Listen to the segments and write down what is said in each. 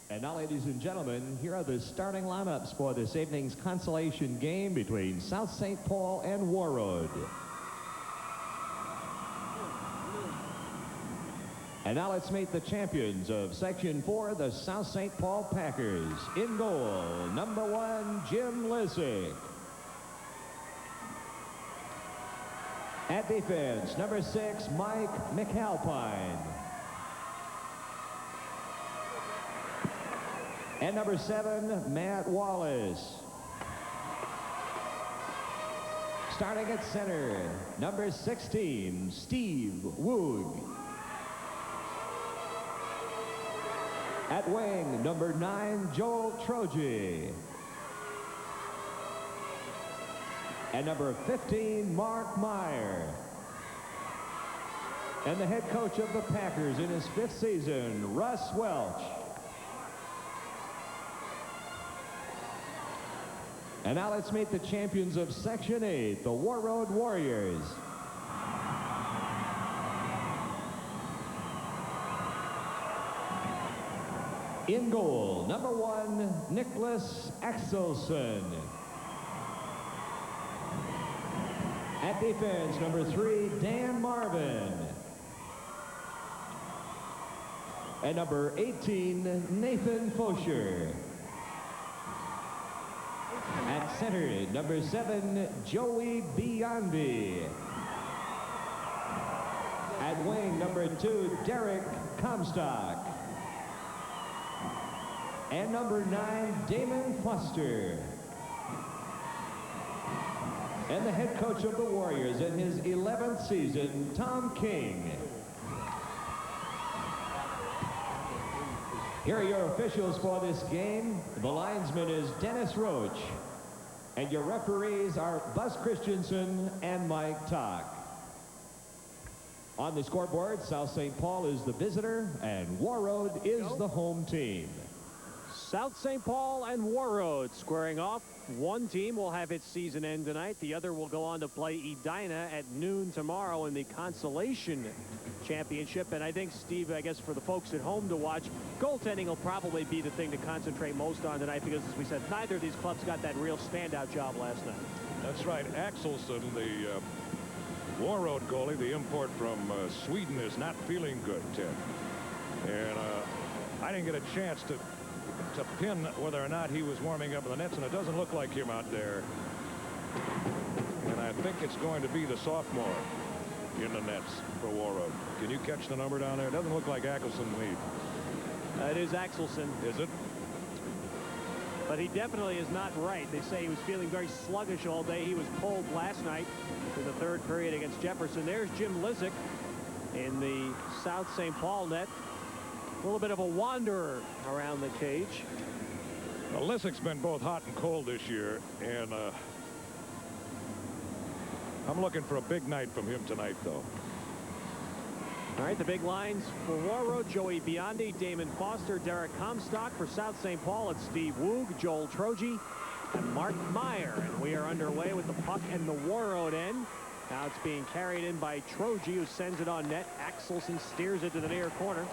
And now, ladies and gentlemen, here are the starting lineups for this evening's consolation game between South St. Paul and Warroad. And now let's meet the champions of Section 4, the South St. Paul Packers. In goal, number 1, Jim Lissick. At defense, number 6, Mike McAlpine. And number 7, Matt Wallace. Starting at center, number 16, Steve Woog. At wing, number 9, Joel Troji. And number 15, Mark Meyer. And the head coach of the Packers in his 5th season, Russ Welch. And now let's meet the champions of Section 8, the Warroad Warriors. In goal, number 1, Nicholas Axelson. At defense, number 3, Dan Marvin. And number 18, Nathan Fosher. At center, number 7, Joey Biondi. At wing, number 2, Derek Comstock. And number 9, Damon Foster. And the head coach of the Warriors in his 11th season, Tom King. Here are your officials for this game. The linesman is Dennis Roach. And your referees are Buzz Christensen and Mike Tock. On the scoreboard, South St. Paul is the visitor and Warroad is the home team. South St. Paul and Warroad squaring off. One team will have its season end tonight. The other will go on to play Edina at noon tomorrow in the Consolation Championship. And I think, Steve, I guess for the folks at home to watch, goaltending will probably be the thing to concentrate most on tonight because, as we said, neither of these clubs got that real standout job last night. That's right. Axelson, the Warroad goalie, the import from Sweden, is not feeling good, Ted. And I didn't get a chance to pin whether or not he was warming up in the nets, and it doesn't look like him out there. And I think it's going to be the sophomore in the nets for Warroad. Can you catch the number down there? It doesn't look like Axelson to me. It is Axelson. Is it? But he definitely is not right. They say he was feeling very sluggish all day. He was pulled last night in the 3rd period against Jefferson. There's Jim Lissick in the South St. Paul net. A little bit of a wanderer around the cage. Well, Lissick's been both hot and cold this year, and I'm looking for a big night from him tonight, though. All right, the big lines for Warroad: Joey Biondi, Damon Foster, Derek Comstock. For South St. Paul, it's Steve Woog, Joel Troji, and Mark Meyer. And we are underway with the puck and the Warroad end. Now it's being carried in by Troji, who sends it on net. Axelson steers it to the near corner.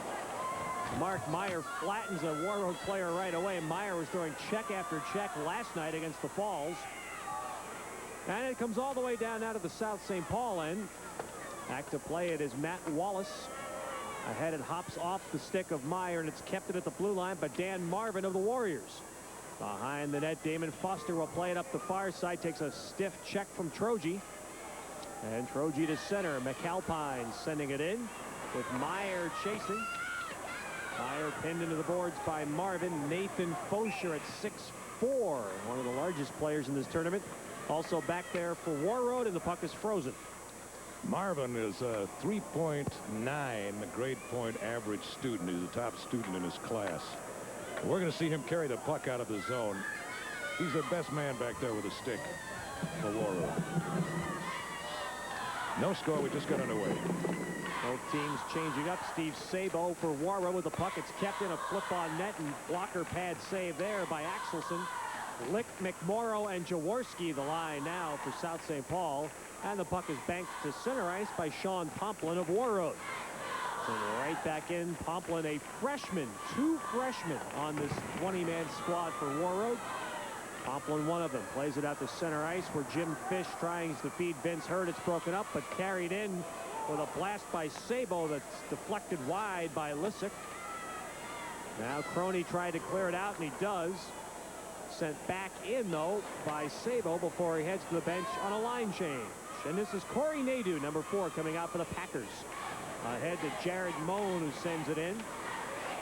Mark Meyer flattens a Warroad player right away. Meyer was throwing check after check last night against the Falls. And it comes all the way down out of the South St. Paul end. Back to play it is Matt Wallace. Ahead, it hops off the stick of Meyer, and it's kept it at the blue line by Dan Marvin of the Warriors. Behind the net, Damon Foster will play it up the far side. Takes a stiff check from Troji. And Troji to center. McAlpine sending it in with Meyer chasing. Meyer pinned into the boards by Marvin. Nathan Fosher at 6'4", one of the largest players in this tournament. Also back there for Warroad, and the puck is frozen. Marvin is a 3.9 grade point average student. He's a top student in his class. We're going to see him carry the puck out of the zone. He's the best man back there with a stick for Warroad. No score. We just got underway. Both teams changing up. Steve Sabo for Warroad with the puck. It's kept in a flip on net, and blocker pad save there by Axelson. Lick, McMorrow, and Jaworski the line now for South St. Paul. And the puck is banked to center ice by Sean Pomplin of Warroad. And right back in, Pomplin, a freshman, 2 freshmen on this 20-man squad for Warroad. Pomplin, one of them, plays it out to center ice where Jim Fish tries to feed Vince Hurd. It's broken up, but carried in with a blast by Sabo that's deflected wide by Lissick. Now Crony tried to clear it out, and he does. Sent back in, though, by Sabo before he heads to the bench on a line change. And this is Corey Nadeau, number 4, coming out for the Packers. Ahead to Jared Moan, who sends it in.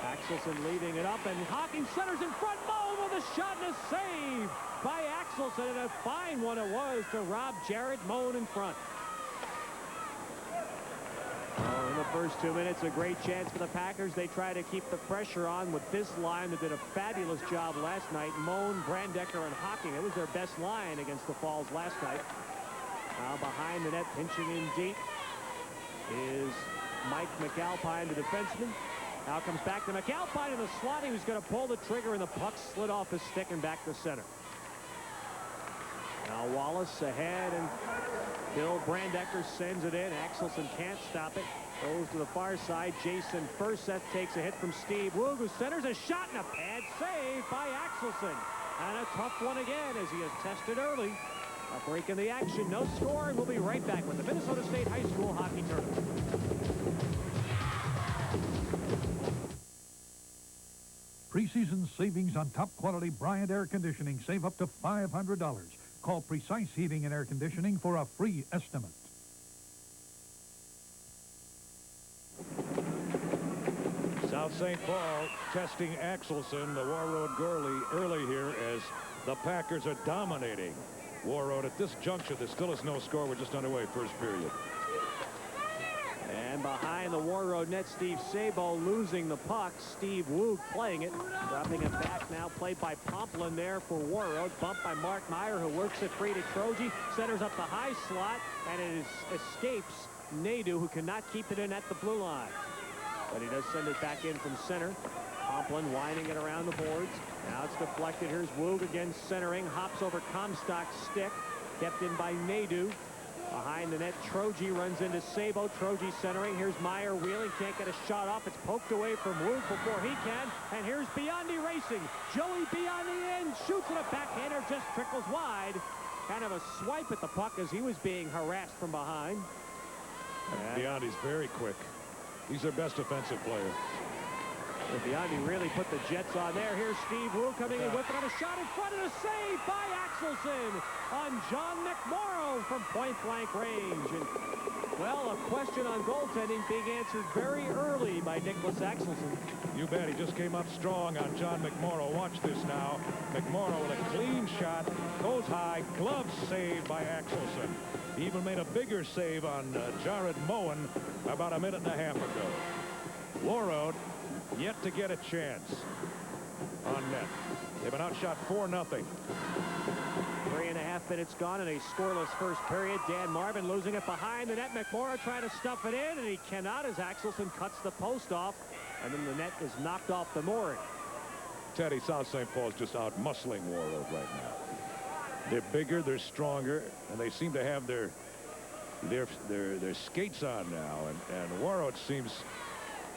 Axelson leaving it up, and Hawkins centers in front. Moan with a shot and a save by Axelson, and a fine one it was to rob Jared Moan in front. In the first 2 minutes, a great chance for the Packers. They try to keep the pressure on with this line that did a fabulous job last night. Moan, Brandecker, and Hocking. It was their best line against the Falls last night. Now behind the net, pinching in deep, is Mike McAlpine, the defenseman. Now comes back to McAlpine in the slot. He was going to pull the trigger, and the puck slid off his stick and back to center. Now Wallace ahead, and Bill Brandecker sends it in. Axelson can't stop it. Goes to the far side. Jason Furseth takes a hit from Steve Woog, who centers a shot and a pad save by Axelson. And a tough one again as he is tested early. A break in the action. No score, and we'll be right back with the Minnesota State High School Hockey Tournament. Preseason savings on top quality Bryant air conditioning. Save up to $500. Call Precise Heating and Air Conditioning for a free estimate. South St. Paul testing Axelson, the Warroad goalie, early here as the Packers are dominating Warroad. At this juncture, there still is no score. We're just underway, first period. And behind the Warroad net, Steve Sabo losing the puck. Steve Woog playing it. Dropping it back now. Played by Pomplin there for Warroad. Bumped by Mark Meyer, who works it free to Troji. Centers up the high slot, and it escapes Nadeau, who cannot keep it in at the blue line. But he does send it back in from center. Pomplin winding it around the boards. Now it's deflected. Here's Woog again centering. Hops over Comstock's stick. Kept in by Nadeau. Behind the net, Troji runs into Sabo. Troji centering. Here's Meyer wheeling. Can't get a shot off. It's poked away from Woog before he can. And here's Biondi racing. Joey Biondi in. Shoots it. A backhander just trickles wide. Kind of a swipe at the puck as he was being harassed from behind. Biondi's very quick. He's their best offensive player. Biondi really put the Jets on there. Here's Steve Woog coming in with it on a shot in front, and a save by Axelson on John McMorrow from point-blank range. And, well, a question on goaltending being answered very early by Nicholas Axelson. You bet. He just came up strong on John McMorrow. Watch this now. McMorrow with a clean shot. Goes high. Glove save by Axelson. He even made a bigger save on Jared Moen about a minute and a half ago. Warroad yet to get a chance on net. They've been outshot 4-0. 3.5 minutes gone in a scoreless first period. Dan Marvin losing it behind the net. McMorrow trying to stuff it in, and he cannot as Axelson cuts the post off, and then the net is knocked off the mooring. Teddy, South St. Paul's just out muscling Warroad right now. They're bigger, they're stronger, and they seem to have their skates on now, and Warroad seems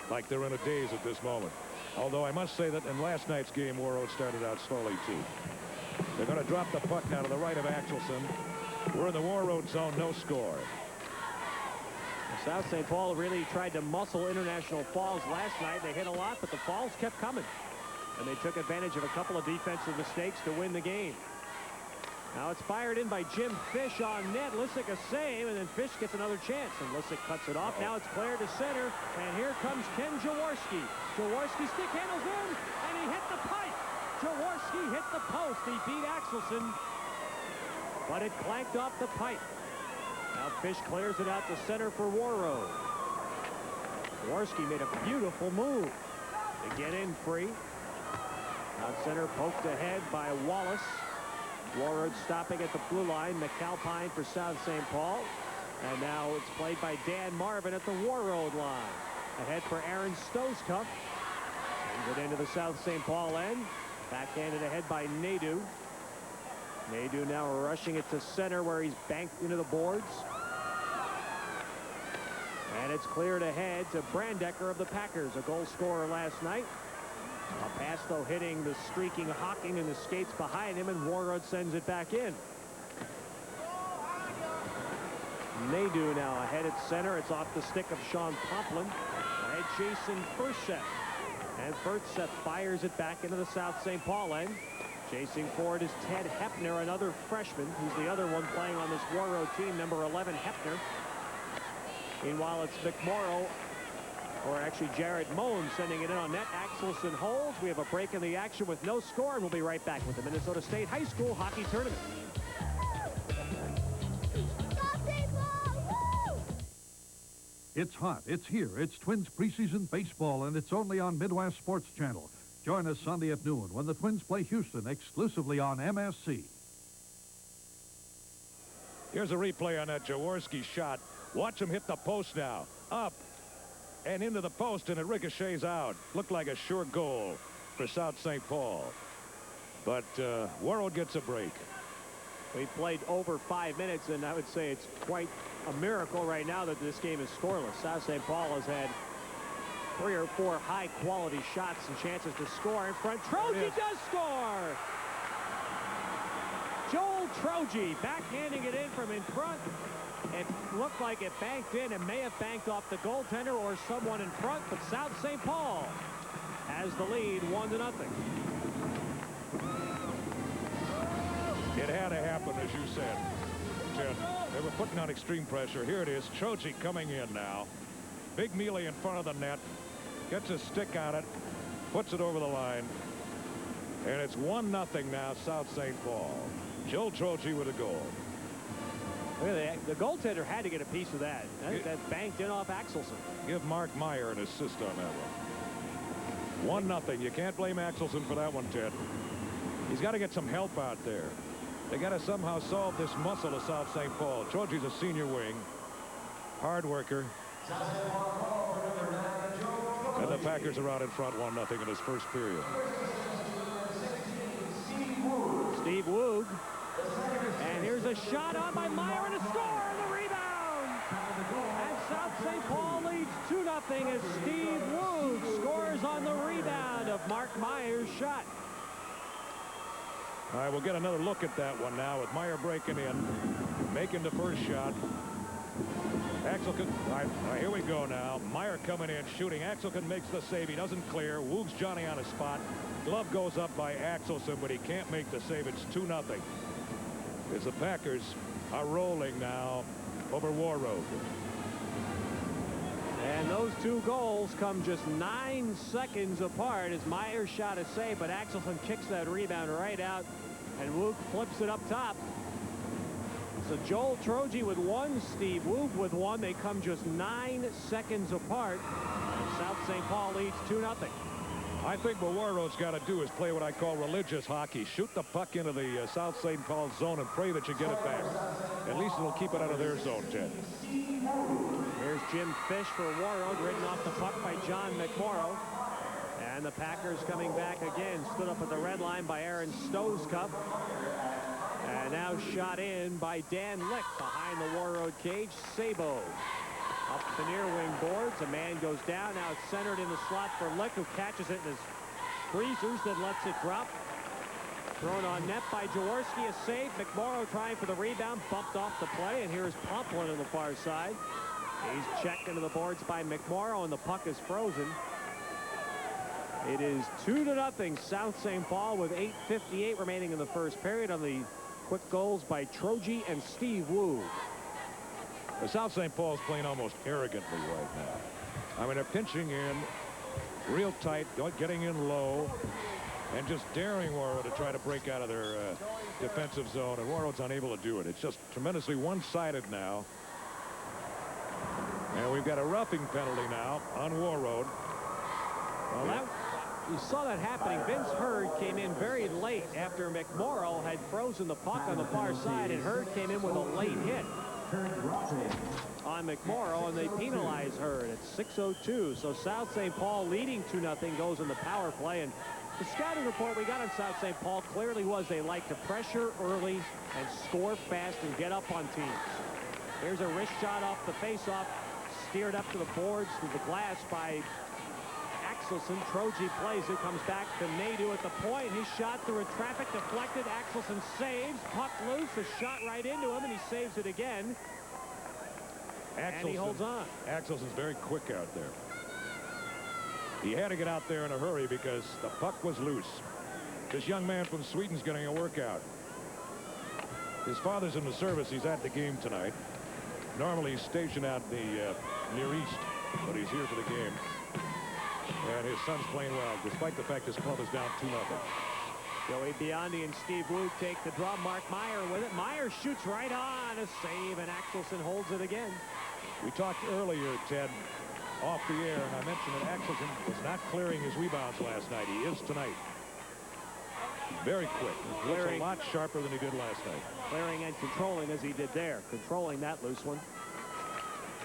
like they're in a daze at this moment. Although I must say that in last night's game, Warroad started out slowly too. They're going to drop the puck now to the right of Axelson. We're in the Warroad zone, no score. South St. Paul really tried to muscle International Falls last night. They hit a lot, but the Falls kept coming. And they took advantage of a couple of defensive mistakes to win the game. Now it's fired in by Jim Fish on net. Lissick a save, and then Fish gets another chance, and Lissick cuts it off. Now it's cleared to center, and here comes Ken Jaworski. Jaworski stick handles in, and he hit the pipe. Jaworski hit the post. He beat Axelson, but it clanked off the pipe. Now Fish clears it out to center for Warroad. Jaworski made a beautiful move to get in free. Out center, poked ahead by Wallace. Warroad stopping at the blue line. McAlpine for South St. Paul. And now it's played by Dan Marvin at the Warroad line. Ahead for Aaron Stosecuff. Sends it into the South St. Paul end. Backhanded ahead by Nadeau. Nadeau now rushing it to center where he's banked into the boards. And it's cleared ahead to Brandecker of the Packers, a goal scorer last night. A pass, though, hitting the streaking Hocking in the skates behind him, and Warroad sends it back in. Nadeau now ahead at center. It's off the stick of Sean Pomplin. Ahead Jason Furset. And Furset fires it back into the South St. Paul end. Chasing forward is Ted Hepner, another freshman, who's the other one playing on this Warroad team, number 11, Hepner. Meanwhile, it's McMorrow, or actually Jared Moen, sending it in on net. Axelson holds. We have a break in the action with no score, and we'll be right back with the Minnesota State High School Hockey Tournament. It's hot. It's here. It's Twins preseason baseball, and it's only on Midwest Sports Channel. Join us Sunday at noon when the Twins play Houston exclusively on MSC. Here's a replay on that Jaworski shot. Watch him hit the post now. Up and into the post, and it ricochets out. Looked like a sure goal for South St. Paul. But Warroad gets a break. We played over 5 minutes, and I would say it's quite a miracle right now that this game is scoreless. South St. Paul has had 3 or 4 high-quality shots and chances to score in front. Troji does score! Joel Troji backhanding it in from in front. It looked like it banked in and may have banked off the goaltender or someone in front, but South St. Paul has the lead 1-0. It had to happen, as you said, Ted. They were putting on extreme pressure. Here it is. Troji coming in now. Big melee in front of the net. Gets a stick on it. Puts it over the line. And it's 1-0 now, South St. Paul. Joel Troji with a goal. Look at that. The goaltender had to get a piece of that. That banked in off Axelson. Give Mark Meyer an assist on that one. 1-0. You can't blame Axelson for that one, Ted. He's got to get some help out there. They got to somehow solve this muscle of South St. Paul. Troji's a senior wing. Hard worker. And the Packers are out in front 1-0 in his first period. Steve Woog. And here's a shot on by Meyer and a score on the rebound. And South St. Paul leads 2-0 as Steve Woog scores on the rebound of Mark Meyer's shot. All right, we'll get another look at that one now with Meyer breaking in, making the first shot. Axelson, all right, here we go now. Meyer coming in, shooting. Axelson makes the save. He doesn't clear. Woog's Johnny on a spot. Glove goes up by Axelson, but he can't make the save. It's 2-0. As the Packers are rolling now over Warroad. And those 2 goals come just 9 seconds apart as Meyer shot a save, but Axelson kicks that rebound right out, and Woog flips it up top. So Joel Troji with 1, Steve Woog with 1. They come just 9 seconds apart. South St. Paul leads 2-0. I think what Warroad's got to do is play what I call religious hockey. Shoot the puck into the South St. Paul zone and pray that you get it back. At least it'll keep it out of their zone, Ted. Here's Jim Fish for Warroad, ridden off the puck by John McMorrow. And the Packers coming back again. Stood up at the red line by Aaron Stosecup. And now shot in by Dan Lick behind the Warroad cage. Sabo up the near wing boards. A man goes down. Now it's centered in the slot for Lick, who catches it in his freezers, then lets it drop. Thrown on net by Jaworski. A save. McMorrow trying for the rebound. Bumped off the play. And here's Pomplin on the far side. He's checked into the boards by McMorrow, and the puck is frozen. It is 2-0 South St. Paul with 8:58 remaining in the first period on the quick goals by Troji and Steve Woog. The South St. Paul's playing almost arrogantly right now. I mean, they're pinching in real tight, getting in low, and just daring Warroad to try to break out of their defensive zone, and Warroad's unable to do it. It's just tremendously one-sided now. And we've got a roughing penalty now on Warroad. Well, you saw that happening. Vince Hurd came in very late after McMorrow had frozen the puck on the far side, and Hurd came in with a late hit on McMorrow, and they penalized Hurd at 6:02. So South St. Paul leading 2-0 goes in the power play. And the scouting report we got on South St. Paul clearly was they like to pressure early and score fast and get up on teams. Here's a wrist shot off the faceoff. steered up to the boards to the glass by Axelson. Troji plays it, comes back to Nadeau at the point. His shot through a traffic deflected. Axelson saves. Puck loose. A shot right into him, and he saves it again. And he holds on. Axelson's very quick out there. He had to get out there in a hurry because the puck was loose. This young man from Sweden's getting a workout. His father's in the service. He's at the game tonight. Normally he's stationed out in the Near East, but he's here for the game. And his son's playing well, despite the fact his club is down 2-0. Joey Biondi and Steve Woog take the draw. Mark Meyer with it. Meyer shoots right on. A save, and Axelson holds it again. We talked earlier, Ted, off the air, and I mentioned that Axelson was not clearing his rebounds last night. He is tonight. Very quick. Looks a lot sharper than he did last night. Clearing and controlling as he did there. Controlling that loose one.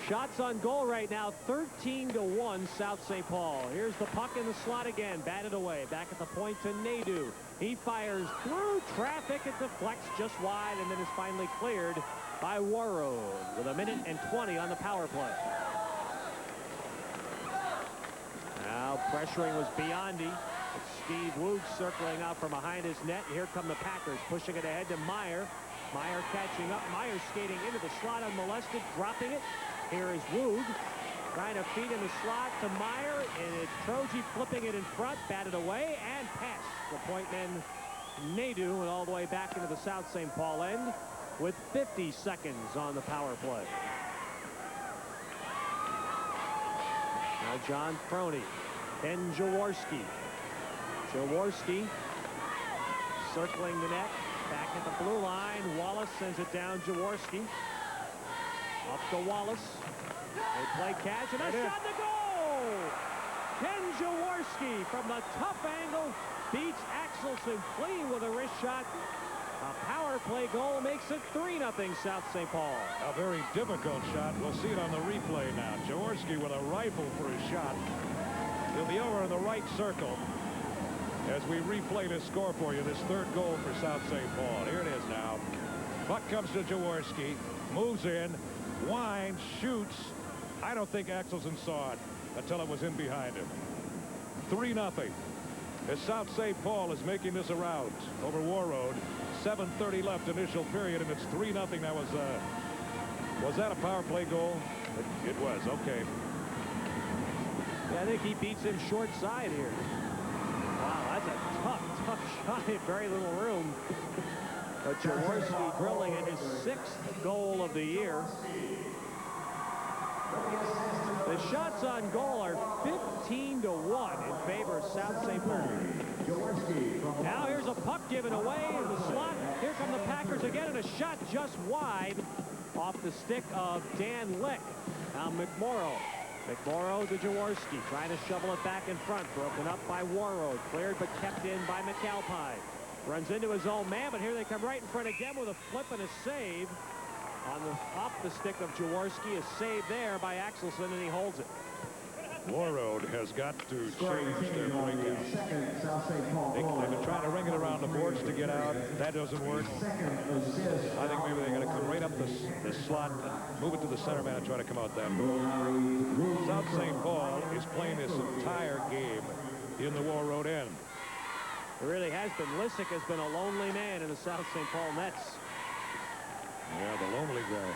Shots on goal right now, 13-1 South St. Paul. Here's the puck in the slot again, batted away. Back at the point to Nadeau. He fires through traffic. It deflects just wide and then is finally cleared by Warroad with 1:20 on the power play. Now pressuring was Biondi. Steve Woog circling out from behind his net. Here come the Packers, pushing it ahead to Meyer. Meyer catching up. Meyer skating into the slot unmolested, dropping it. Here is Woog trying to feed in the slot to Meyer, and it's Troji flipping it in front, batted away, and pass. The point men Nadeau and all the way back into the South St. Paul end with 50 seconds on the power play. Now John Tourney, Ken Jaworski. Jaworski circling the net, back at the blue line. Wallace sends it down. Jaworski up to Wallace. They play catch, and a shot to goal! Ken Jaworski from the tough angle beats Axelson clean with a wrist shot. A power play goal makes it 3-0 South St. Paul. A very difficult shot. We'll see it on the replay now. Jaworski with a rifle for his shot. He'll be over in the right circle as we replay this score for you. This third goal for South St. Paul. Here it is now. Puck comes to Jaworski. Moves in. Winds. Shoots. I don't think Axelson saw it until it was in behind him. 3-0. As South St. Paul is making this around over Warroad. 7:30 left initial period, and it's 3-0. That was that a power play goal? It was. Okay. Yeah, I think he beats him short side here. Wow, that's a tough shot in very little room. But Jaworski drilling in his 6th goal of the year. The shots on goal are 15-1 in favor of South St. Paul. Now here's a puck given away in the slot. Here come the Packers again, and a shot just wide off the stick of Dan Lick. Now McMorrow to Jaworski, trying to shovel it back in front. Broken up by Warroad. Cleared but kept in by McAlpine. Runs into his own man, but here they come right in front again with a flip and a save. Off the stick of Jaworski, a save there by Axelson, and he holds it. Warroad has got to change their breakout. They've been trying to ring it around the boards to get out. That doesn't work. I think maybe they're going to come right up the slot, move it to the center man, and try to come out that way. South St. Paul is playing this entire game in the Warroad end. It really has been. Lissick has been a lonely man in the South St. Paul Nets. Yeah, the lonely guy.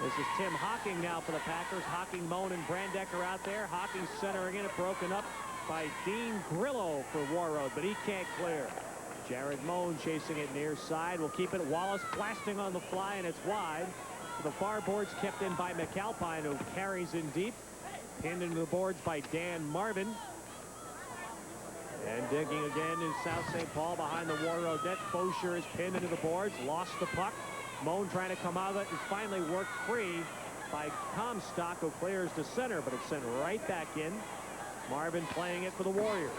This is Tim Hocking now for the Packers. Hocking, Moan, and Brandecker out there. Hocking centering in it, broken up by Dean Grillo for Warroad, but he can't clear. Jared Moan chasing it near side. Will keep it. Wallace blasting on the fly, and it's wide. The far boards kept in by McAlpine, who carries in deep. Pinned into the boards by Dan Marvin. And digging again is South St. Paul behind the Warroad net. Faucher is pinned into the boards. Lost the puck. Moan trying to come out of it and finally worked free by Comstock, who clears to center, but it's sent right back in. Marvin playing it for the Warriors.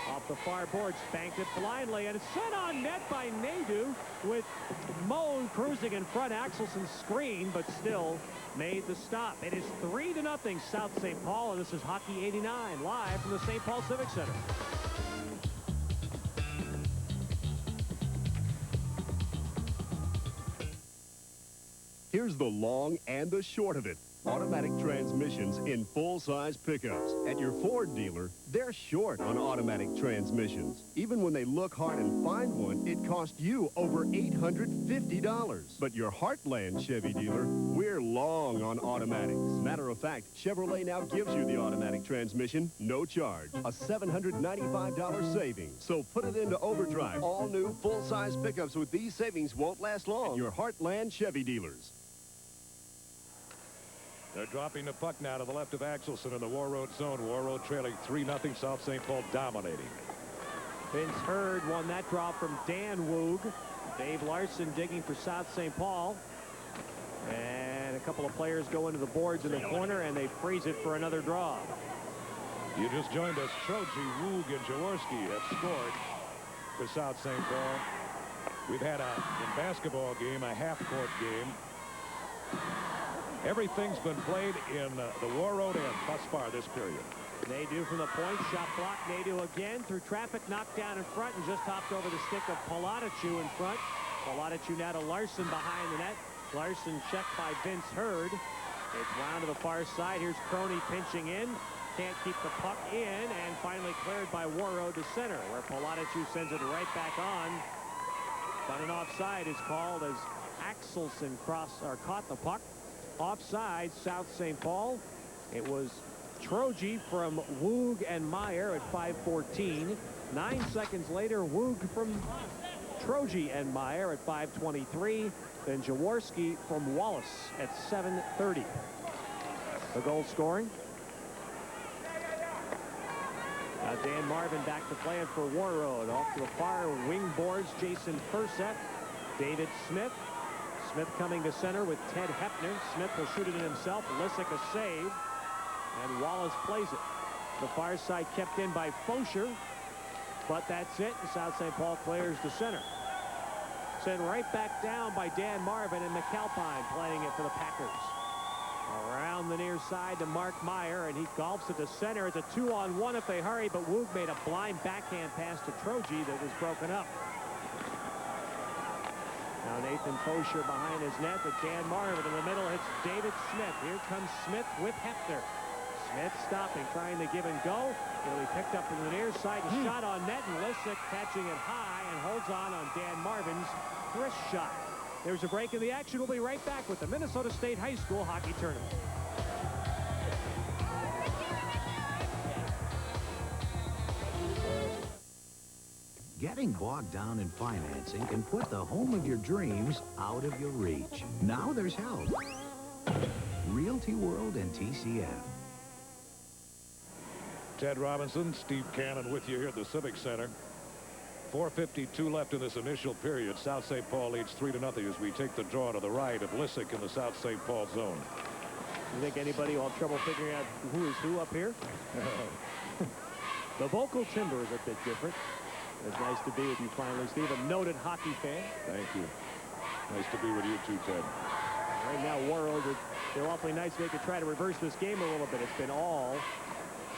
Off the far board, spanked it blindly, and it's sent on net by Nadeau with Moan cruising in front. Axelson's screen, but still made the stop. It is 3-0 South St. Paul, and this is Hockey 89 live from the St. Paul Civic Center. Here's the long and the short of it. automatic transmissions in full-size pickups. At your Ford dealer, they're short on automatic transmissions. Even when they look hard and find one, it cost you over $850. But your Heartland Chevy dealer, we're long on automatics. Matter of fact, Chevrolet now gives you the automatic transmission, no charge. A $795 savings. So put it into overdrive. All new full-size pickups with these savings won't last long. At your Heartland Chevy dealers. They're dropping the puck now to the left of Axelson in the Warroad zone. Warroad trailing 3-0. South St. Paul dominating. Vince Hurd won that draw from Dan Woog. Dave Larson digging for South St. Paul. And a couple of players go into the boards in the corner, and they freeze it for another draw. You just joined us. Troji, Woog, and Jaworski have scored for South St. Paul. We've had in basketball game, a half-court game. Everything's been played in the Warroad end thus far this period. Nadeau from the point, shot blocked. Nadeau again through traffic, knocked down in front, and just hopped over the stick of Palaticu in front. Palaticu now to Larson behind the net. Larson checked by Vince Hurd. It's round to the far side. Here's Crony pinching in. Can't keep the puck in, and finally cleared by Warroad to center, where Palaticu sends it right back on. But an offside is called as Axelson caught the puck. Offside, South St. Paul. It was Troji from Woog and Meyer at 5:14. 9 seconds later, Woog from Troji and Meyer at 5:23. Then Jaworski from Wallace at 7:30. The goal scoring. Dan Marvin back to play it for Warroad. Off to the far wing boards, Jason Furseth, David Smith. Smith coming to center with Ted Hepner. Smith will shoot it in himself. Lissick a save. And Wallace plays it. The far side kept in by Fosher. But that's it. South St. Paul clears to center. Sent right back down by Dan Marvin, and McAlpine playing it for the Packers. Around the near side to Mark Meyer, and he golfs it to center. It's a 2-on-1 if they hurry, but Woog made a blind backhand pass to Troji that was broken up. Now Nathan Fosher behind his net, but Dan Marvin in the middle hits David Smith. Here comes Smith with Hepner. Smith stopping, trying to give and go. It'll be picked up from the near side and shot on net, and Lissick catching it high and holds on Dan Marvin's wrist shot. There's a break in the action. We'll be right back with the Minnesota State High School Hockey Tournament. Getting bogged down in financing can put the home of your dreams out of your reach. Now there's help. Realty World and TCF. Ted Robinson, Steve Cannon with you here at the Civic Center. 4:52 left in this initial period. South St. Paul leads 3-0 as we take the draw to the right of Lissick in the South St. Paul zone. You think anybody will have trouble figuring out who is who up here? The vocal timbre is a bit different. It's nice to be with you finally, Steve, a noted hockey fan. Thank you. Nice to be with you too, Ted. Right now, Warroad, they're awfully nice. They could try to reverse this game a little bit. It's been all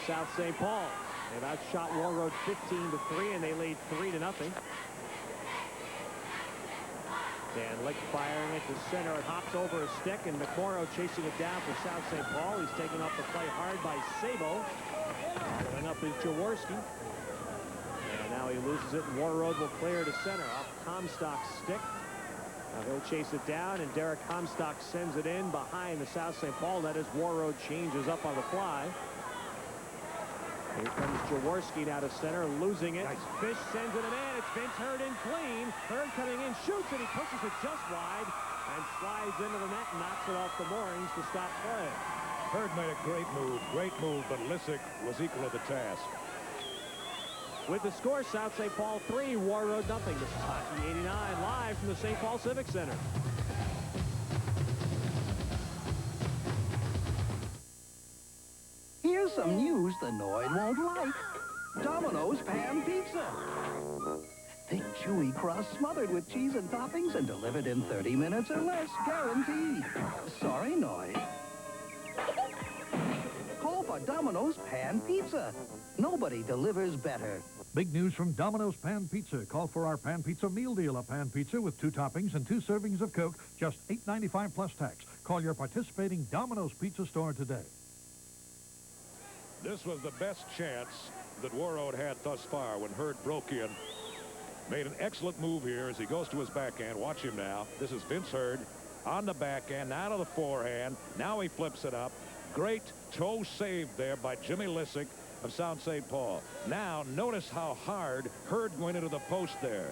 South St. Paul. They've outshot Warroad 15-3, and they lead 3-0. Dan Lick firing it to center. It hops over a stick, and McMorrow chasing it down for South St. Paul. He's taken off the play hard by Sabo. Following up is Jaworski. And now he loses it, and Warroad will clear to center off Comstock's stick. Now he'll chase it down, and Derek Comstock sends it in behind the South St. Paul net as Warroad changes up on the fly. Here comes Jaworski now to center, losing it. Nice. Fish sends it in. It's Vince Hurd in clean. Hurd coming in, shoots it. He pushes it just wide and slides into the net and knocks it off the moorings to stop play. Hurd made a great move, but Lissick was equal to the task. With the score, South St. Paul 3, Warroad nothing. This is Hockey 89 live from the St. Paul Civic Center. Here's some news the Noid won't like. Domino's Pan Pizza. Thick, chewy crust smothered with cheese and toppings and delivered in 30 minutes or less, guaranteed. Sorry, Noid. Call for Domino's Pan Pizza. Nobody delivers better. Big news from Domino's Pan Pizza. Call for our Pan Pizza meal deal. A pan pizza with 2 toppings and 2 servings of Coke, just $8.95 plus tax. Call your participating Domino's Pizza store today. This was the best chance that Warroad had thus far when Hurd broke in. Made an excellent move here as he goes to his backhand. Watch him now. This is Vince Hurd on the backhand, now to the forehand. Now he flips it up. Great toe save there by Jimmy Lissick of South St. Paul. Now notice how hard Hurd went into the post there.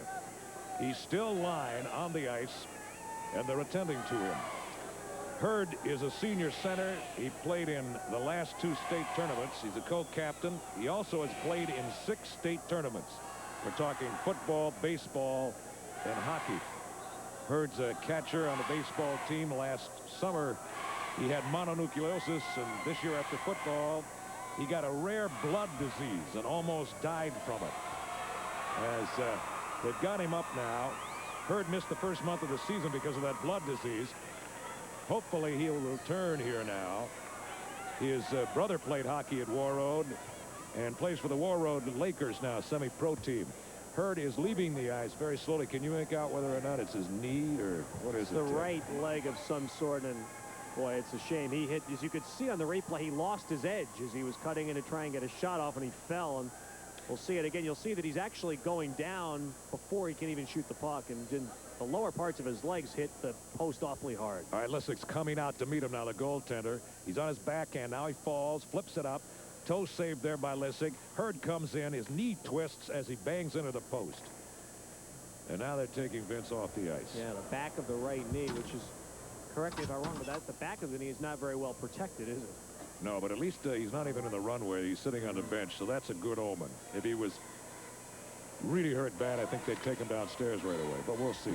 He's still lying on the ice, and they're attending to him. Hurd is a senior center. He played in the last 2 state tournaments. He's a co-captain. He also has played in 6 state tournaments. We're talking football, baseball, and hockey. Hurd's a catcher on the baseball team. Last summer, he had mononucleosis, and this year after football, he got a rare blood disease and almost died from it. As they've got him up now, Hurd missed the first month of the season because of that blood disease. Hopefully he'll return here now. His brother played hockey at Warroad and plays for the Warroad Lakers now, semi-pro team. Hurd is leaving the ice very slowly. Can you make out whether or not it's his knee or what is it? The right leg of some sort, and boy, it's a shame. He hit, as you could see on the replay, he lost his edge as he was cutting in to try and get a shot off, and he fell. And we'll see it again. You'll see that he's actually going down before he can even shoot the puck, and the lower parts of his legs hit the post awfully hard. All right, Lissick's coming out to meet him now, the goaltender. He's on his backhand. Now he falls, flips it up. Toe saved there by Lissick. Hurd comes in. His knee twists as he bangs into the post. And now they're taking Vince off the ice. Yeah, the back of the right knee, which is, correct me if I'm wrong, but the back of the knee is not very well protected, is it? No, but at least he's not even in the runway. He's sitting on the bench, so that's a good omen. If he was really hurt bad, I think they'd take him downstairs right away, but we'll see.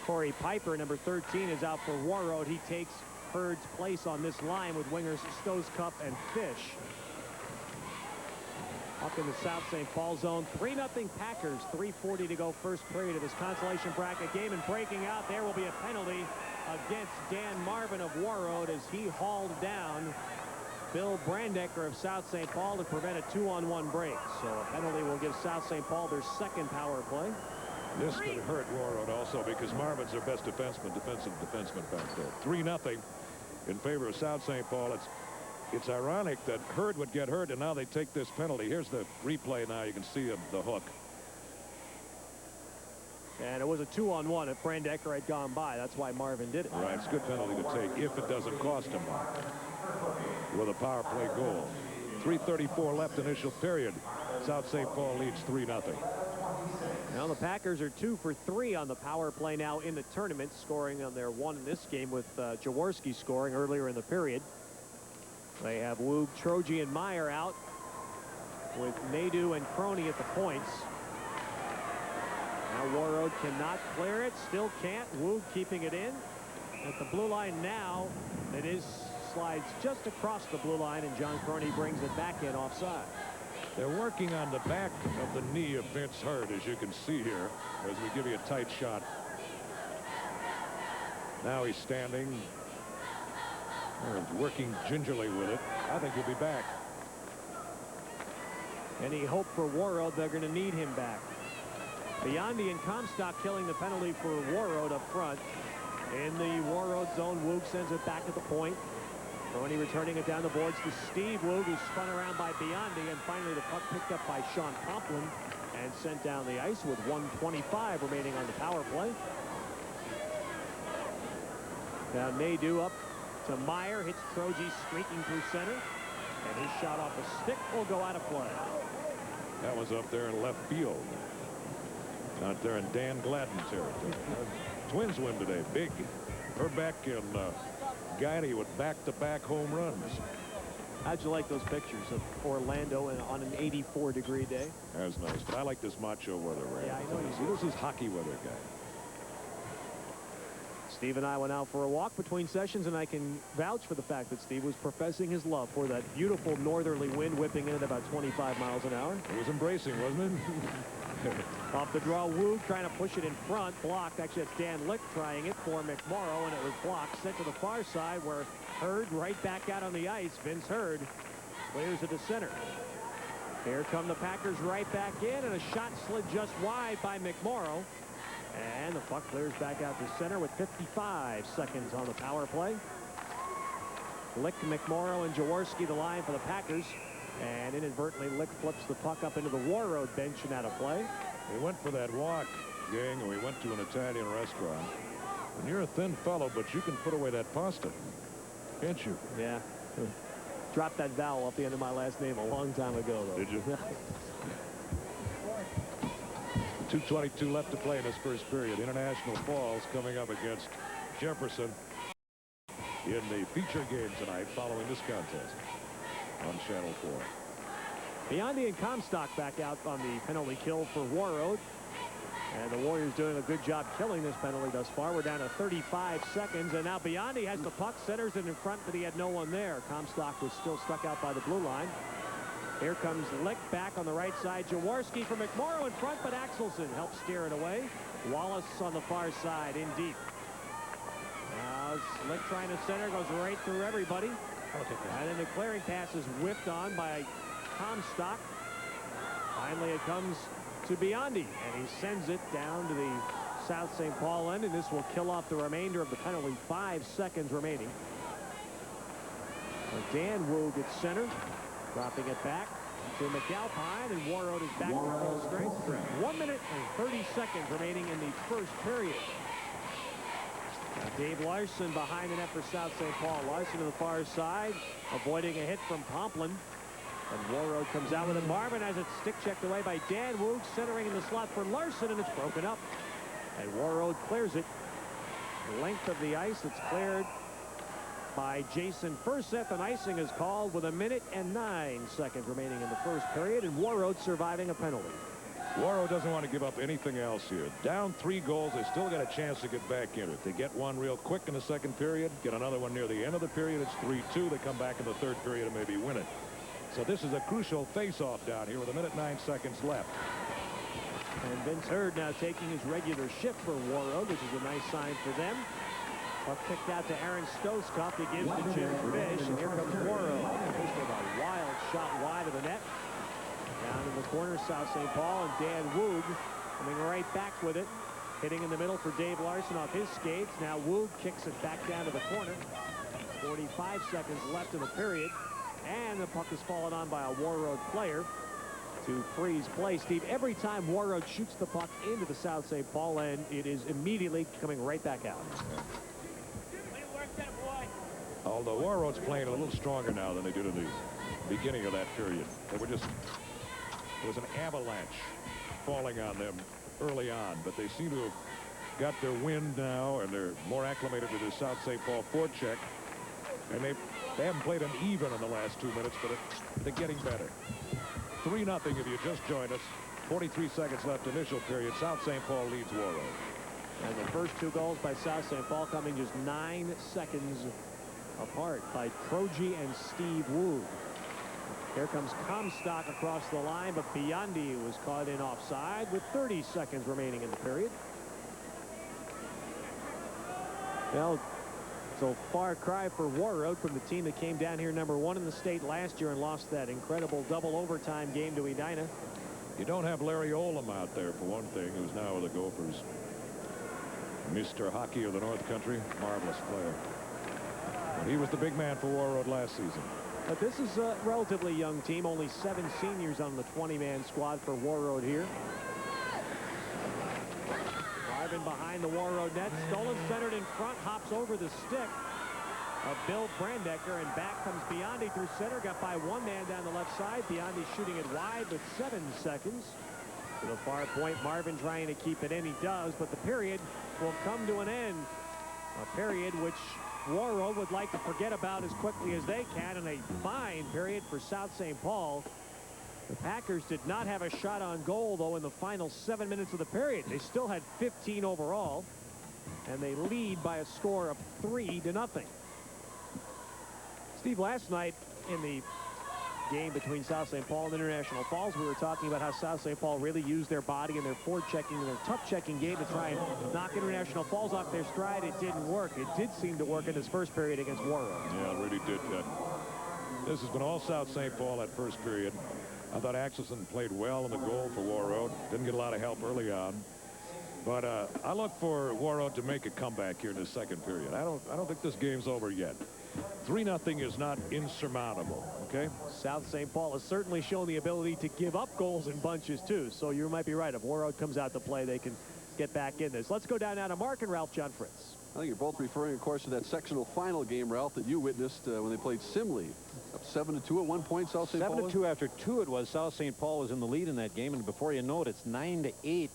Corey Piper, number 13, is out for Warroad. He takes Hurd's place on this line with wingers Stosecup and Fish. Up in the South St. Paul zone, 3-0 Packers, 3:40 to go, first period of this consolation bracket game, and breaking out there will be a penalty against Dan Marvin of Warroad as he hauled down Bill Brandecker of South St. Paul to prevent a 2-on-1 break. So a penalty will give South St. Paul their second power play. This could hurt Warroad also because Marvin's their best defenseman back there. 3-0 in favor of South St. Paul. It's ironic that Hurd would get hurt, and now they take this penalty. Here's the replay now. You can see the hook. And it was a 2-on-1 if Brandecker had gone by. That's why Marvin did it. Right, it's a good penalty to take if it doesn't cost him with a power play goal. 3:34 left initial period. South St. Paul leads 3-0. Now the Packers are 2 for 3 on the power play now in the tournament, scoring on their 1 in this game with Jaworski scoring earlier in the period. They have Woog, Troji, and Meyer out with Nadeau and Crony at the points. Now Warroad cannot clear it, still can't. Woog keeping it in at the blue line now. It is slides just across the blue line, and John Crony brings it back in offside. They're working on the back of the knee of Vince Hurd, as you can see here, as we give you a tight shot. Now he's standing. Working gingerly with it. I think he'll be back. Any hope for Warroad? They're going to need him back. Biondi and Comstock killing the penalty for Warroad up front. In the Warroad zone, Woog sends it back at the point. Crony returning it down the boards to Steve Woog, who's spun around by Biondi, and finally the puck picked up by Sean Pomplin and sent down the ice with 1:25 remaining on the power play. Now Nadeau up to Meyer, hits Troji streaking through center, and his shot off a stick will go out of play. That was up there in left field. Out there in Dan Gladden territory. Twins win today. Big. Herbeck and Guidy with back-to-back home runs. How'd you like those pictures of Orlando on an 84-degree day? That was nice. But I like this macho weather, right? Yeah, I know you do. This is hockey weather, guy. Steve and I went out for a walk between sessions, and I can vouch for the fact that Steve was professing his love for that beautiful northerly wind whipping in at about 25 miles an hour. It was embracing, wasn't it? Off the draw, Woog trying to push it in front. Blocked. Actually, that's Dan Lick trying it for McMorrow, and it was blocked. Sent to the far side where Hurd right back out on the ice. Vince Hurd clears it to center. Here come the Packers right back in, and a shot slid just wide by McMorrow. And the puck clears back out to center with 55 seconds on the power play. Lick, McMorrow, and Jaworski the line for the Packers. And inadvertently, Lick flips the puck up into the Warroad bench and out of play. We went for that walk, gang, and we went to an Italian restaurant. And you're a thin fellow, but you can put away that pasta, can't you? Yeah. Dropped that vowel off the end of my last name a long time ago, though. Did you? 2:22 left to play in this first period. International Falls coming up against Jefferson in the feature game tonight following this contest on Channel 4. Biondi and Comstock back out on the penalty kill for Warroad. And the Warriors doing a good job killing this penalty thus far. We're down to 35 seconds. And now Biondi has the puck, centers it in front, but he had no one there. Comstock was still stuck out by the blue line. Here comes Lick back on the right side. Jaworski for McMorrow in front, but Axelson helps steer it away. Wallace on the far side in deep. Now Lick trying to center, goes right through everybody. And then the clearing pass is whipped on by Comstock. Finally it comes to Biondi, and he sends it down to the South St. Paul end, and this will kill off the remainder of the penalty. 5 seconds remaining. Dan Woog at center, dropping it back to McAlpine, and Warroad is back to full strength. 1 minute and 30 seconds remaining in the first period. Now Dave Larson behind the net for South St. Paul. Larson to the far side, avoiding a hit from Pomplin. And Warroad comes out with it. Marvin has it stick checked away by Dan Woog, centering in the slot for Larson, and it's broken up. And Warroad clears it. The length of the ice, it's cleared by Jason Furseth, and icing is called with 1 minute and 9 seconds remaining in the first period, and Warroad surviving a penalty. Warroad doesn't want to give up anything else here. Down 3 goals, they still got a chance to get back in it. They get one real quick in the second period, get another one near the end of the period. It's 3-2. They come back in the third period and maybe win it. So this is a crucial face-off down here with 1 minute 9 seconds left. And Vince Hurd now taking his regular shift for Warroad, which is a nice sign for them. Puck kicked out to Aaron Stoskopf. He gives to Jim Fish, and here comes Warroad. Fish with a wild shot wide of the net. Down in the corner, South St. Paul, and Dan Woog coming right back with it. Hitting in the middle for Dave Larson off his skates. Now Woog kicks it back down to the corner. 45 seconds left in the period. And the puck is fallen on by a Warroad player to freeze play. Steve, every time Warroad shoots the puck into the South St. Paul end, it is immediately coming right back out. Although Warroad's playing a little stronger now than they did in the beginning of that period. There was an avalanche falling on them early on, but they seem to have got their wind now, and they're more acclimated to the South St. Paul forecheck. And they haven't played them even in the last 2 minutes, but they're getting better. 3-0 if you just joined us. 43 seconds left initial period. South St. Paul leads Warroad. And the first 2 goals by South St. Paul coming just 9 seconds apart by Troji and Steve Woog. Here comes Comstock across the line, but Biondi was caught in offside with 30 seconds remaining in the period. Well, so far cry for Warroad from the team that came down here #1 in the state last year and lost that incredible double overtime game to Edina. You don't have Larry Olam out there, for one thing, who's now with the Gophers. Mr. Hockey of the North Country, marvelous player. But he was the big man for Warroad last season. But this is a relatively young team, only 7 seniors on the 20-man squad for Warroad here. Marvin behind the Warroad net, stolen, centered in front, hops over the stick of Bill Brandecker, and back comes Biondi through center, got by 1 man down the left side. Biondi shooting it wide with 7 seconds. To the far point, Marvin trying to keep it in, he does, but the period will come to an end. A period which Warroad would like to forget about as quickly as they can, and a fine period for South St. Paul. The Packers did not have a shot on goal, though, in the final 7 minutes of the period. They still had 15 overall, and they lead by a score of 3-0. Steve, last night in the game between South St. Paul and International Falls, we were talking about how South St. Paul really used their body and their forechecking and their tough-checking game to try and knock International Falls off their stride. It didn't work. It did seem to work in this first period against Warroad. Yeah, it really did. This has been all South St. Paul that first period. I thought Axelson played well in the goal for Warroad. Didn't get a lot of help early on. But I look for Warroad to make a comeback here in the second period. I don't think this game's over yet. 3-0 is not insurmountable, okay? South St. Paul has certainly shown the ability to give up goals in bunches, too. So you might be right. If Warroad comes out to play, they can get back in this. Let's go down now to Mark and Ralph. John Fritz. I think you're both referring, of course, to that sectional final game, Ralph, that you witnessed when they played Simley. Up 7-2 at one point, South St. Paul. 7-2 after 2 it was. South St. Paul was in the lead in that game, and before you know it, it's 9-8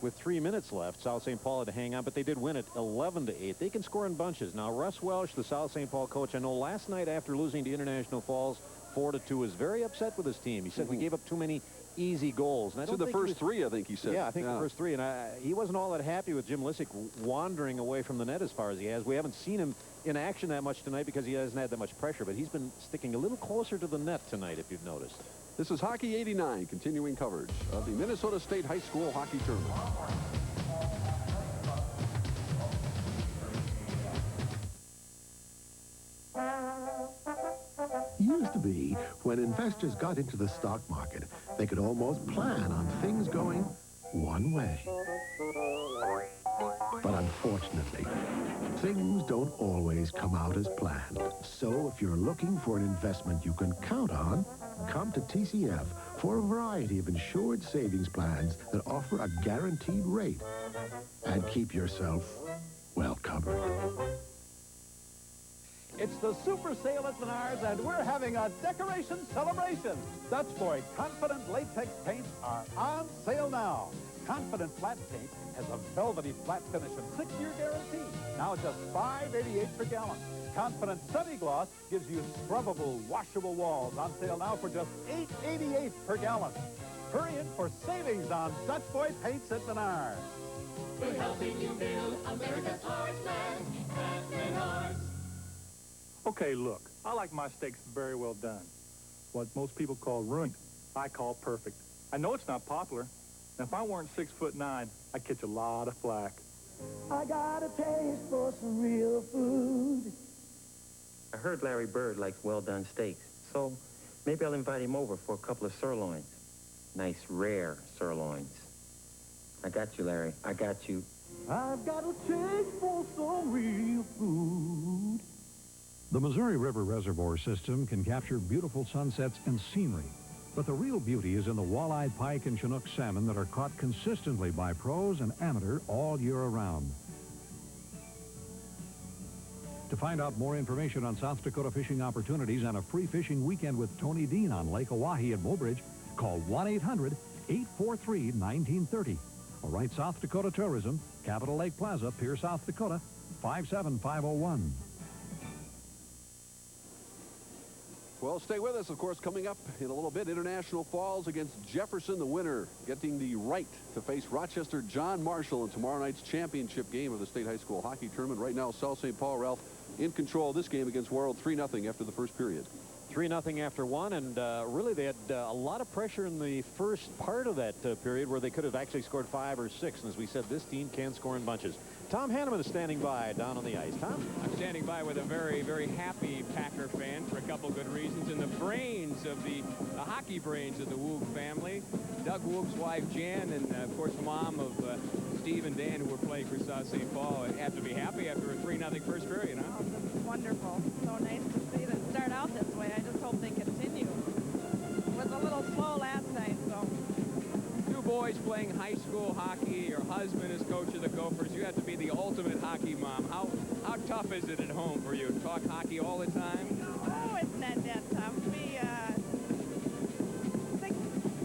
with 3 minutes left. South St. Paul had to hang on, but they did win it 11-8. They can score in bunches. Now, Russ Welsh, the South St. Paul coach, I know last night after losing to International Falls 4-2, was very upset with his team. He said we gave up too many easy goals. And I don't the think first three, I think he said. Yeah, I think the first three. And he wasn't all that happy with Jim Lissick wandering away from the net as far as he has. We haven't seen him in action that much tonight because he hasn't had that much pressure. But he's been sticking a little closer to the net tonight, if you've noticed. This is Hockey 89, continuing coverage of the Minnesota State High School Hockey Tournament. Used to be, when investors got into the stock market, they could almost plan on things going one way. But unfortunately, things don't always come out as planned. So if you're looking for an investment you can count on, come to TCF for a variety of insured savings plans that offer a guaranteed rate and keep yourself well covered. It's the super sale at Menards, and we're having a decoration celebration. Dutch Boy Confident Latex paints are on sale now. Confident Flat Paint has a velvety flat finish and 6-year guarantee. Now just $5.88 per gallon. Confident Semi-Gloss gives you scrubbable, washable walls. On sale now for just $8.88 per gallon. Hurry in for savings on Dutch Boy paints at Menards. We're helping you build America's heartland at Menards. Okay, look, I like my steaks very well done. What most people call ruined, I call perfect. I know it's not popular. And if I weren't 6'9", I'd catch a lot of flack. I got a taste for some real food. I heard Larry Bird likes well-done steaks, so maybe I'll invite him over for a couple of sirloins. Nice, rare sirloins. I got you, Larry. I got you. I've got a taste for some real food. The Missouri River Reservoir System can capture beautiful sunsets and scenery. But the real beauty is in the walleye, pike, and Chinook salmon that are caught consistently by pros and amateur all year around. To find out more information on South Dakota fishing opportunities and a free fishing weekend with Tony Dean on Lake Oahe at Mobridge, call 1-800-843-1930. Or write South Dakota Tourism, Capitol Lake Plaza, Pier, South Dakota, 57501. Well, stay with us, of course, coming up in a little bit. International Falls against Jefferson, the winner, getting the right to face Rochester John Marshall in tomorrow night's championship game of the State High School Hockey Tournament. Right now, South St. Paul, Ralph, in control of this game against Warroad 3-0 after the first period. 3-0 after one, and really they had a lot of pressure in the first part of that period where they could have actually scored 5 or 6. And as we said, this team can score in bunches. Tom Hanneman is standing by down on the ice. Tom? I'm standing by with a very, very happy Packer fan for a couple good reasons. And the brains of the hockey brains of the Woog family. Doug Woog's wife, Jan, and, of course, mom of Steve and Dan, who were playing for South St. Paul. They have to be happy after a 3-0 first period, huh? Oh, this is wonderful. So nice to see them start out this way. I just hope they continue. It was a little slow last night, so. Two boys playing high school hockey. Your husband is coach of the Gophers. You have to be the ultimate hockey mom. How tough is it at home for you? Talk hockey all the time? Oh, it's not that tough.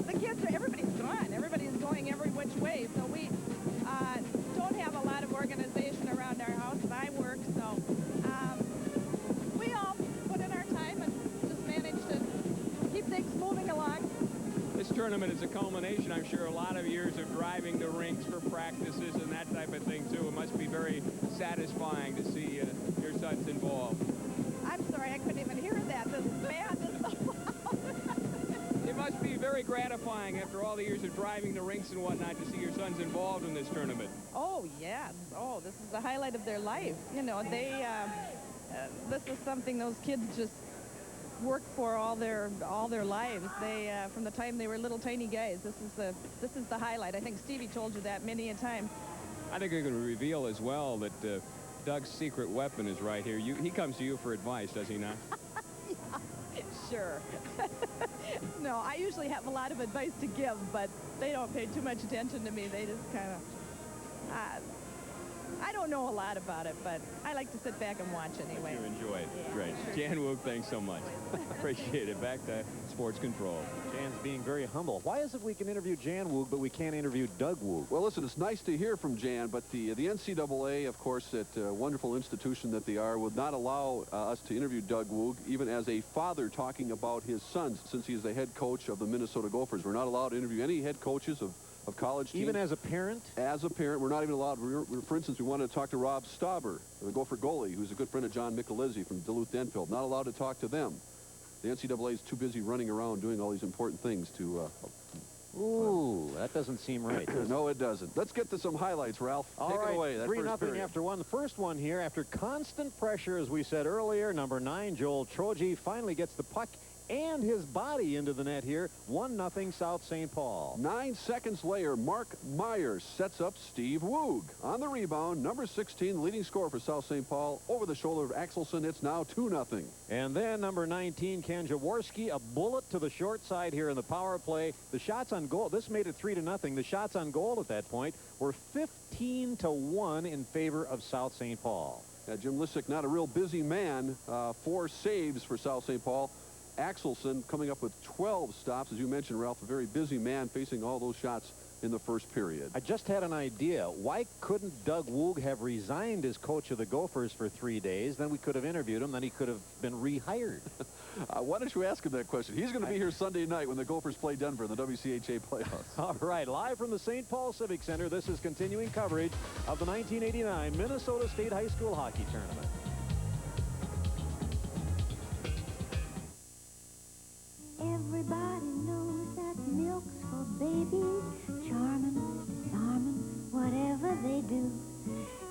The kids are, everybody's gone. Everybody's going every which way. So we don't have a lot of organization around our house, and I work, so we all put in our time and just manage to keep things moving along. This tournament is a culmination, I'm sure, a lot of years of driving to rinks for practices and that type of thing, too. It must be very satisfying to see your sons involved. I'm sorry, I couldn't even hear that. This band is so loud. It must be very gratifying after all the years of driving to rinks and whatnot to see your sons involved in this tournament. Oh, yes. Oh, this is the highlight of their life. You know, they, this is something those kids just worked for all their lives. They from the time they were little tiny guys. This is the highlight. I think Stevie told you that many a time. I think we can reveal as well that Doug's secret weapon is right here. He comes to you for advice, does he not? Sure. No, I usually have a lot of advice to give, but they don't pay too much attention to me. They just kind of... I don't know a lot about it, but I like to sit back and watch anyway. You enjoy it. Yeah, Great. sure. Jan Woog, thanks so much. Appreciate it. Back to Sports Control. Jan's being very humble. Why is it we can interview Jan Woog, but we can't interview Doug Woog? Well, listen, it's nice to hear from Jan, but the NCAA, of course, that wonderful institution that they are, would not allow us to interview Doug Woog, even as a father talking about his sons, since he is the head coach of the Minnesota Gophers. We're not allowed to interview any head coaches of college teams. Even as a parent? As a parent, we're not even allowed. For instance, we wanted to talk to Rob Stauber, the Gopher goalie, who's a good friend of John Michelizzi from Duluth-Denfield. Not allowed to talk to them. The NCAA is too busy running around doing all these important things to... Ooh, that doesn't seem right. No, it doesn't. Let's get to some highlights, Ralph. All right, Take it away. 3-0 after one. The first one here, after constant pressure, as we said earlier, number 9, Joel Troji, finally gets the puck and his body into the net here. 1-0 South St. Paul. 9 seconds later, Mark Meyer sets up Steve Woog. On the rebound, number 16, leading scorer for South St. Paul, over the shoulder of Axelson. It's now 2-0. And then number 19, Ken Jaworski, a bullet to the short side here in the power play. The shots on goal, this made it 3-0. The shots on goal at that point were 15-1 in favor of South St. Paul. Jim Lissick, not a real busy man. 4 saves for South St. Paul. Axelson coming up with 12 stops. As you mentioned, Ralph, a very busy man facing all those shots in the first period. I just had an idea. Why couldn't Doug Woog have resigned as coach of the Gophers for 3 days? Then we could have interviewed him. Then he could have been rehired. Why don't you ask him that question? He's going to be here Sunday night when the Gophers play Denver in the WCHA playoffs. All right, live from the St. Paul Civic Center, this is continuing coverage of the 1989 Minnesota State High School Hockey Tournament. Everybody knows that milk's for babies, charming, disarming, whatever they do.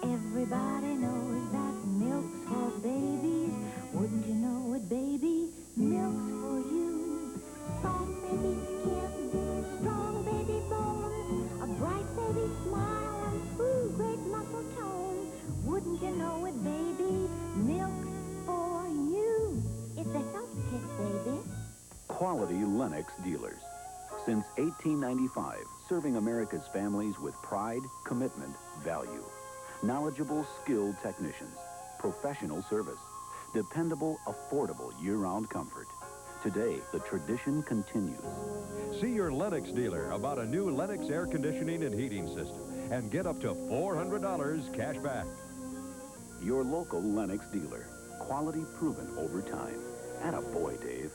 Everybody knows that milk's for babies. Wouldn't you know it, baby? Milk's for you. Soft baby skin, strong baby bones, a bright baby smile, and ooh, great muscle tone. Wouldn't you know it, baby? Milk's for you. It's a health kick, baby. Quality Lennox dealers. Since 1895, serving America's families with pride, commitment, value. Knowledgeable, skilled technicians. Professional service. Dependable, affordable year-round comfort. Today, the tradition continues. See your Lennox dealer about a new Lennox air conditioning and heating system and get up to $400 cash back. Your local Lennox dealer. Quality proven over time. Attaboy, Dave.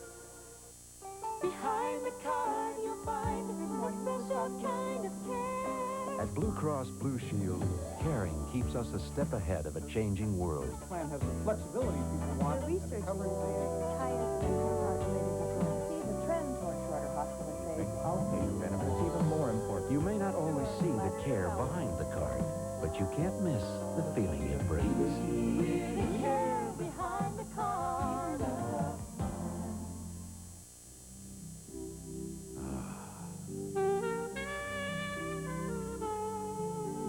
Behind the car, you'll find a special kind of care. At Blue Cross Blue Shield, caring keeps us a step ahead of a changing world. The plan has the flexibility people want. The research retired heart-related disease. See the trend toward shorter hospital stays. Outpatient benefits even more important. You may not always see the care behind the card, but you can't miss the feeling it brings. The care behind the car.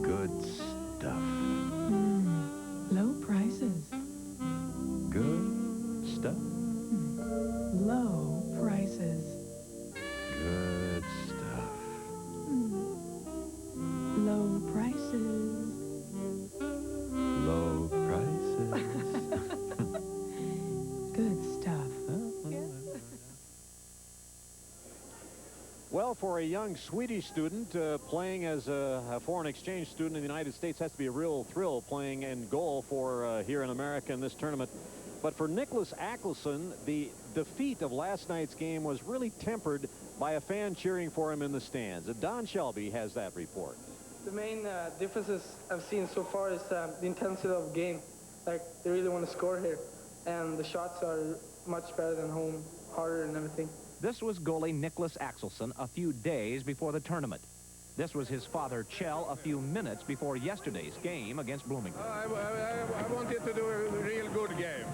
Good stuff. Low prices. Good stuff. Low prices. Good stuff. Low prices. Low prices. Good stuff. Well, for a young Swedish student playing as a foreign exchange student in the United States has to be a real thrill playing in goal for here in America in this tournament. But for Nicholas Axelson, the defeat of last night's game was really tempered by a fan cheering for him in the stands. Don Shelby has that report. The main differences I've seen so far is the intensity of the game. Like, they really want to score here. And the shots are much better than home, harder and everything. This was goalie Nicholas Axelson a few days before the tournament. This was his father, Kjell, a few minutes before yesterday's game against Bloomington. I wanted to do a real good game.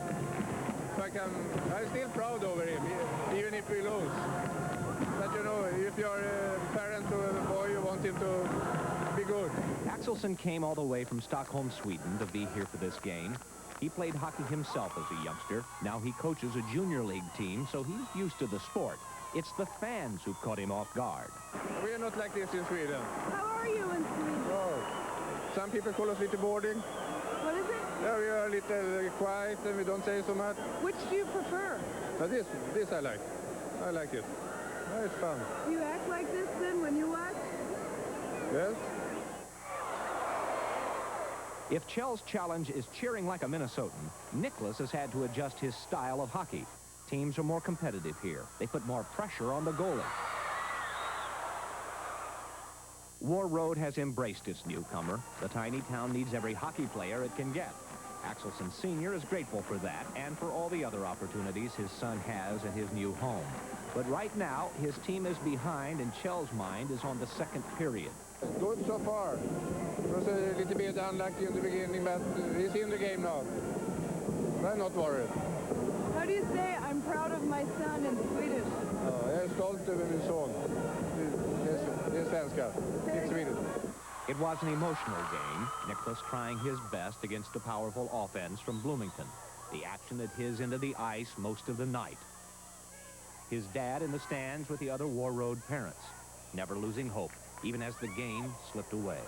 I'm still proud over him, even if we lose. But, you know, if you're a parent to a boy, you want him to be good. Axelsson came all the way from Stockholm, Sweden to be here for this game. He played hockey himself as a youngster. Now he coaches a junior league team, so he's used to the sport. It's the fans who caught him off guard. We are not like this in Sweden. How are you in Sweden? Oh, some people call us little boarding. What is it? Yeah, we are a little quiet and we don't say so much. Which do you prefer? But this I like. I like it. Oh, it's fun. You act like this then when you watch? Yes. If Kjell's challenge is cheering like a Minnesotan, Nicholas has had to adjust his style of hockey. Teams are more competitive here. They put more pressure on the goalie. Warroad has embraced its newcomer. The tiny town needs every hockey player it can get. Axelsson Sr. is grateful for that and for all the other opportunities his son has at his new home. But right now, his team is behind and Kjell's mind is on the second period. Good so far. It was a little bit unlucky in the beginning, but he's in the game now. I'm not worried. How do you say I'm proud of my son in Swedish? Jag är stolt över min son. Det är svenska. In Sweden. It was an emotional game. Nicholas trying his best against a powerful offense from Bloomington. The action at his end of the ice most of the night. His dad in the stands with the other Warroad parents, never losing hope, even as the game slipped away.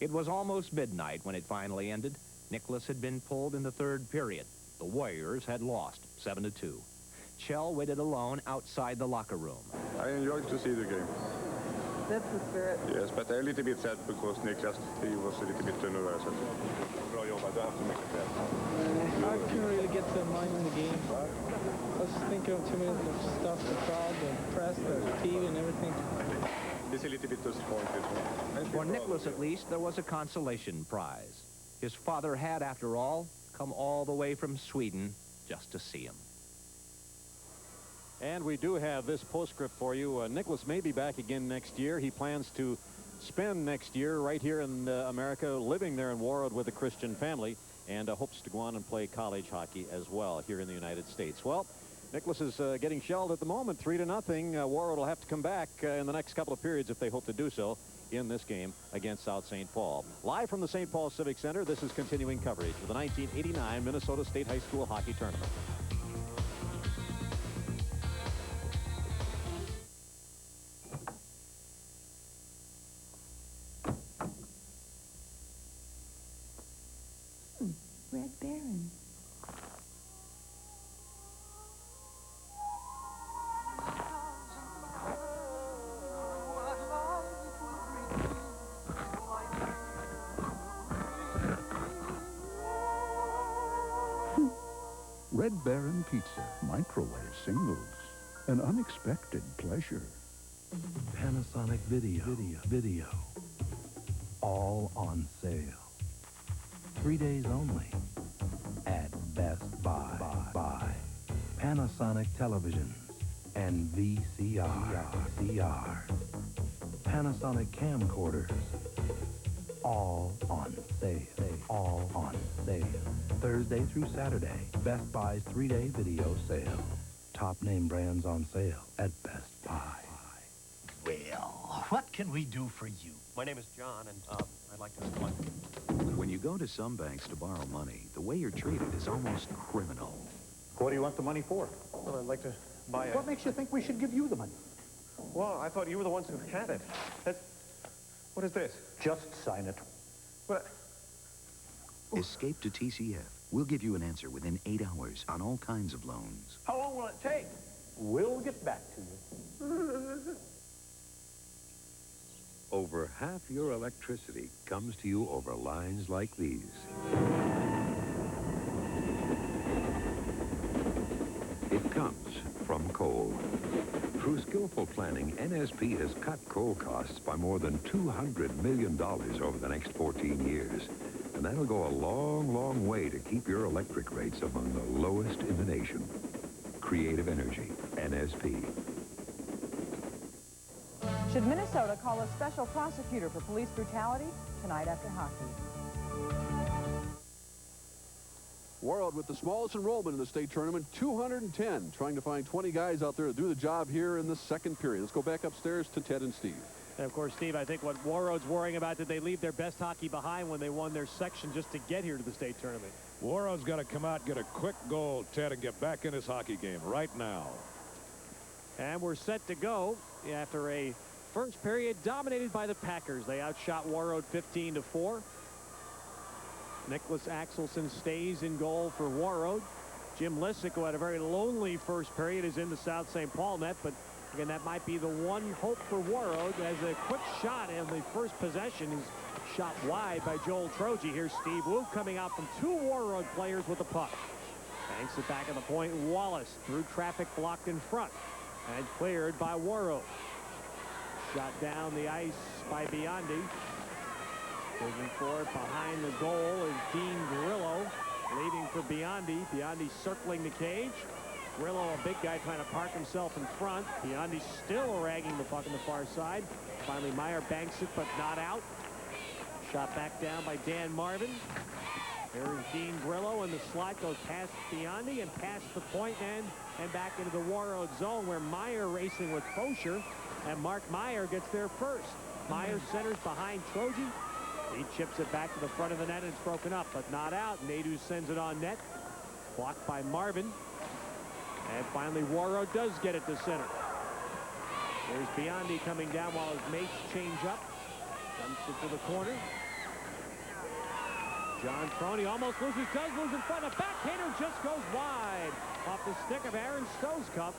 It was almost midnight when it finally ended. Nicholas had been pulled in the third period. The Warriors had lost 7-2. Kjell waited alone outside the locker room. I enjoyed to see the game. That's the spirit. Yes, but I'm a little bit sad because Niklas, he was a little bit nervous. Bra jobbat, du har haft så mycket fel. I couldn't really get the mind in the game. I was thinking of too many stuff, the crowd, the press, the TV and everything. It's a little bit disappointed. For Nicholas, at least, there was a consolation prize. His father had, after all, come all the way from Sweden just to see him. And we do have this postscript for you. Nicholas may be back again next year. He plans to spend next year right here in America, living there in Warroad with a Christian family, and hopes to go on and play college hockey as well here in the United States. Well, Nicholas is getting shelled at the moment, 3-0. Warroad will have to come back in the next couple of periods if they hope to do so in this game against South St. Paul. Live from the St. Paul Civic Center, this is continuing coverage of the 1989 Minnesota State High School Hockey Tournament. Red Baron. Red Baron Pizza, microwave singles, an unexpected pleasure. Panasonic Video. All on sale. 3 days only at Best Buy. Panasonic televisions and VCR. Panasonic camcorders. All on sale. Thursday through Saturday, Best Buy's 3-day video sale. Top name brands on sale at Best Buy. Well, what can we do for you? My name is John, and I'd like to explain. When you go to some banks to borrow money, the way you're treated is almost criminal. What do you want the money for? Well, I'd like to buy a... What makes you think we should give you the money? Well, I thought you were the ones who had it. What is this? Just sign it. What? Escape to TCF. We'll give you an answer within 8 hours on all kinds of loans. How long will it take? We'll get back to you. Over half your electricity comes to you over lines like these. It comes from coal. Through skillful planning, NSP has cut coal costs by more than $200 million over the next 14 years. And that'll go a long, long way to keep your electric rates among the lowest in the nation. Creative Energy, NSP. Should Minnesota call a special prosecutor for police brutality? Tonight after hockey. Warroad with the smallest enrollment in the state tournament, 210, trying to find 20 guys out there to do the job here in the second period. Let's go back upstairs to Ted and Steve. And, of course, Steve, I think what Warroad's worrying about, did they leave their best hockey behind when they won their section just to get here to the state tournament? Warroad's got to come out, get a quick goal, Ted, and get back in his hockey game right now. And we're set to go after a first period dominated by the Packers. They outshot Warroad 15-4. Nicholas Axelson stays in goal for Warroad. Jim Lissick, who had a very lonely first period, is in the South St. Paul net, but again, that might be the one hope for Warroad. As a quick shot in the first possession is shot wide by Joel Troji. Here's Steve Wu coming out from two Warroad players with the puck. Banks it back at the point. Wallace through traffic blocked in front and cleared by Warroad. Shot down the ice by Biondi. Moving forward behind the goal is Dean Grillo, leading for Biondi. Biondi circling the cage. Grillo, a big guy, trying to park himself in front. Biondi still ragging the puck on the far side. Finally, Meyer banks it, but not out. Shot back down by Dan Marvin. There's Dean Grillo, and the slot goes past Biondi and past the point and back into the Warroad zone, where Meyer racing with Fosher, and Mark Meyer gets there first. Meyer centers behind Troji. He chips it back to the front of the net, and it's broken up, but not out. Nadu sends it on net. Blocked by Marvin. And finally, Warroad does get it to center. There's Biondi coming down while his mates change up. Dumps it to the corner. John Tourney almost does lose in front. A backhander just goes wide off the stick of Aaron Stosecup.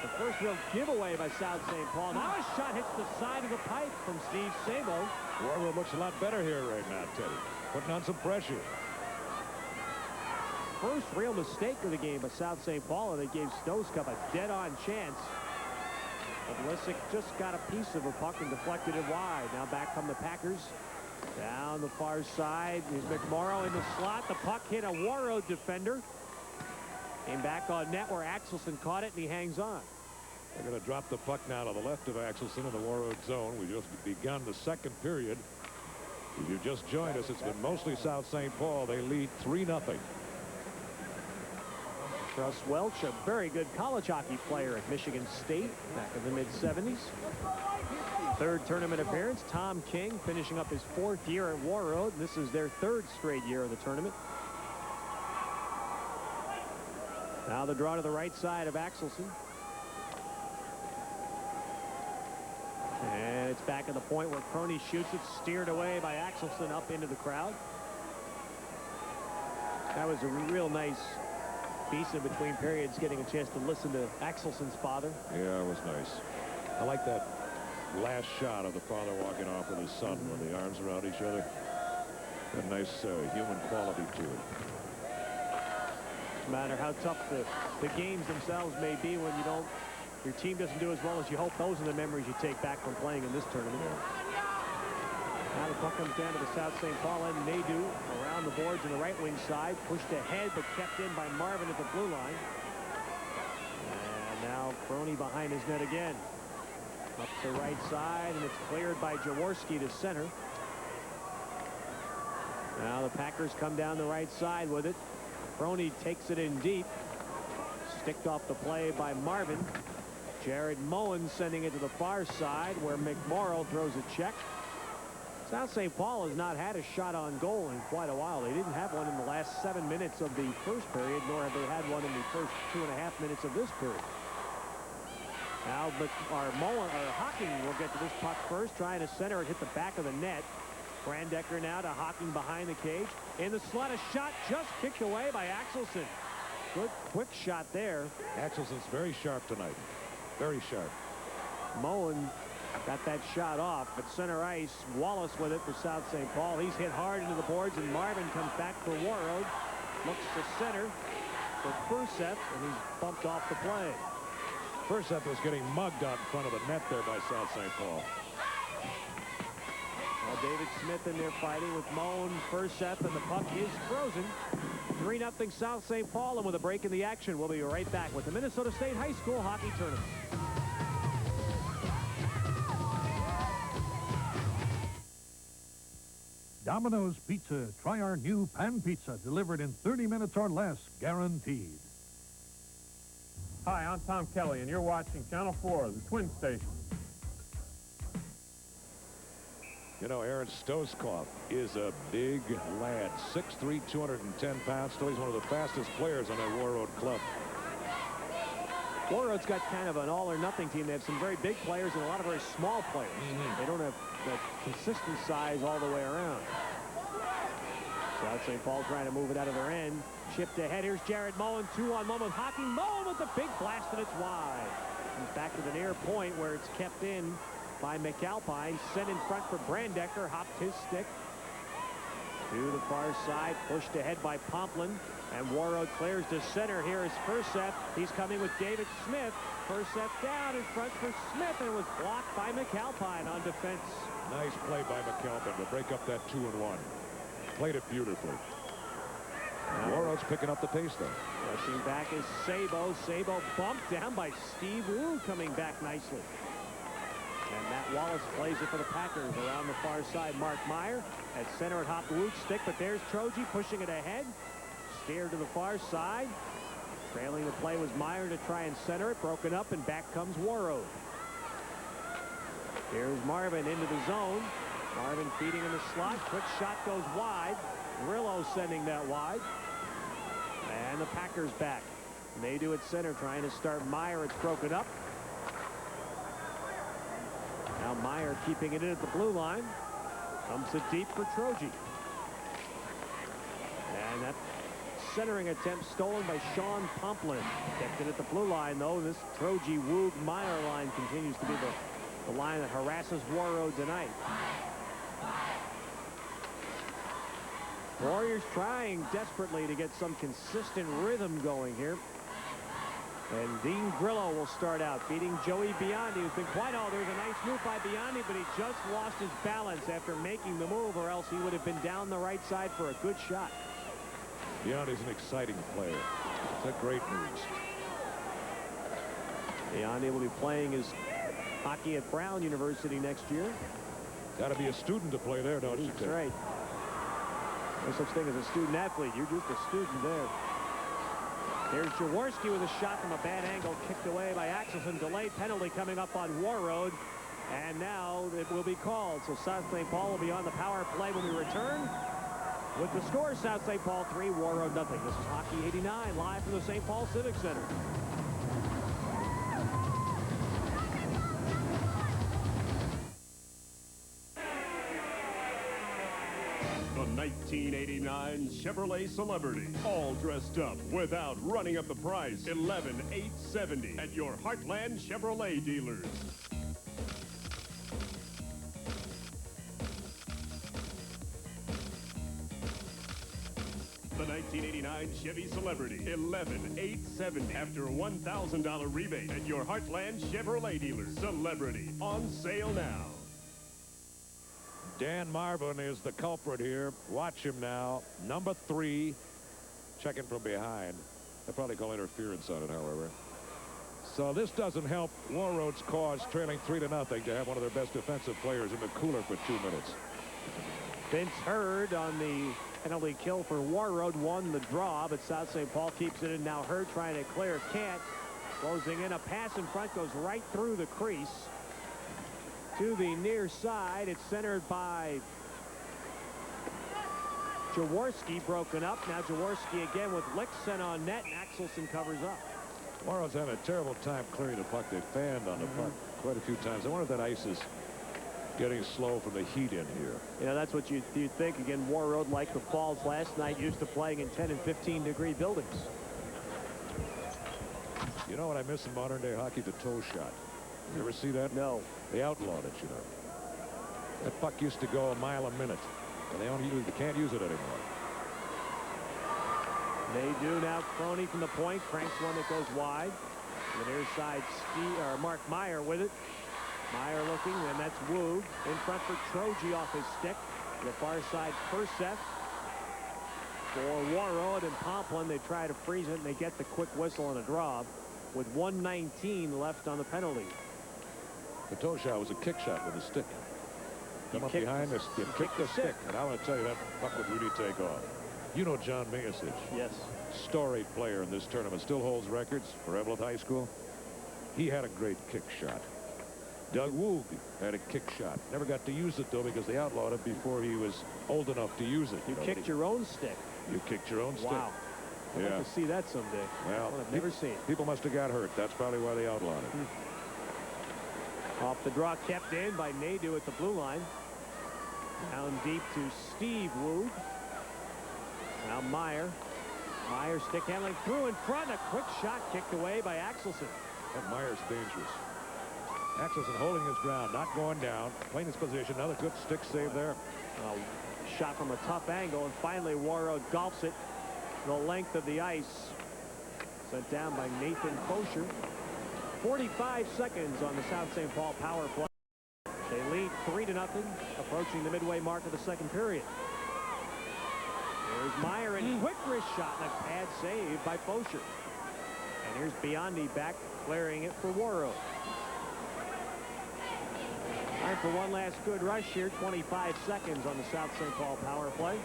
The first real giveaway by South St. Paul. Now a shot hits the side of the pipe from Steve Sabo. Warroad looks a lot better here right now, Teddy. Putting on some pressure. First real mistake of the game by South St. Paul, and they gave Stosecup a dead-on chance. But Lissick just got a piece of a puck and deflected it wide. Now back come the Packers. Down the far side is McMorrow in the slot. The puck hit a Warroad defender. Came back on net where Axelson caught it, and he hangs on. They're going to drop the puck now to the left of Axelson in the Warroad zone. We just begun the second period. If you've just joined us, it's been mostly South St. Paul. They lead 3-0. Russ Welch, a very good college hockey player at Michigan State back in the mid-70s. Third tournament appearance. Tom King finishing up his fourth year at Warroad. This is their third straight year of the tournament. Now the draw to the right side of Axelson. And it's back at the point where Crony shoots it, steered away by Axelson up into the crowd. That was a real nice piece in between periods, getting a chance to listen to Axelson's father. Yeah, it was nice. I like that last shot of the father walking off with his son with the arms around each other. A nice human quality to it. No matter how tough the games themselves may be, when your team doesn't do as well as you hope, those are the memories you take back from playing in this tournament. Now the puck comes down to the South St. Paul end. Nadu around the boards on the right wing side, pushed ahead but kept in by Marvin at the blue line. And now Crony behind his net again. Up the right side, and it's cleared by Jaworski to center. Now the Packers come down the right side with it. Crony takes it in deep. Sticked off the play by Marvin. Jared Moen sending it to the far side where McMorrow throws a check. South St. Paul has not had a shot on goal in quite a while. They didn't have one in the last 7 minutes of the first period, nor have they had one in the first 2.5 minutes of this period. Now, Hocking will get to this puck first, trying to center it, hit the back of the net. Brandecker now to Hocking behind the cage. In the slot, a shot just kicked away by Axelson. Good quick shot there. Axelson's very sharp tonight. Very sharp. Moen got that shot off, but center ice, Wallace with it for South St. Paul. He's hit hard into the boards, and Marvin comes back for Warroad. Looks to center for Furseff, and he's bumped off the play. Furseff was getting mugged out in front of the net there by South St. Paul. Well, David Smith in there fighting with Moen, Furseff, and the puck is frozen. 3-0 South St. Paul, and with a break in the action, we'll be right back with the Minnesota State High School Hockey Tournament. Domino's Pizza. Try our new pan pizza, delivered in 30 minutes or less, guaranteed. Hi, I'm Tom Kelly, and you're watching Channel 4, the Twin Station. You know, Aaron Stoskopf is a big lad. 6'3", 210 pounds. Still, he's one of the fastest players on that Warroad club. Warroad's got kind of an all-or-nothing team. They have some very big players and a lot of very small players. They don't have that consistent size all the way around. South St. Paul trying to move it out of their end. Chipped ahead. Here's Jared Mullen. 2-on-1 with hockey. Mullen with the big blast, and it's wide. He's back to the near point where it's kept in by McAlpine. Sent in front for Brandecker. Hopped his stick to the far side. Pushed ahead by Pomplin. And Warroad clears to center. Here is Furset. He's coming with David Smith. Furset down in front for Smith, and it was blocked by McAlpine on defense. Nice play by McAlpine to break up that 2-on-1. Played it beautifully. Warroad's picking up the pace, though. Rushing back is Sabo. Sabo bumped down by Steve Wu, coming back nicely. And Matt Wallace plays it for the Packers around the far side. Mark Meyer at center at Hop Wood's stick, but there's Troji pushing it ahead. Steered to the far side. Trailing the play was Meyer to try and center it. Broken up, and back comes Warroad. Here's Marvin into the zone. Marvin feeding in the slot. Quick shot goes wide. Grillo sending that wide. And the Packers back. Maydew at center trying to start Meyer. It's broken up. Now Meyer keeping it in at the blue line. Comes it deep for Troji. And that centering attempt stolen by Sean Pomplin. Kept it at the blue line, though. This Troji Woog Meyer line continues to be the line that harasses Warroad tonight. Warriors trying desperately to get some consistent rhythm going here. And Dean Grillo will start out, feeding Joey Biondi, who's been quite all. There's a nice move by Biondi, but he just lost his balance after making the move, or else he would have been down the right side for a good shot. Biondi's an exciting player. It's a great news. Biondi will be playing his hockey at Brown University next year. Got to be a student to play there, don't you think? That's right. No such thing as a student athlete. You're just a student there. There's Jaworski with a shot from a bad angle, kicked away by Axelson. Delayed penalty coming up on Warroad. And now it will be called. So South St. Paul will be on the power play when we return. With the score, South St. Paul 3, Warroad nothing. This is Hockey 89, live from the St. Paul Civic Center. The 1989 Chevrolet Celebrity, all dressed up without running up the price. $11,870 at your Heartland Chevrolet dealers. The 1989 Chevy Celebrity, $11,870 after a $1,000 rebate at your Heartland Chevrolet dealers. Celebrity, on sale now. Dan Marvin is the culprit here. Watch him now. Number 3, checking from behind. They'll probably call interference on it, however. So this doesn't help Warroad's cause, trailing 3-0, to have one of their best defensive players in the cooler for 2 minutes. Vince Hurd on the penalty kill for Warroad won the draw, but South St. Paul keeps it in. Now Hurd trying to clear, can't. Closing in, a pass in front goes right through the crease to the near side. It's centered by Jaworski, broken up. Now Jaworski again with Lick sent on net, and Axelson covers up. Warroad's having a terrible time clearing the puck. They fanned on the puck quite a few times. I wonder if that ice is getting slow from the heat in here. You know, that's what you'd think. Again, Warroad, like the Falls last night, used to playing in 10 and 15-degree buildings. You know what I miss in modern day hockey? The toe shot. You ever see that? No. They outlawed it, you know. That puck used to go a mile a minute, and they can't use it anymore. They do now. Crony from the point cranks one that goes wide. The near side, Mark Meyer with it. Meyer looking, and that's Woog in front for Troji off his stick. The far side, Furset for Warroad and Pomplin. They try to freeze it, and they get the quick whistle and a draw with 1:19 left on the penalty. The toe shot was a kick shot with a stick. Come up behind this, you kick the stick. And I want to tell you, that puck would really take off. You know John Mayasich. Yes. Storied player in this tournament. Still holds records for Evelyn High School. He had a great kick shot. Doug Woog had a kick shot. Never got to use it, though, because they outlawed it before he was old enough to use it. You kicked your own stick. You kicked your own stick. Wow. I'd Yeah. like to see that someday. Well, I've never seen it. People must have got hurt. That's probably why they outlawed it. Off the draw, kept in by Nadeau at the blue line. Down deep to Steve Woog. Now Meyer. Meyer stick handling through in front. A quick shot kicked away by Axelson. That Meyer's dangerous. Axelson holding his ground, not going down, playing his position. Another good stick save there. Shot from a tough angle, and finally Warroad golfs it the length of the ice. Sent down by Nathan Fosher. 45 seconds on the South St. Paul power play. They lead 3-0, approaching the midway mark of the second period. Here's Meyer, and quick wrist shot, and a pad save by Fosher. And here's Biondi back, clearing it for Warroad. Time for one last good rush here. 25 seconds on the South St. Paul power play.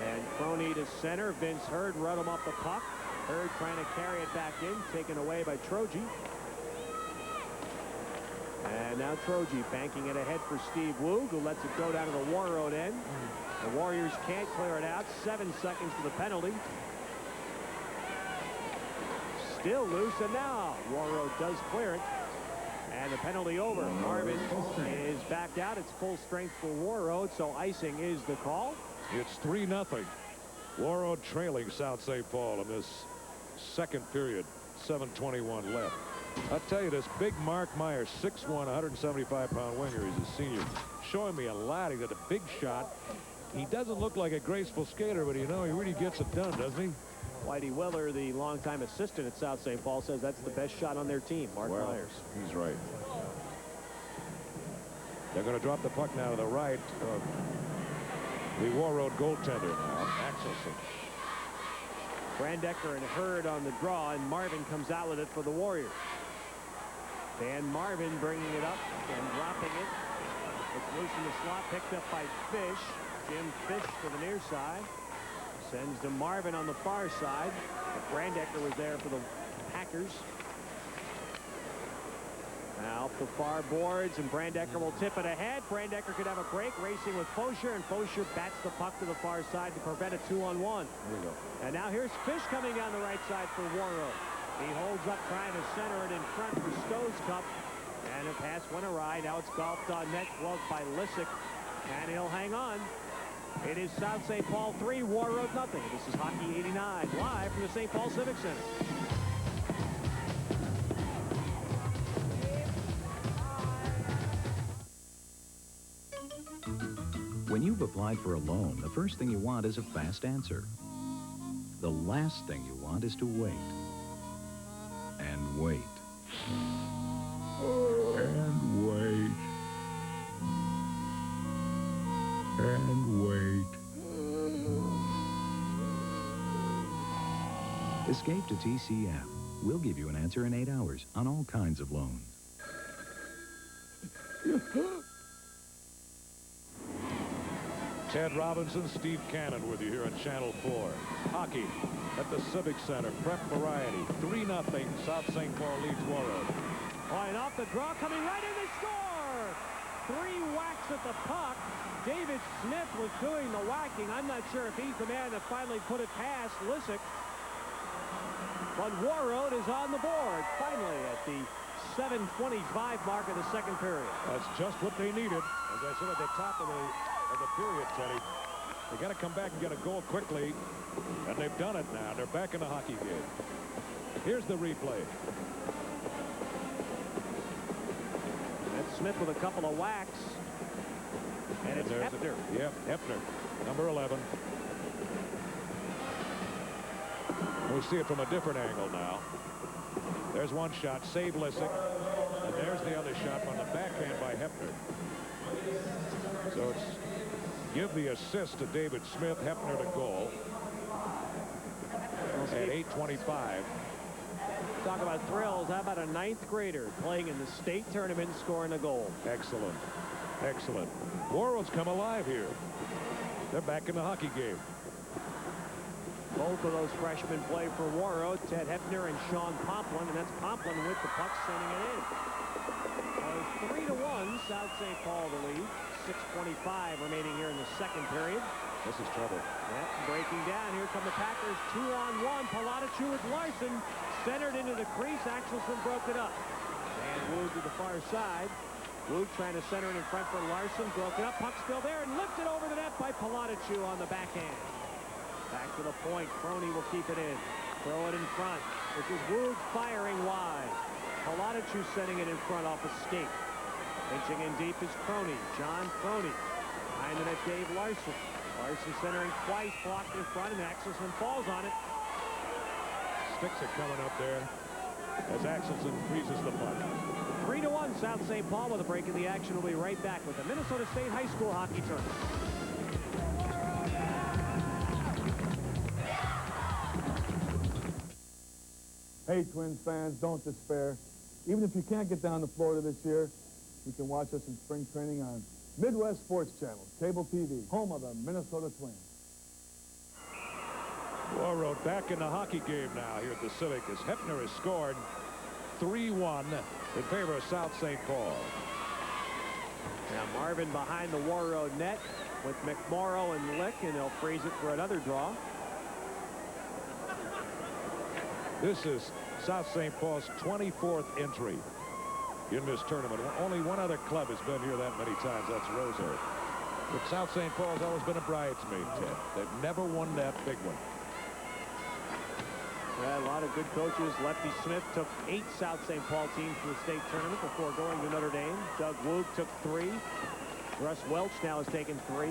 And Crony to center. Vince Hurd run him up the puck. Hurd trying to carry it back in. Taken away by Troji. And now Troji banking it ahead for Steve Woog, who lets it go down to the Warroad end. The Warriors can't clear it out. 7 seconds to the penalty. Still loose, and now Warroad does clear it. And the penalty over. Marvin is back out. It's full strength for Warroad, so icing is the call. It's 3-0. Warroad trailing South St. Paul in this second period. 7:21 left. I'll tell you, this big Mark Meyer, 6'1", 175-pound winger, he's a senior, showing me a lot. He got a big shot. He doesn't look like a graceful skater, but you know, he really gets it done, doesn't he? Whitey Weller, the longtime assistant at South St. Paul, says that's the best shot on their team, Mark Myers. He's right. They're going to drop the puck now to the right of the Warroad goaltender now, Axelson. Brandecker and Hurd on the draw, and Marvin comes out with it for the Warriors. Dan Marvin bringing it up and dropping it. It's loose in the slot, picked up by Fish. Jim Fish to the near side. Sends to Marvin on the far side. Brandecker was there for the Packers. Now off the far boards, and Brandecker will tip it ahead. Brandecker could have a break, racing with Fosher, and Fosher bats the puck to the far side to prevent a 2-on-1. There we go. And now here's Fish coming down the right side for Warroad. He holds up, trying to center it in front for Stowe's Cup. And a pass went awry. Now it's golfed on net, gloved by Lissick. And he'll hang on. It is South St. Paul 3, Warroad nothing. This is Hockey 89, live from the St. Paul Civic Center. When you've applied for a loan, the first thing you want is a fast answer. The last thing you want is to wait. And wait. And wait. And wait. Escape to TCF. We'll give you an answer in 8 hours on all kinds of loans. Ted Robinson, Steve Cannon with you here on Channel 4. Hockey at the Civic Center. Prep variety. 3-0. South St. Paul leads Warroad. Oh, and off the draw, coming right in, they score! 3 whacks at the puck. David Smith was doing the whacking. I'm not sure if he's the man that finally put it past Lissick. But Warroad is on the board, finally, at the 7:25 mark of the second period. That's just what they needed. As I said at the top of the period, Teddy, they got to come back and get a goal quickly, and they've done it now. They're back in the hockey game. Here's the replay. That's Smith with a couple of whacks. And it's Hefner. Yep, Hefner, number 11. We see it from a different angle now. There's one shot, save Lissick. And there's the other shot on the backhand by Hefner. So it's give the assist to David Smith, Hefner to goal. At 8:25. Talk about thrills. How about a 9th grader playing in the state tournament and scoring a goal? Excellent. Excellent. Warroad's come alive here. They're back in the hockey game. Both of those freshmen play for Warroad, Ted Hepner and Sean Pomplin, and that's Pomplin with the puck sending it in. So 3-1, South St. Paul the lead. 6:25 remaining here in the second period. This is trouble. Yep, breaking down. Here come the Packers. 2-on-1. Palatichu with Larson. Centered into the crease. Axelson broke it up. And Wood to the far side. Wood trying to center it in front for Larson. Broke it up. Puck still there and lifted over the net by Palatichu on the backhand. Back to the point. Crony will keep it in. Throw it in front. This is Wood firing wide. Palatichu sending it in front off a skate. Pitching in deep is Crony. John Crony. Behind the net, Dave Larson. Larson centering twice, blocked in front, and Axelson falls on it. Sticks are coming up there as Axelson freezes the puck. 3-1, South St. Paul with a break in the action. We'll be right back with the Minnesota State High School Hockey Tournament. Hey, Twins fans, don't despair. Even if you can't get down to Florida this year, you can watch us in spring training on Midwest Sports Channel, cable TV, home of the Minnesota Twins. Warroad back in the hockey game now here at the Civic as Hepner has scored 3-1 in favor of South St. Paul. Now Marvin behind the Warroad net with McMorrow and Lick, and they'll freeze it for another draw. This is South St. Paul's 24th entry in this tournament. Only one other club has been here that many times. That's Roseau. But South St. Paul's always been a bridesmaid, Ted. They've never won that big one. Yeah, a lot of good coaches. Lefty Smith took 8 South St. Paul teams to the state tournament before going to Notre Dame. Doug Woog took 3. Russ Welch now has taken 3.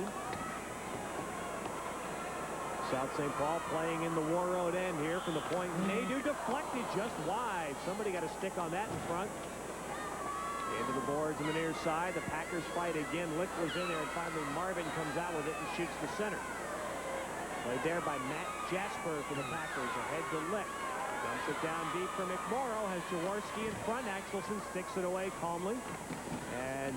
South St. Paul playing in the Warroad end here from the point. Nadeau deflected just wide. Somebody got a stick on that in front. Into the boards on the near side. The Packers fight again. Lick was in there, and finally Marvin comes out with it and shoots the center. Played there by Matt Jasper for the Packers. Ahead to Lick. Dumps it down deep for McMorrow. Has Jaworski in front. Axelson sticks it away calmly. And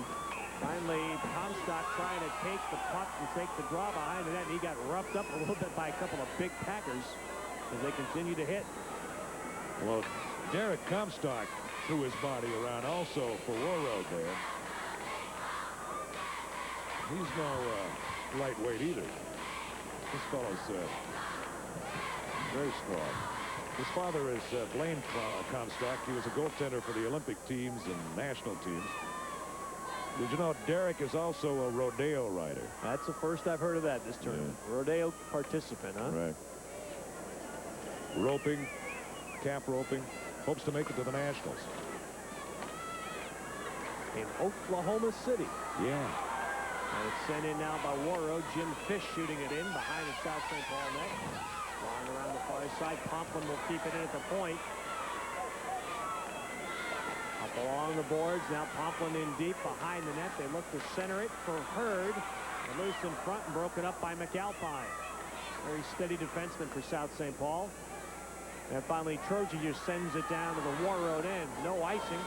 finally, Comstock trying to take the puck and take the draw behind the net. And he got roughed up a little bit by a couple of big Packers as they continue to hit. Well, Derek Comstock threw his body around also for Warroad there. He's no lightweight either. This fellow's very strong. His father is Blaine Comstock. He was a goaltender for the Olympic teams and national teams. Did you know Derek is also a rodeo rider? That's the first I've heard of that this tournament. Yeah. Rodeo participant, huh? Right. Roping, cap roping. Hopes to make it to the Nationals. In Oklahoma City. Yeah. And it's sent in now by Warroad. Jim Fish shooting it in behind the South St. Paul net. Long around the far side. Pomplin will keep it in at the point. Up along the boards. Now Pomplin in deep behind the net. They look to center it for Hurd. And loose in front and broken up by McAlpine. Very steady defenseman for South St. Paul. And finally, Trojan just sends it down to the Warroad end. No icing.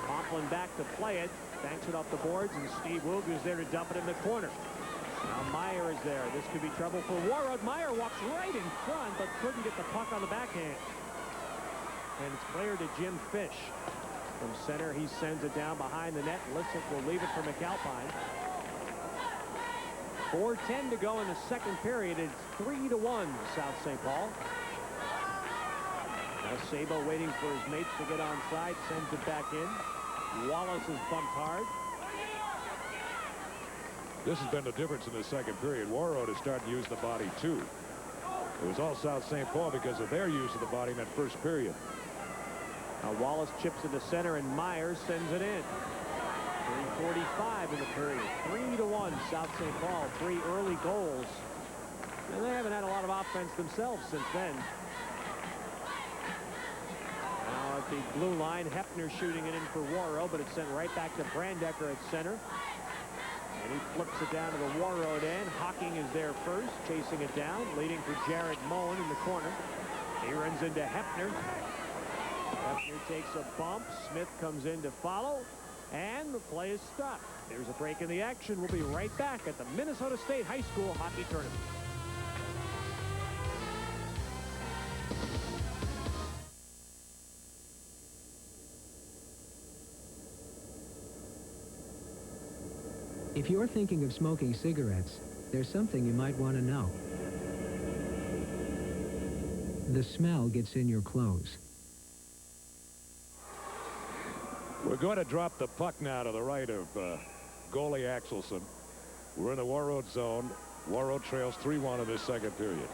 Pomplin back to play it. Banks it off the boards, and Steve Woog is there to dump it in the corner. Now Meyer is there. This could be trouble for Warroad. Meyer walks right in front, but couldn't get the puck on the backhand. And it's clear to Jim Fish. From center, he sends it down behind the net. Lissick will leave it for McAlpine. 4:10 to go in the second period. It's 3-1 South St. Paul. Now Sabo waiting for his mates to get on side, sends it back in. Wallace is bumped hard. This has been the difference in the second period. Warroad is starting to use the body too. It was all South St. Paul because of their use of the body in that first period. Now Wallace chips in the center and Myers sends it in. 3:45 in the period. 3-1 South St. Paul. 3 early goals. And they haven't had a lot of offense themselves since then. Now at the blue line, Hepner shooting it in for Warroad, but it's sent right back to Brandecker at center. And he flips it down to the Warroad end. Hocking is there first, chasing it down, leading for Jared Moen in the corner. He runs into Hepner. Hepner takes a bump. Smith comes in to follow. And the play is stopped. There's a break in the action. We'll be right back at the Minnesota State High School Hockey Tournament. If you're thinking of smoking cigarettes, there's something you might want to know. The smell gets in your clothes. We're going to drop the puck now to the right of goalie Axelson. We're in the Warroad zone. Warroad trails 3-1 in this second period.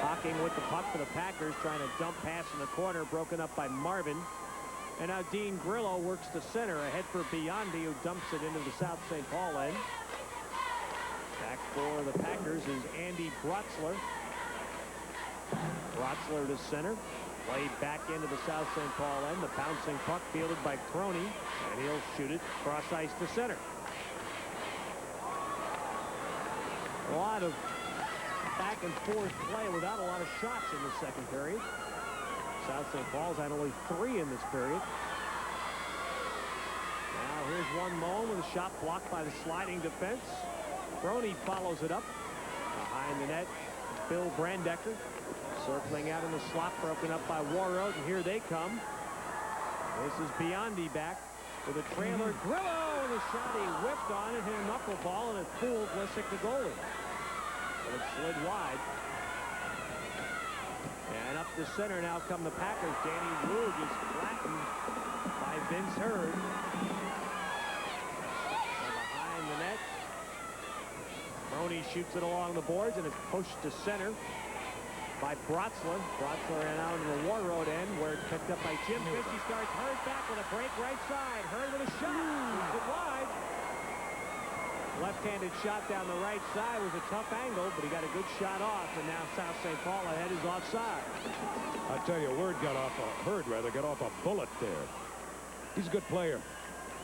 Hocking with the puck for the Packers, trying to dump pass in the corner, broken up by Marvin. And now Dean Grillo works to center, ahead for Biondi, who dumps it into the South St. Paul end. Back for the Packers is Andy Brotzler. Brotzler to center. Played back into the South St. Paul end. The bouncing puck fielded by Tourney, and he'll shoot it cross ice to center. A lot of back and forth play without a lot of shots in the second period. South St. Paul's had only 3 in this period. Now here's one Moan with a shot blocked by the sliding defense. Brony follows it up. Behind the net, Bill Brandecker. Circling out in the slot, broken up by Warroad, and here they come. This is Biondi back with a trailer. Grillo with a shot. He whipped on it, hit a knuckleball, and it fooled Lissick, the goalie. But it slid wide. And up the center now come the Packers. Danny Woog is flattened by Vince Hurd. And behind the net, Brony shoots it along the boards, and it's pushed to center by Brotzler. Brotzler and out into the Warroad end, where it's picked up by Jim Fish. He starts Hurd back with a break right side. Hurd with a shot. Shoots it wide. Left-handed shot down the right side was a tough angle, but he got a good shot off, and now South St. Paul ahead is offside. I tell you, Hurd got off a bullet there. He's a good player.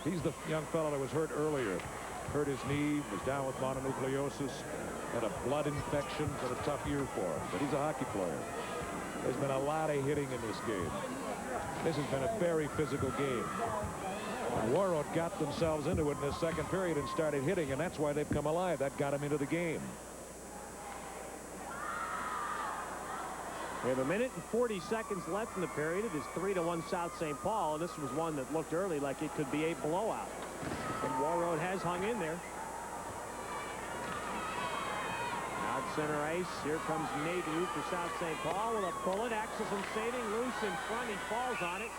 He's the young fellow that was hurt earlier. Hurt his knee, was down with mononucleosis, had a blood infection, had a tough year for him. But he's a hockey player. There's been a lot of hitting in this game. This has been a very physical game. Warroad got themselves into it in the second period and started hitting, and that's why they've come alive. That got them into the game. We have 1 minute and 40 seconds left in the period. It is 3-1 South St. Paul. This was one that looked early like it could be a blowout. And Warroad has hung in there. Out center ice. Here comes Nadeau for South St. Paul with a bullet. Axelson saving, loose in front. He falls on it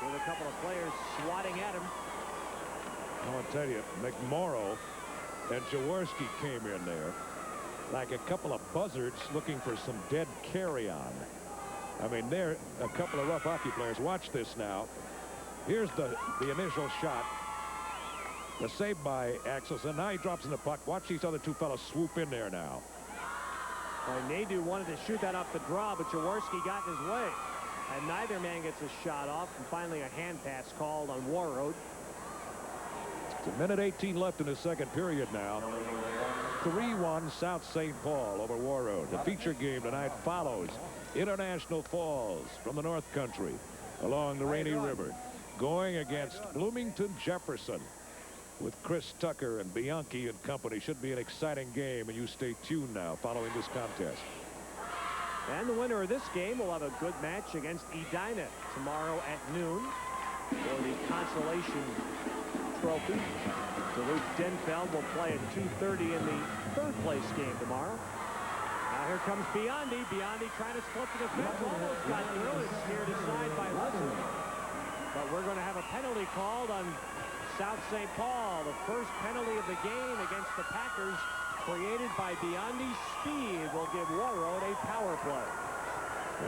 with a couple of players swatting at him. I want to tell you, McMorrow and Jaworski came in there like a couple of buzzards looking for some dead carry-on. I mean, they're a couple of rough hockey players. Watch this now. Here's the initial shot. The save by Axelson. Now he drops in the puck. Watch these other two fellows swoop in there now. Nadeau wanted to shoot that off the draw, but Jaworski got in his way. And neither man gets a shot off. And finally a hand pass called on Warroad. It's 1 minute 18 left in the second period now. 3-1 South St. Paul over Warroad. The feature game tonight follows International Falls from the North Country along the Rainy River, going against Bloomington Jefferson with Chris Tucker and Bianchi and company. Should be an exciting game, and you stay tuned now following this contest. And the winner of this game will have a good match against Edina tomorrow at noon for the consolation trophy. Duluth Denfeld will play at 2:30 in the third place game tomorrow. Now here comes Biondi. Biondi trying to split the defense. Almost got through. It's steered aside by Leslie. But we're going to have a penalty called on South St. Paul. The first penalty of the game against the Packers, created by Biondi's speed, will give Warroad a power play.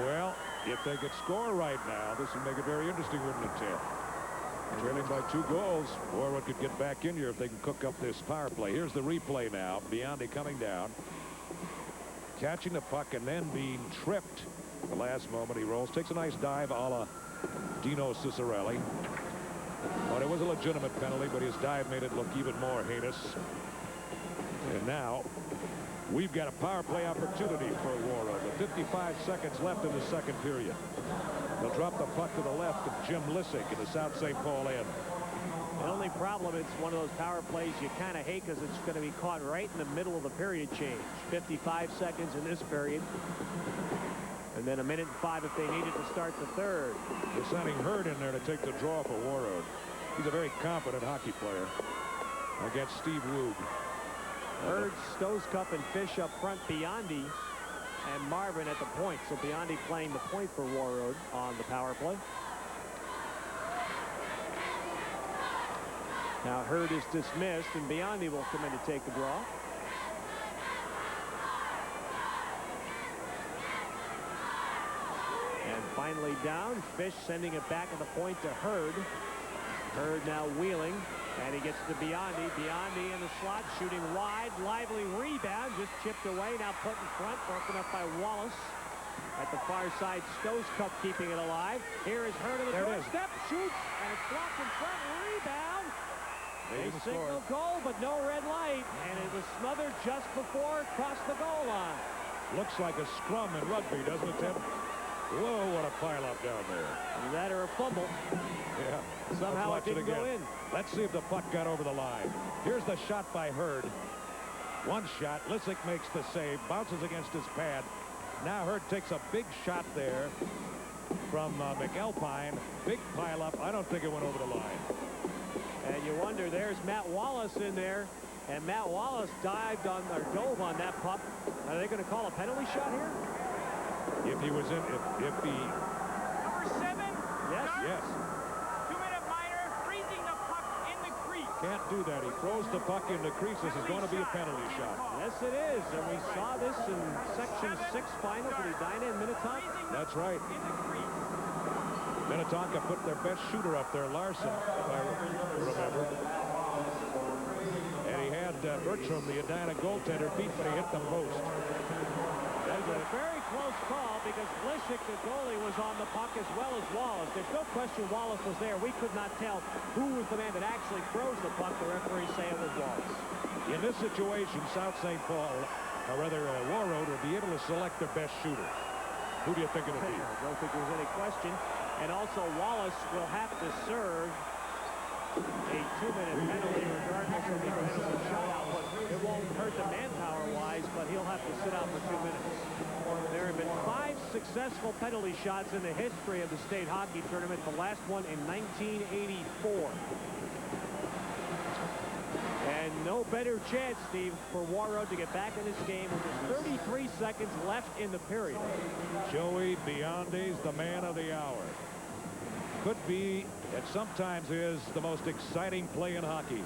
Well, if they could score right now, this would make it very interesting, wouldn't it, Ted? Trailing by 2 goals, Warroad could get back in here if they can cook up this power play. Here's the replay now. Biondi coming down, catching the puck, and then being tripped. At the last moment, he rolls, takes a nice dive a la Dino Cicerelli. But it was a legitimate penalty, but his dive made it look even more heinous. And now we've got a power play opportunity for Warroad. With 55 seconds left in the second period. They'll drop the puck to the left of Jim Lissick in the South St. Paul end. The only problem, it's one of those power plays you kind of hate because it's going to be caught right in the middle of the period change. 55 seconds in this period. And then 1:05 minutes if they needed to start the third. They're sending Hurd in there to take the draw for Warroad. He's a very competent hockey player against Steve Woog. Hurd, Stosecup, and Fish up front. Biondi and Marvin at the point. So Biondi playing the point for Warroad on the power play. Now Hurd is dismissed, and Biondi will come in to take the draw. And finally down. Fish sending it back at the point to Hurd. Hurd now wheeling, and he gets to Biondi. Biondi in the slot, shooting wide. Lively rebound, just chipped away. Now put in front, broken up by Wallace. At the far side, Stosecup keeping it alive. Here is Hurd at the doorstep, shoots, and it's blocked in front. Rebound. A single goal, but no red light, and it was smothered just before it crossed the goal line. Looks like a scrum in rugby, doesn't it, Tim? Whoa, what a pileup down there. That or a fumble. Yeah. Somehow it didn't go in. Let's see if the puck got over the line. Here's the shot by Hurd. One shot. Lissick makes the save. Bounces against his pad. Now Hurd takes a big shot there from McAlpine. Big pileup. I don't think it went over the line. And you wonder, there's Matt Wallace in there. And Matt Wallace dived on, or dove on that puck. Are they going to call a penalty shot here? If he was in, if he... Number 7. Yes. Yes. 2-minute minor, freezing the puck in the crease. Can't do that. He throws the puck in the crease. This is going to be a penalty shot. Yes, it is. And we saw this in Section 6 final for the Edina and Minnetonka. That's right. Minnetonka put their best shooter up there, Larson, if I remember. And he had Bertram, the Edina goaltender, beat, but he hit the post. That was a very close call because Lissick, the goalie, was on the puck as well as Wallace. There's no question Wallace was there. We could not tell who was the man that actually throws the puck. The referees say it was Wallace. In this situation, South St. Paul, or rather Warroad, will be able to select their best shooter. Who do you think it'll be? I don't think there's any question. And also Wallace will have to serve a 2-minute penalty regardless of the penalty shot output. It won't hurt the manpower-wise, but he'll have to sit out for 2 minutes. There have been 5 successful penalty shots in the history of the state hockey tournament. The last one in 1984. And no better chance, Steve, for Warroad to get back in this game with just 33 seconds left in the period. Joey Biondi's the man of the hour. Could be, and sometimes is, the most exciting play in hockey.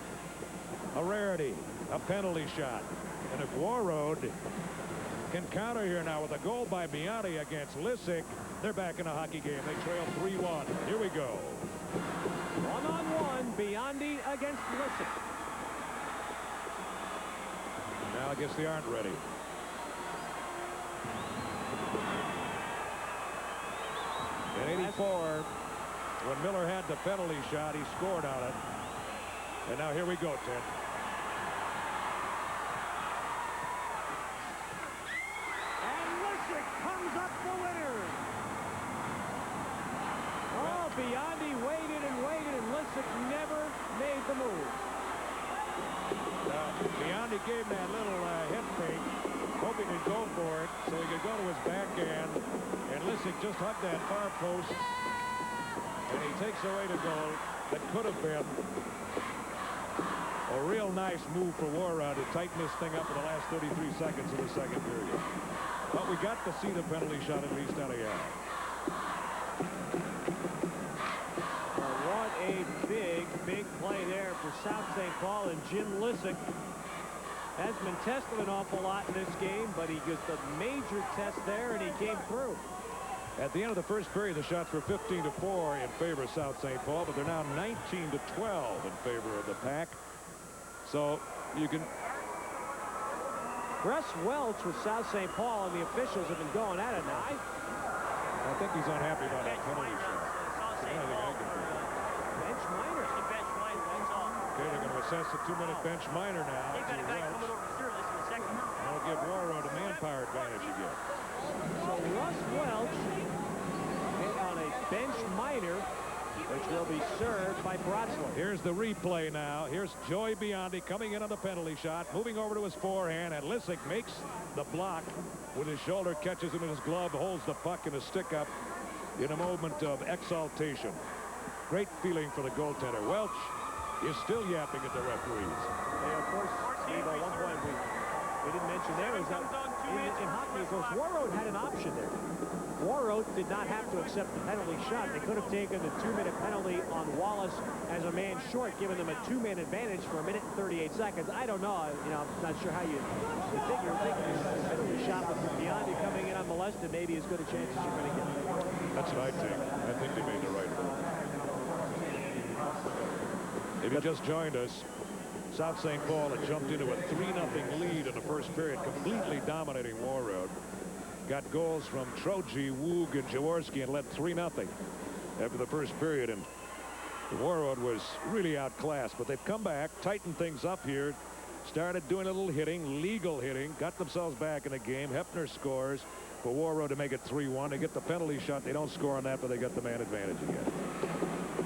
A rarity, a penalty shot. And if Warroad can counter here now with a goal by Biondi against Lissick, they're back in a hockey game. They trail 3-1. Here we go. 1-on-1, Biondi against Lissick. Now I guess they aren't ready. In 84, when Miller had the penalty shot, he scored on it. And now here we go, Ted. And Lissick comes up the winner. Oh, Biondi waited and waited, and Lissick never made the move. Biondi gave him that little head fake, hoping he'd go for it so he could go to his backhand. And Lissick just hugged that far post. And he takes away the goal that could have been a real nice move for Warroad to tighten this thing up in the last 33 seconds of the second period. But we got to see the penalty shot at least anyhow. What a big play there for South St. Paul, and Jim Lissick has been tested an awful lot in this game, but he gets a major test there, and he came through. At the end of the first period, the shots were 15-4 in favor of South St. Paul, but they're now 19-12 in favor of the Pack. So you can... Russ Welch with South St. Paul, and the officials have been going at it now. I think he's unhappy about that penalty shot. Bench minor. Bench minor, that's all. Okay, they're going to assess the 2-minute bench minor now. They've got a guy coming over to this in a second. That'll give Warroad a manpower advantage again. So Russ Welch hit on a bench minor, which will be served by Brotzler. Here's the replay now. Here's Joey Biondi coming in on the penalty shot, moving over to his forehand, and Lissick makes the block with his shoulder, catches him in his glove, holds the puck in a stick-up in a moment of exaltation. Great feeling for the goaltender. Welch is still yapping at the referees. And of course, Steve, at one point we didn't mention there is that in hockey, of course, Warroad had an option there. Warroad did not have to accept the penalty shot. They could have taken the 2-minute penalty on Wallace as a man short, giving them a 2-man advantage for 1 minute and 38 seconds. I don't know. I'm not sure how you figure the penalty shot with Biondi coming in unmolested, maybe as good a chance as you're going to get. That's what I think. I think they made the right move. If you just joined us, South St. Paul had jumped into a 3-0 lead in the first period, completely dominating Warroad. Got goals from Troji, Woog, and Jaworski, and led 3-0 after the first period. And Warroad was really outclassed, but they've come back, tightened things up here, started doing a little hitting, legal hitting, got themselves back in the game. Hefner scores for Warroad to make it 3-1. They get the penalty shot. They don't score on that, but they got the man advantage again.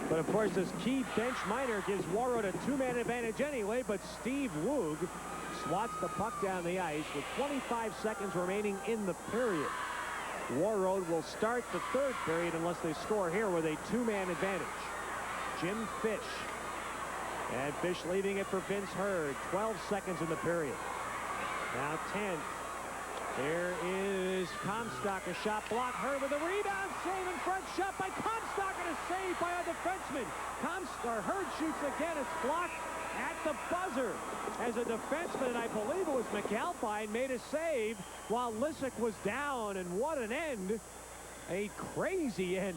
But of course, this key bench minor gives Warroad a 2-man advantage anyway, but Steve Woog swats the puck down the ice with 25 seconds remaining in the period. Warroad will start the third period unless they score here with a 2-man advantage. Jim Fish. And Fish leaving it for Vince Hurd. 12 seconds in the period. Now 10. There is Comstock, a shot blocked. Hurd with a rebound, save in front, shot by Comstock, and a save by a defenseman. Hurd shoots again, it's blocked at the buzzer as a defenseman, and I believe it was McAlpine, made a save while Lissick was down, and what an end. A crazy end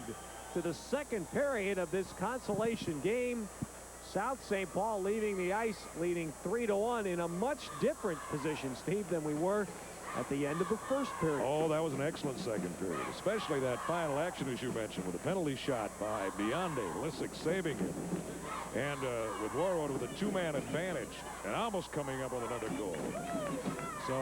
to the second period of this consolation game. South St. Paul leaving the ice, leading 3-1 in a much different position, Steve, than we were at the end of the first period. Oh, that was an excellent second period, especially that final action, as you mentioned, with a penalty shot by Biondi. Lissick saving it. And with Warroad with a 2-man advantage and almost coming up with another goal. So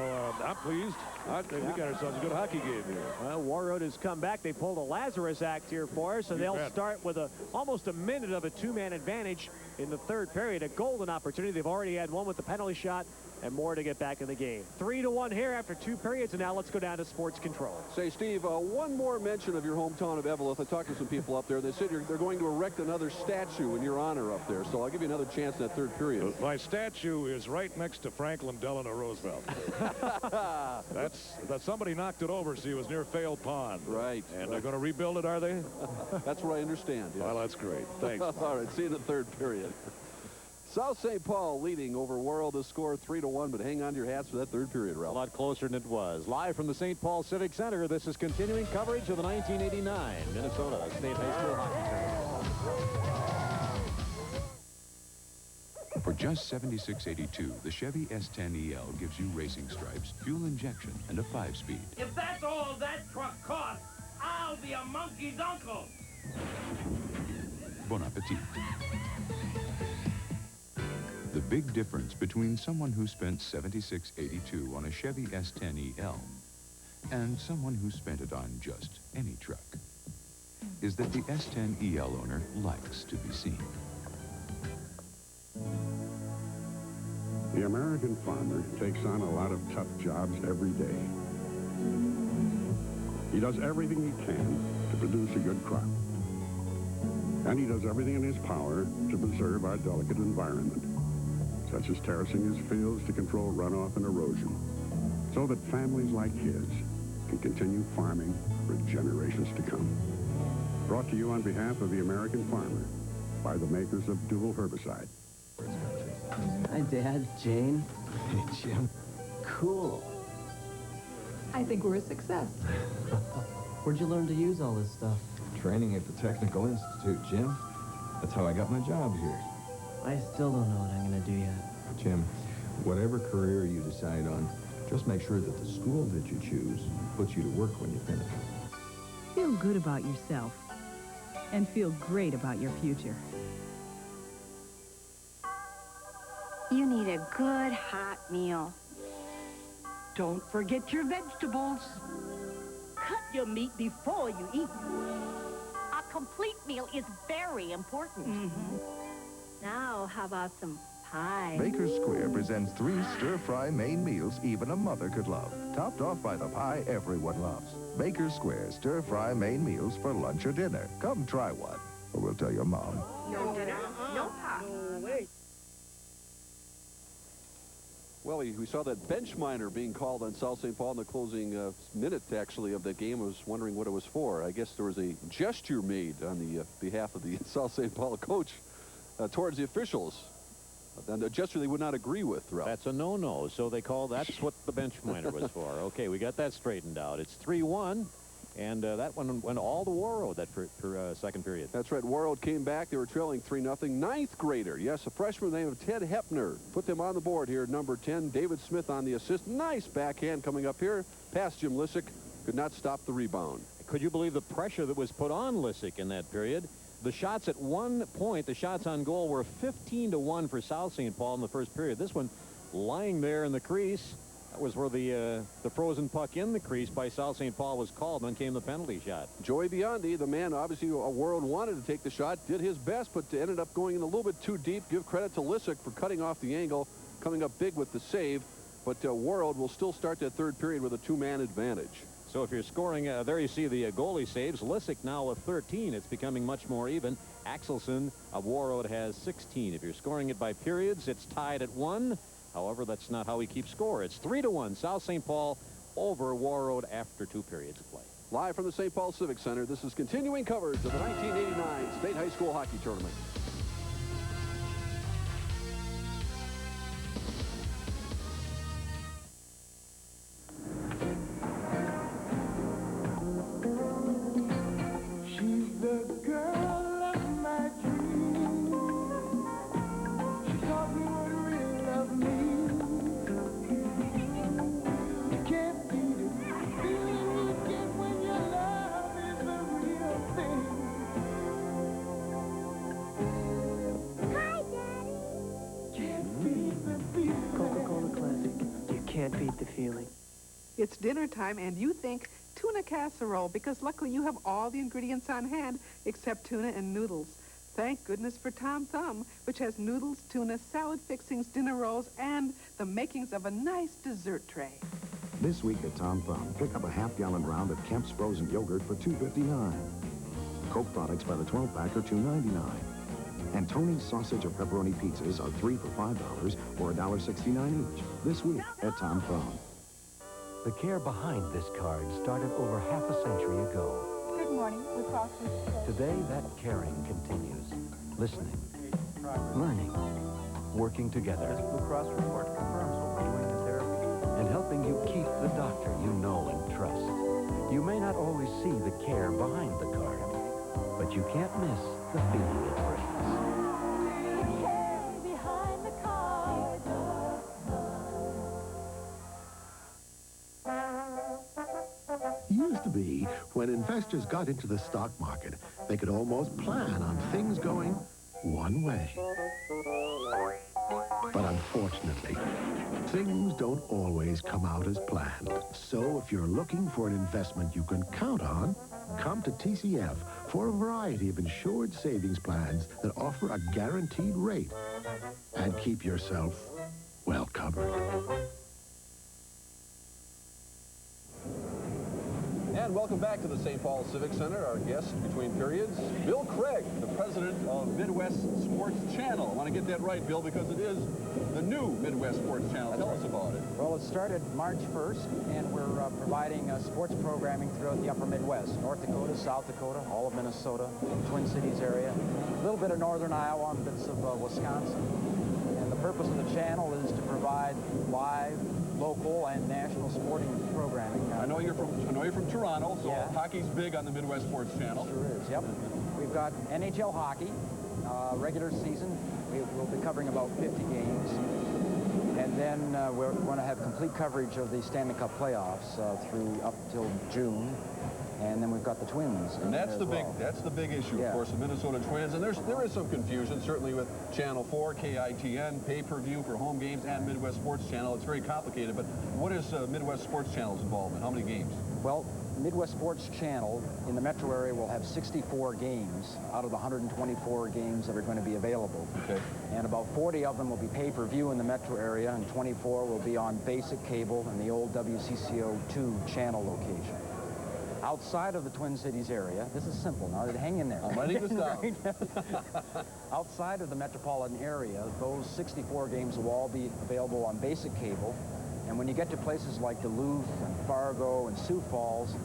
I'm pleased. I think we got ourselves a good hockey game here. Well, Warroad has come back. They pulled a Lazarus act here for us, and they'll start with almost a minute of a 2-man advantage in the third period. A golden opportunity. They've already had one with the penalty shot and more to get back in the game. 3-1 here after 2 periods, and now let's go down to sports control. Say, Steve, one more mention of your hometown of Eveleth. I talked to some people up there. They said they're going to erect another statue in your honor up there, so I'll give you another chance in that third period. My statue is right next to Franklin Delano Roosevelt. That's somebody knocked it over, so it was near Fail Pond. Right. And they're going to rebuild it, are they? That's what I understand. Yes. Well, that's great. Thanks. All right, see you in the third period. South St. Paul leading over Warroad. The score 3-1, but hang on to your hats for that third period, Ralph. A lot closer than it was. Live from the St. Paul Civic Center, this is continuing coverage of the 1989 Minnesota State High School Hockey Tournament. For just $76.82, the Chevy S10EL gives you racing stripes, fuel injection, and a 5-speed. If that's all that truck costs, I'll be a monkey's uncle. Bon appetit. The big difference between someone who spent $76.82 on a Chevy S10EL and someone who spent it on just any truck is that the S10EL owner likes to be seen. The American farmer takes on a lot of tough jobs every day. He does everything he can to produce a good crop. And he does everything in his power to preserve our delicate environment, such as terracing his fields to control runoff and erosion, so that families like his can continue farming for generations to come. Brought to you on behalf of the American farmer by the makers of dual herbicide. Hi, Dad. Jane. Hey, Jim. Cool. I think we're a success. Where'd you learn to use all this stuff? Training at the Technical Institute, Jim. That's how I got my job here. I still don't know what I'm going to do yet. Jim, whatever career you decide on, just make sure that the school that you choose puts you to work when you finish. Feel good about yourself and feel great about your future. You need a good hot meal. Don't forget your vegetables. Cut your meat before you eat. A complete meal is very important. Now, how about some pie? Baker's Square presents 3 stir-fry main meals even a mother could love, topped off by the pie everyone loves. Baker's Square stir-fry main meals for lunch or dinner. Come try one, or we'll tell your mom. No dinner, no pie. Well, we saw that bench minor being called on South St. Paul in the closing minute, actually, of the game. I was wondering what it was for. I guess there was a gesture made on the behalf of the South St. Paul coach towards the officials. And a gesture they would not agree with, Ralph. That's a no-no, so they call that's what the bench minor was for. Okay, we got that straightened out. It's 3-1, and that one went all to Warroad that second period. That's right. Warroad came back. They were trailing 3-0. Ninth grader, yes, a freshman named of Ted Hepner. Put them on the board here, number 10. David Smith on the assist. Nice backhand coming up here. Past Jim Lissick. Could not stop the rebound. Could you believe the pressure that was put on Lissick in that period? The shots at one point, the shots on goal were 15-1 for South St. Paul in the first period. This one lying there in the crease. That was where the frozen puck in the crease by South St. Paul was called. Then came the penalty shot. Joey Biondi, the man obviously Warroad wanted to take the shot, did his best, but ended up going in a little bit too deep. Give credit to Lissick for cutting off the angle, coming up big with the save. But Warroad will still start that third period with a 2-man advantage. So if you're scoring, there you see the goalie saves. Lissick now with 13. It's becoming much more even. Axelson of Warroad has 16. If you're scoring it by periods, it's tied at 1. However, that's not how we keep score. It's 3-1. South St. Paul over Warroad after 2 periods of play. Live from the St. Paul Civic Center, this is continuing coverage of the 1989 State High School Hockey Tournament. Can't beat the feeling. It's dinner time and you think tuna casserole because luckily you have all the ingredients on hand except tuna and noodles. Thank goodness for Tom Thumb, which has noodles, tuna, salad fixings, dinner rolls, and the makings of a nice dessert tray. This week at Tom Thumb, pick up a half-gallon round of Kemp's frozen yogurt for $2.59. Coke products by the 12-pack are $2.99. And Tony's sausage or pepperoni pizzas are 3 for $5 or $1.69 each. This week at Tom Thumb. The care behind this card started over half a century ago. Good morning, Blue Cross. Today, that caring continues. Listening, learning, working together. This Blue Cross report confirms what we're doing in therapy. And helping you keep the doctor you know and trust. You may not always see the care behind the card, but you can't miss the feeling it brings. Used to be, when investors got into the stock market, they could almost plan on things going one way. But unfortunately, things don't always come out as planned. So if you're looking for an investment you can count on, come to TCF for a variety of insured savings plans that offer a guaranteed rate and keep yourself well covered. And welcome back to the St. Paul Civic Center. Our guest between periods, Bill Craig, the president of Midwest Sports Channel. I want to get that right, Bill, because it is the new Midwest Sports Channel. Tell us about it. Well, it started March 1st, and we're providing sports programming throughout the upper Midwest. North Dakota, South Dakota, all of Minnesota, Twin Cities area, a little bit of northern Iowa, and bits of Wisconsin. And the purpose of the channel is to provide live, local, and national sporting programming. I know you're from Toronto, so yeah. Hockey's big on the Midwest Sports Channel. Sure is, yep. We've got NHL hockey, regular season. We'll be covering about 50 games. And then we're going to have complete coverage of the Stanley Cup playoffs through up till June. And then we've got the Twins. And that's the big issue, yeah. Of course, the Minnesota Twins. And there is some confusion, certainly with Channel 4, KITN, pay-per-view for home games, and Midwest Sports Channel. It's very complicated. But what is Midwest Sports Channel's involvement? How many games? Well, Midwest Sports Channel in the metro area will have 64 games out of the 124 games that are going to be available. Okay. And about 40 of them will be pay-per-view in the metro area, and 24 will be on basic cable in the old WCCO2 channel location. Outside of the Twin Cities area, this is simple now, hang in there. I'm writing this down. Outside of the metropolitan area, those 64 games will all be available on basic cable. And when you get to places like Duluth and Fargo and Sioux Falls,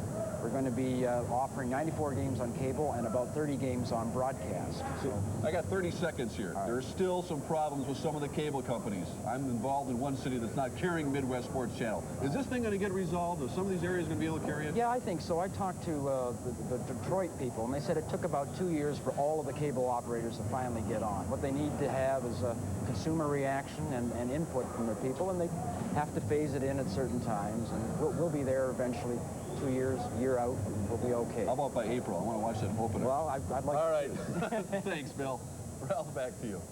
we're going to be offering 94 games on cable and about 30 games on broadcast. So I got 30 seconds here. Right. There's still some problems with some of the cable companies. I'm involved in one city that's not carrying Midwest Sports Channel. Is this thing going to get resolved? Are some of these areas going to be able to carry it? Yeah, I think so. I talked to the Detroit people, and they said it took about 2 years for all of the cable operators to finally get on. What they need to have is a consumer reaction and input from their people, and they have to phase it in at certain times, and we'll be there eventually. 2 years, year out, we'll be okay. How about by April? I want to watch that opener. Well, I'd like All to. right. Thanks, Bill. Ralph, back to you.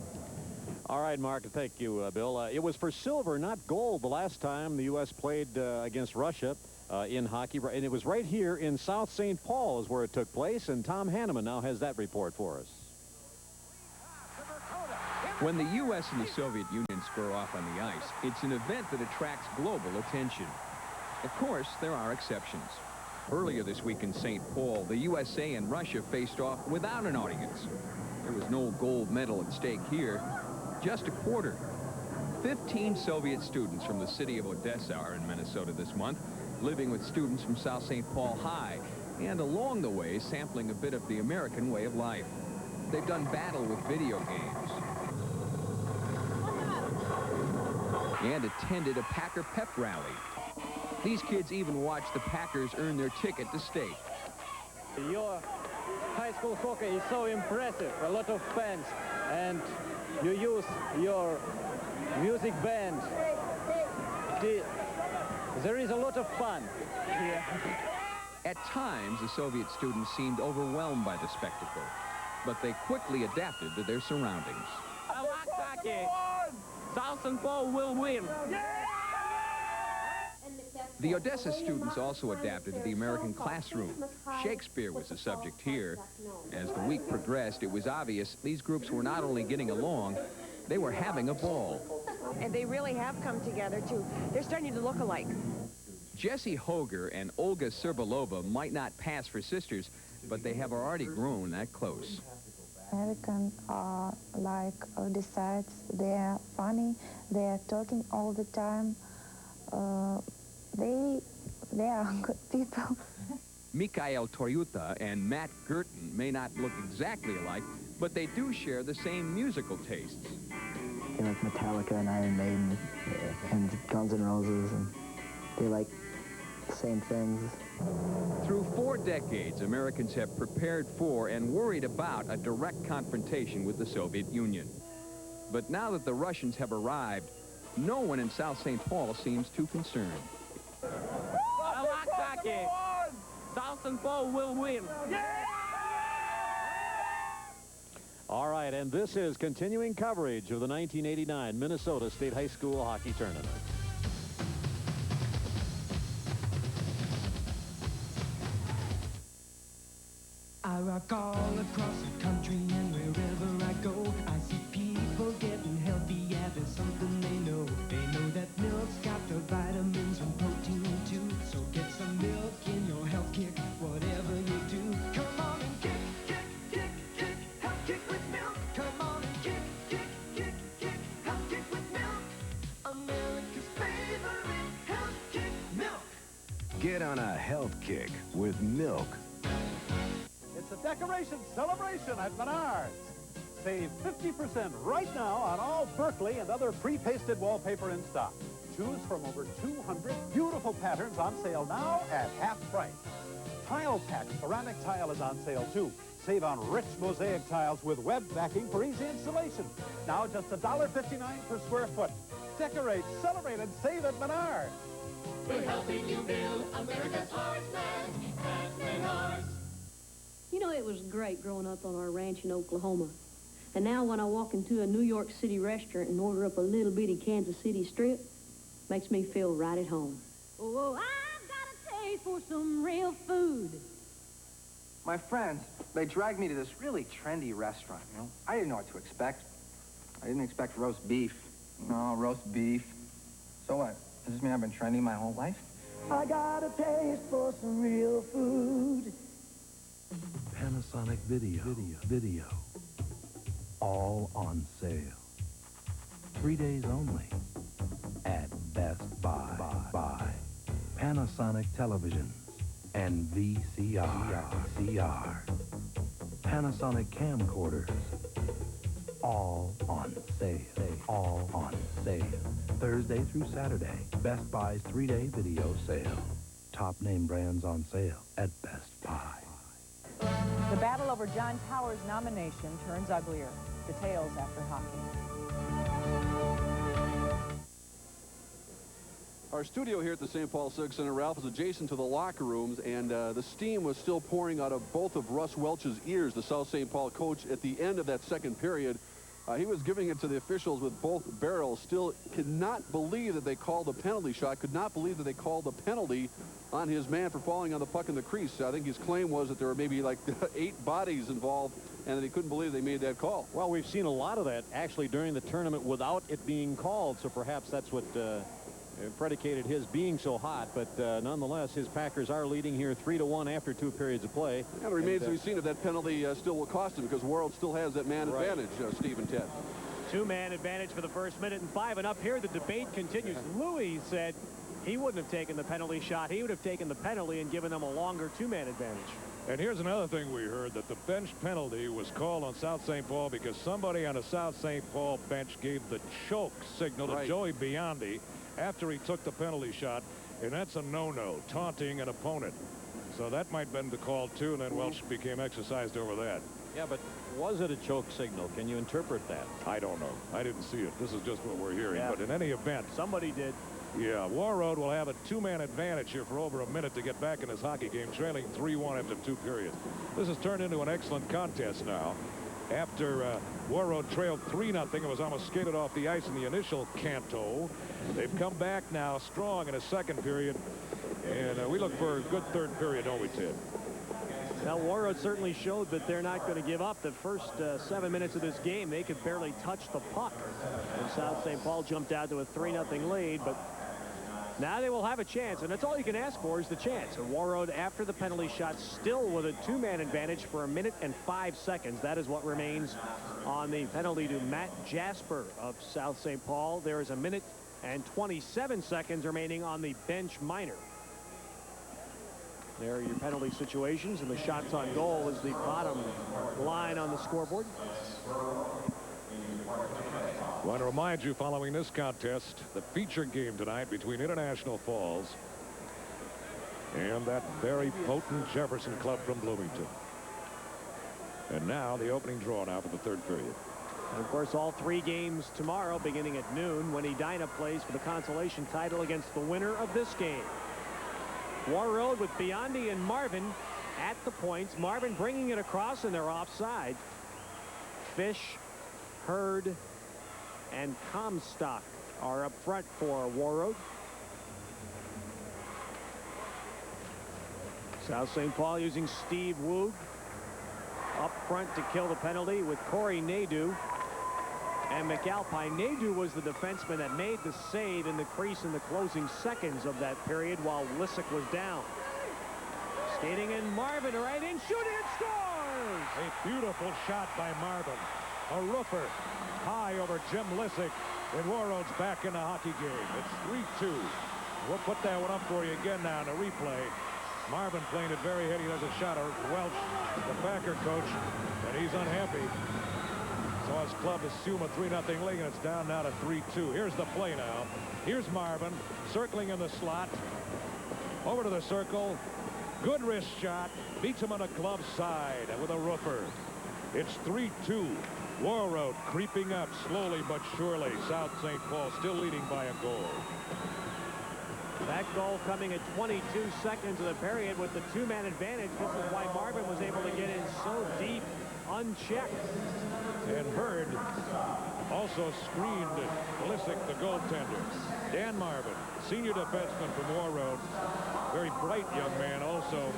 All right, Mark, thank you, Bill. It was for silver, not gold, the last time the U.S. played against Russia in hockey. And it was right here in South St. Paul is where it took place, and Tom Hanneman now has that report for us. When the U.S. and the Soviet Union square off on the ice, it's an event that attracts global attention. Of course, there are exceptions. Earlier this week in St. Paul, the USA and Russia faced off without an audience. There was no gold medal at stake here, just a quarter. 15 Soviet students from the city of Odessa are in Minnesota this month, living with students from South St. Paul High, and along the way, sampling a bit of the American way of life. They've done battle with video games and attended a Packer pep rally. These kids even watched the Packers earn their ticket to state. Your high school hockey is so impressive, a lot of fans, and you use your music band. There is a lot of fun here. At times, the Soviet students seemed overwhelmed by the spectacle, but they quickly adapted to their surroundings. I like hockey. South St. Paul will win. The Odessa students also adapted to the American classroom. Shakespeare was the subject here. As the week progressed, it was obvious these groups were not only getting along, they were having a ball. And they really have come together, too. They're starting to look alike. Jessie Hoger and Olga Serbalova might not pass for sisters, but they have already grown that close. Americans are like Odessites. They're funny. They're talking all the time. They are good people. Mikhail Toyuta and Matt Gerton may not look exactly alike, but they do share the same musical tastes. They like Metallica and Iron Maiden and Guns N' Roses, and they like the same things. Through 4 decades, Americans have prepared for and worried about a direct confrontation with the Soviet Union. But now that the Russians have arrived, no one in South St. Paul seems too concerned. I like hockey. South St. Paul will win. All right, and this is continuing coverage of the 1989 Minnesota State High School Hockey Tournament. I rock all across the country, and wherever I go, I see people getting healthy. Yeah, there's something they know. They know that milk's got the vitamins and protein too. So get some milk in your health kick, whatever you do. Come on and kick, health kick with milk. Come on and kick, health kick with milk. America's favorite health kick, milk. Get on a health kick with milk. It's a decoration celebration at Menards. Save 50% right now on all Berkeley and other pre-pasted wallpaper in stock. Choose from over 200 beautiful patterns on sale now at half price. Tile Pack ceramic tile is on sale too. Save on rich mosaic tiles with web backing for easy installation. Now just $1.59 per square foot. Decorate, celebrate, and save at Menards. We're helping you build America's heartland at Menards. You know, it was great growing up on our ranch in Oklahoma. And now when I walk into a New York City restaurant and order up a little bitty Kansas City strip, makes me feel right at home. Oh, I've got a ready for some real food? My friends, they dragged me to this really trendy restaurant, you know. I didn't know what to expect. I didn't expect roast beef. No, roast beef. So what? Does this mean I've been trendy my whole life? I got a taste for some real food. Panasonic Video. All on sale. 3 days only at Best Buy. Panasonic televisions and VCR. Panasonic camcorders. All on sale. Thursday through Saturday, Best Buy's 3-day video sale. Top name brands on sale at Best Buy. The battle over John Towers' nomination turns uglier. Details after hockey. Our studio here at the St. Paul Civic Center, Ralph, is adjacent to the locker rooms, and the steam was still pouring out of both of Russ Welch's ears, the South St. Paul coach, at the end of that second period. He was giving it to the officials with both barrels, still could not believe that they called a penalty shot, could not believe that they called a penalty on his man for falling on the puck in the crease. I think his claim was that there were maybe like 8 bodies involved, and that he couldn't believe they made that call. Well, we've seen a lot of that actually during the tournament without it being called, so perhaps that's what predicated his being so hot. But nonetheless, his Packers are leading here 3-1 after 2 periods of play. And it remains to be seen if that penalty still will cost him, because Warroad still has that man advantage, Steve and Ted. 2-man advantage for the first minute and 5. And up here, the debate continues. Louis said he wouldn't have taken the penalty shot. He would have taken the penalty and given them a longer 2-man advantage. And here's another thing we heard, that the bench penalty was called on South St. Paul because somebody on the South St. Paul bench gave the choke signal to Joey Biondi after he took the penalty shot, and that's a no-no, taunting an opponent. So that might have been the call, too, and then Welch became exercised over that. Yeah, but was it a choke signal? Can you interpret that? I don't know. I didn't see it. This is just what we're hearing. Yeah. But in any event, somebody did. Yeah, Warroad will have a 2-man advantage here for over a minute to get back in this hockey game, trailing 3-1 after 2 periods. This has turned into an excellent contest now. After Warroad trailed 3-0, it was almost skated off the ice in the initial canto. They've come back now strong in a second period, and we look for a good third period, don't we, Ted? Now, Warroad certainly showed that they're not going to give up. The first 7 minutes of this game, they could barely touch the puck. And South St. Paul jumped out to a 3-0 lead, but now they will have a chance, and that's all you can ask for is the chance. And Warroad, after the penalty shot, still with a 2-man advantage for 1 minute and 5 seconds. That is what remains on the penalty to Matt Jasper of South St. Paul. There is 1 minute and 27 seconds remaining on the bench minor. There are your penalty situations, and the shots on goal is the bottom line on the scoreboard. I want to remind you, following this contest, the feature game tonight between International Falls and that very potent Jefferson club from Bloomington. And now the opening draw now for the third period. And of course, all 3 games tomorrow beginning at noon when Edina plays for the consolation title against the winner of this game. Warroad with Biondi and Marvin at the points. Marvin bringing it across, and they're offside. Fish, Hurd, and Comstock are up front for Warroad. South St. Paul using Steve Woog up front to kill the penalty with Corey Nadeau and McAlpine. Nadeau was the defenseman that made the save in the crease in the closing seconds of that period while Lissick was down. Skating in Marvin, right in, shooting, and scores! A beautiful shot by Marvin. A roofer high over Jim Lissick, and Warroad's back in the hockey game. It's 3-2. We'll put that one up for you again now in the replay. Marvin playing it very heady. There's a shot of Welch, the Packer coach, and he's unhappy. Saw his club assume a 3-0 lead, and it's down now to 3-2. Here's the play now. Here's Marvin circling in the slot. Over to the circle. Good wrist shot. Beats him on the glove side with a roofer. It's 3-2. Warroad creeping up slowly but surely. South St. Paul still leading by a goal. That goal coming at 22 seconds of the period with the 2-man advantage. This is why Marvin was able to get in so deep, unchecked. And Hurd Also screened Lissick, the goaltender. Dan Marvin, senior defenseman from Warroad. Very bright young man also.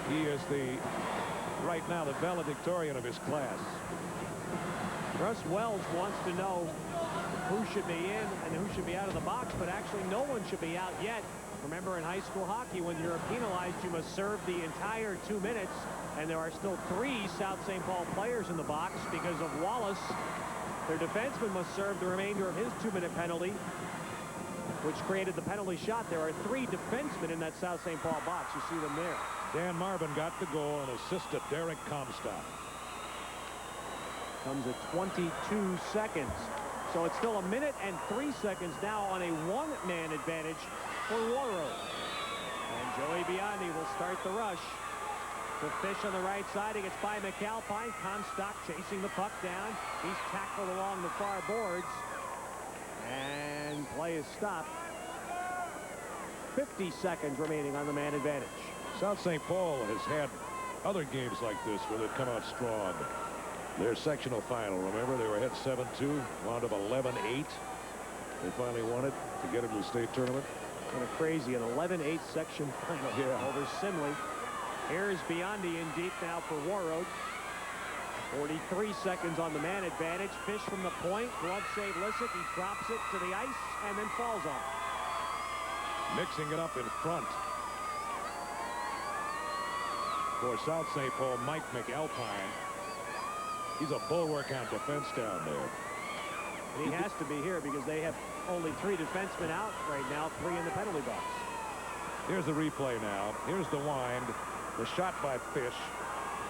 He is right now the valedictorian of his class. Russ Welch wants to know who should be in and who should be out of the box, but actually no one should be out yet. Remember, in high school hockey, when you're penalized, you must serve the entire 2 minutes, and there are still 3 South St. Paul players in the box because of Wallace. Their defenseman must serve the remainder of his 2-minute penalty, which created the penalty shot. There are 3 defensemen in that South St. Paul box. You see them there. Dan Marvin got the goal and assisted Derek Comstock. Comes at 22 seconds. So it's still 1 minute and 3 seconds now on a 1-man advantage for Warroad. And Joey Biondi will start the rush. To Fish on the right side. He gets by McAlpine. Comstock chasing the puck down. He's tackled along the far boards. And play is stopped. 50 seconds remaining on the man advantage. South St. Paul has had other games like this where they've come out strong. Their sectional final, remember, they were ahead 7-2, wound up 11-8. They finally won it to get into the state tournament. Kind of crazy, an 11-8 section final over Simley. Here's Biondi in deep now for Warroad. 43 seconds on the man advantage. Fish from the point. Glove save Lissick. He drops it to the ice and then falls on it. Mixing it up in front for South St. Paul, Mike McAlpine. He's a bulwark on defense down there. And he has to be here because they have only 3 defensemen out right now, 3 in the penalty box. Here's the replay now. Here's the wind. The shot by Fish.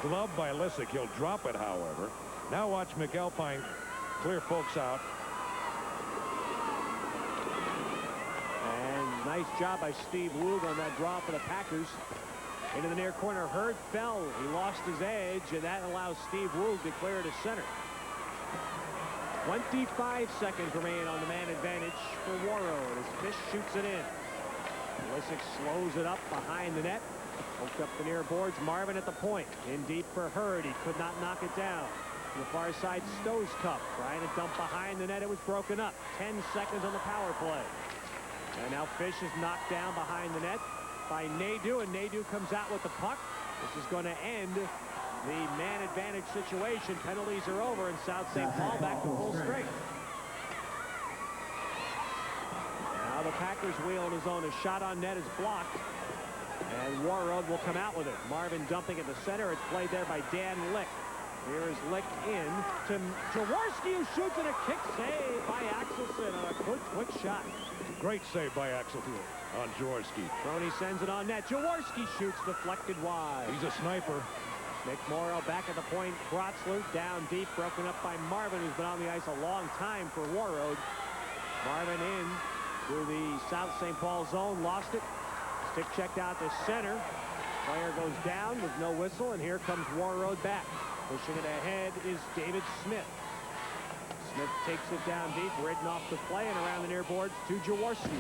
Glove by Lissick. He'll drop it, however. Now watch McAlpine clear folks out. And nice job by Steve Woog on that draw for the Packers. Into the near corner. Hurd fell. He lost his edge, and that allows Steve Woog to clear to center. 25 seconds remain on the man advantage for Warroad as Fish shoots it in. Lissick slows it up behind the net. Poked up the near boards. Marvin at the point. In deep for Hurd. He could not knock it down. On the far side, Stowe's Cup trying to dump behind the net. It was broken up. 10 seconds on the power play. And now Fish is knocked down behind the net by Nadeau, and Nadeau comes out with the puck. This is going to end the man advantage situation. Penalties are over, and South St. Paul back to full strength. Now the Packers wheel in his own. A shot on net is blocked, and Warroad will come out with it. Marvin dumping at the center. It's played there by Dan Lick. Here is Lick in to Jaworski, who shoots, and a kick save by Axelson on a quick shot. Great save by Axelson on Jaworski. Tourney sends it on net. Jaworski shoots, deflected wide. He's a sniper. Nick Morrow back at the point. Grotzler down deep, broken up by Marvin, who's been on the ice a long time for Warroad. Marvin in to the South St. Paul zone, lost it. Stick checked out to center. Player goes down with no whistle, and here comes Warroad back. Pushing it ahead is David Smith. Smith takes it down deep, ridden off the play, and around the near boards to Jaworski.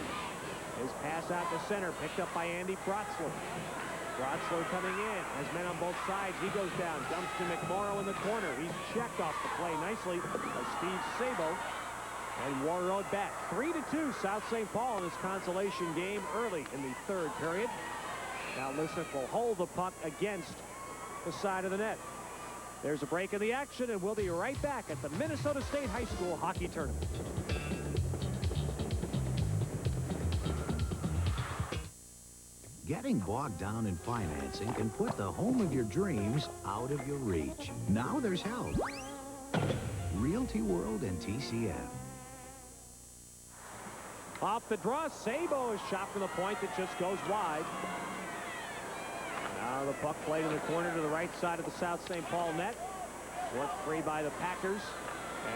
His pass out to center, picked up by Andy Grotzler. Grotzler coming in, has men on both sides. He goes down, dumps to McMorrow in the corner. He's checked off the play nicely by Steve Sabo. And Warroad back. 3-2 South St. Paul in this consolation game early in the 3rd period. Now Lissick will hold the puck against the side of the net. There's a break in the action, and we'll be right back at the Minnesota State High School Hockey Tournament. Getting bogged down in financing can put the home of your dreams out of your reach. Now there's help. Realty World and TCF. Off the draw, Sabo is shot from the point that just goes wide. Now the puck played in the corner to the right side of the South St. Paul net. Worked free by the Packers.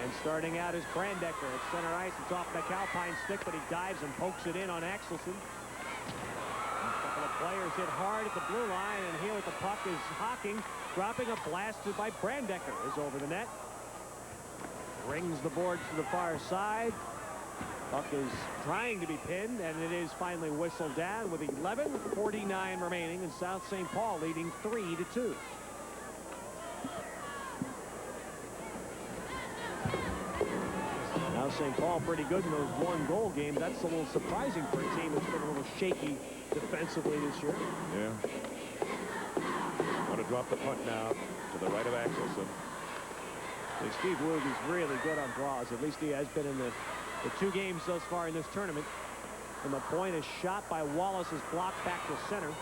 And starting out is Brandecker at center ice. It's off McAlpine's stick, but he dives and pokes it in on Axelson. A couple of players hit hard at the blue line, and here with the puck is Hocking, dropping a blasted by Brandecker is over the net. Rings the boards to the far side. Puck is trying to be pinned, and it is finally whistled down with 11:49 remaining, and South St. Paul leading 3-2. South St. Paul pretty good in those one-goal games. That's a little surprising for a team that's been a little shaky defensively this year. Yeah. Want to drop the punt now to the right of Axelson. Steve Woog is really good on draws. At least he has been in the 2 games thus far in this tournament. And the point is shot by Wallace, is blocked back to center.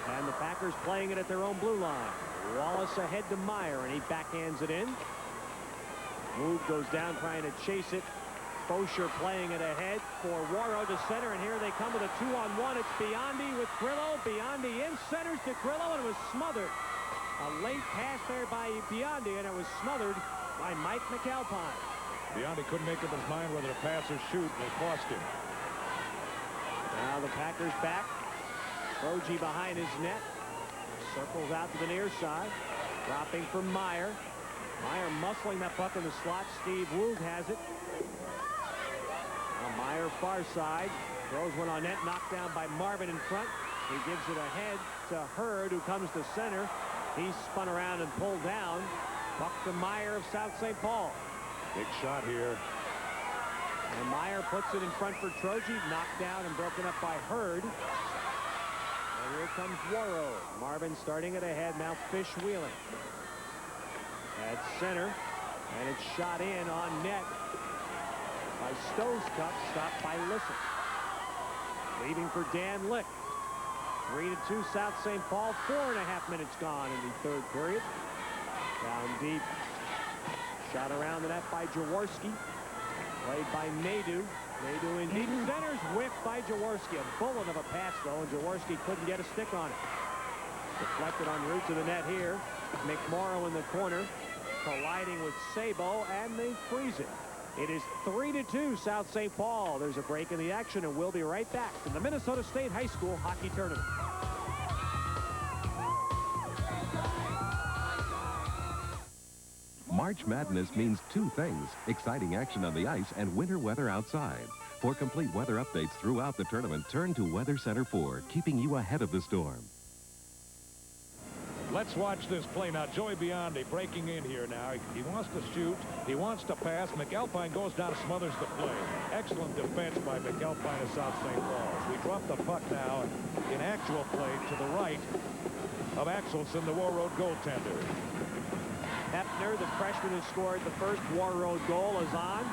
And the Packers playing it at their own blue line. Wallace ahead to Meyer, and he backhands it in. Woog goes down trying to chase it. Fosher playing it ahead for Warroad to center, and here they come with a 2-on-1. It's Biondi with Grillo. Biondi in centers to Grillo, and it was smothered. A late pass there by Biondi, and it was smothered by Mike McAlpine. Biondi couldn't make up his mind whether to pass or shoot, and it cost him. Now the Packers back. Troji behind his net. Circles out to the near side. Dropping from Meyer. Meyer muscling that puck in the slot. Steve Woog has it. Now Meyer far side. Throws one on net. Knocked down by Marvin in front. He gives it ahead to Hurd, who comes to center. He's spun around and pulled down. Puck to Meyer of South St. Paul. Big shot here. And Meyer puts it in front for Troji. Knocked down and broken up by Hurd. And here comes Warroad. Marvin starting it ahead. Now Fish wheeling. At center. And it's shot in on net by Stove's-Cup. Stopped by Lissett. Leaving for Dan Lick. 3-2 South St. Paul. 4.5 minutes gone in the 3rd period. Down deep. Shot around the net by Jaworski. Played by Nadeau. Nadeau in deep centers. Whiffed by Jaworski. A bullet of a pass, though, and Jaworski couldn't get a stick on it. Deflected en route to the net here. McMorrow in the corner. Colliding with Sabo, and they freeze it. It is 3-2 South St. Paul. There's a break in the action, and we'll be right back in the Minnesota State High School Hockey Tournament. March Madness means 2 things: exciting action on the ice and winter weather outside. For complete weather updates throughout the tournament, turn to Weather Center 4, keeping you ahead of the storm. Let's watch this play now. Joey Biondi breaking in here now. He wants to shoot. He wants to pass. McAlpine goes down, smothers the play. Excellent defense by McAlpine of South St. Paul. We drop the puck now in actual play to the right of Axelson, the Warroad goaltender. Hefner, the freshman who scored the first Warroad goal, is on.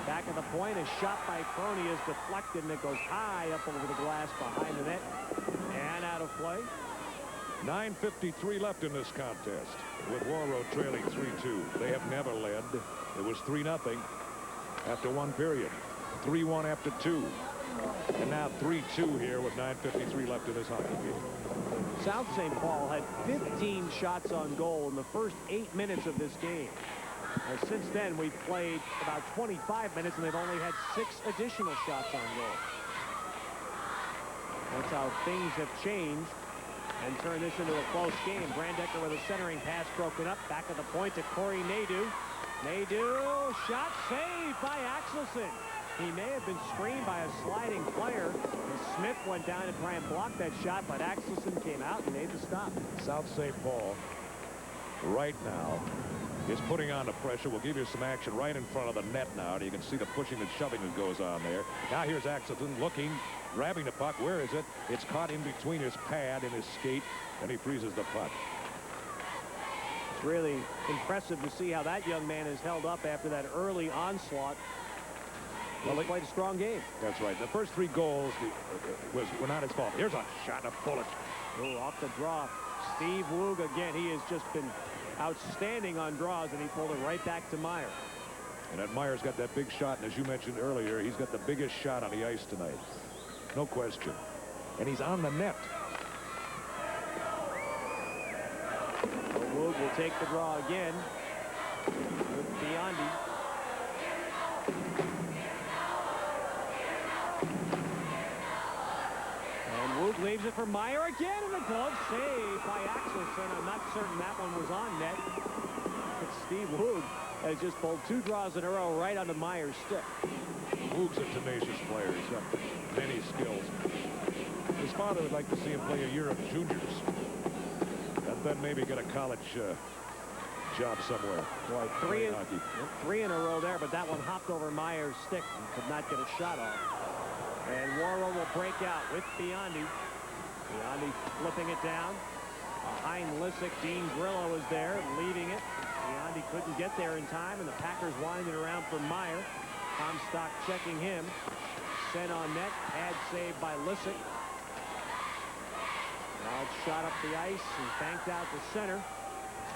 Back at the point, a shot by Crony is deflected, and it goes high up over the glass behind the net and out of play. 9:53 left in this contest, with Warroad trailing 3-2. They have never led. It was 3-0 after 1 period, 3-1 after 2, and now 3-2 here with 9:53 left in this hockey game. South St. Paul had 15 shots on goal in the first 8 minutes of this game. Since then, we've played about 25 minutes, and they've only had 6 additional shots on goal. That's how things have changed and turned this into a close game. Brandecker with a centering pass broken up. Back at the point to Corey Nadeau. Nadeau, shot saved by Axelson. He may have been screened by a sliding player. And Smith went down to try and block that shot, but Axelson came out and made the stop. South St. Paul right now is putting on the pressure. We'll give you some action right in front of the net now. You can see the pushing and shoving that goes on there. Now here's Axelson looking, grabbing the puck. Where is it? It's caught in between his pad and his skate, and he freezes the puck. It's really impressive to see how that young man is held up after that early onslaught. Well, he played a strong game. That's right. The first 3 goals were not his fault. Here's a shot, a bullet. Oh, off the draw. Steve Woog again. He has just been outstanding on draws, and he pulled it right back to Meyer. And that Meyer's got that big shot, and as you mentioned earlier, he's got the biggest shot on the ice tonight. No question. And he's on the net. So Woog will take the draw again with Biondi. Woog leaves it for Meyer again, and the glove save by Axelson. I'm not certain that one was on net. But Steve Woog has just pulled 2 draws in a row right onto Meyer's stick. Woog's a tenacious player. He's got many skills. His father would like to see him play a year of juniors, and then maybe get a college job somewhere. Boy, three in a row there, but that one hopped over Meyer's stick and could not get a shot off. And Warroad will break out with Biondi. Biondi flipping it down. Behind Lissick, Dean Grillo was there, leading it. Biondi couldn't get there in time, and the Packers winding around for Meyer. Comstock checking him. Sent on net. Pad saved by Lissick. Now it's shot up the ice and banked out to center.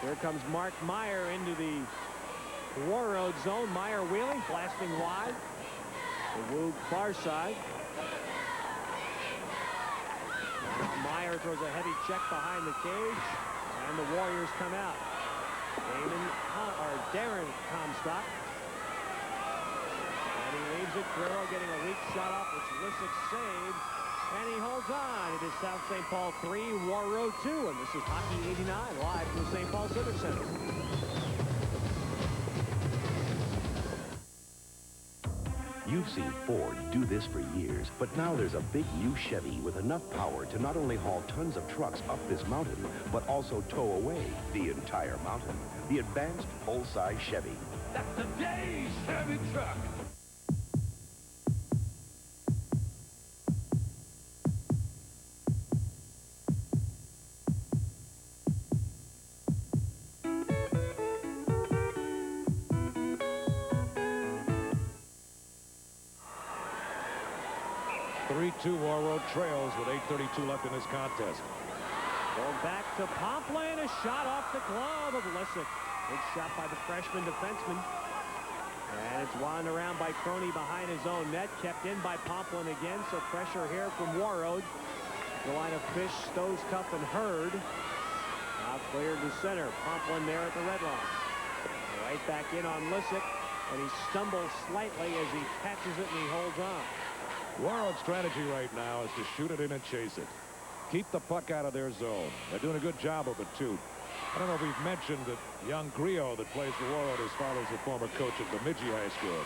Here comes Mark Meyer into the Warroad zone. Meyer wheeling, blasting wide. The Woog far side. Now Meyer throws a heavy check behind the cage, and the Warriors come out. Darren Comstock. And he leaves it. Grillo getting a weak shot off, which Lissick saves. And he holds on. It is South St. Paul 3, Warroad 2. And this is Hockey 89 live from the St. Paul Civic Center. You've seen Ford do this for years, but now there's a big new Chevy with enough power to not only haul tons of trucks up this mountain, but also tow away the entire mountain. The advanced full-size Chevy. That's today's Chevy truck. Warroad trails with 8:32 left in this contest. Going back to Pomplin, a shot off the glove of Lissick. Good shot by the freshman defenseman. And it's wound around by Crony behind his own net. Kept in by Pomplin again, so pressure here from Warroad. The line of Fish, Stovestuff, and Hurd. Now cleared to center. Pomplin there at the red line. Right back in on Lissick, and he stumbles slightly as he catches it and he holds on. Warroad's strategy right now is to shoot it in and chase it. Keep the puck out of their zone. They're doing a good job of it, too. I don't know if we've mentioned that young Griot that plays for Warroad, his father's the former coach at Bemidji High School.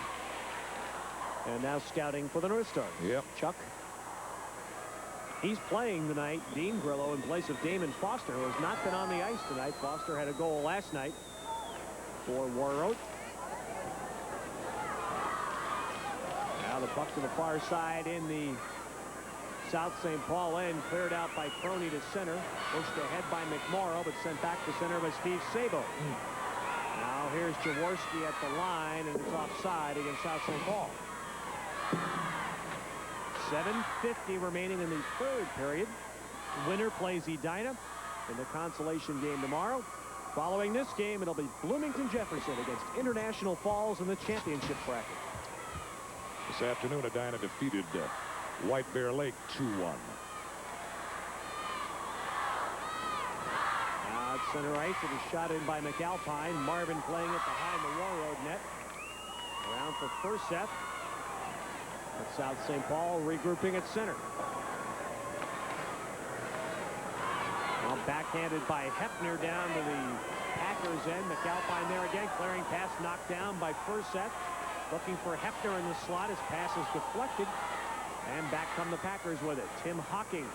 And now scouting for the North Stars. Yep. Chuck. He's playing tonight, Dean Grillo, in place of Damon Foster, who has not been on the ice tonight. Foster had a goal last night for Warroad. Now the puck to the far side in the South St. Paul end, cleared out by Crony to center, pushed ahead by McMorrow, but sent back to center by Steve Sabo. Now here's Jaworski at the line, and it's offside against South St. Paul. 7:50 remaining in the third period. Winner plays Edina in the consolation game tomorrow. Following this game, it'll be Bloomington Jefferson against International Falls in the championship bracket. This afternoon, Edina defeated White Bear Lake 2-1. Now at center ice, it is shot in by McAlpine. Marvin playing it behind the Warroad net. Around for first set. But South St. Paul regrouping at center. Now backhanded by Hefner down to the Packers end. McAlpine there again, clearing pass knocked down by Furset. Looking for Hefner in the slot. His pass is deflected. And back come the Packers with it. Tim Hocking.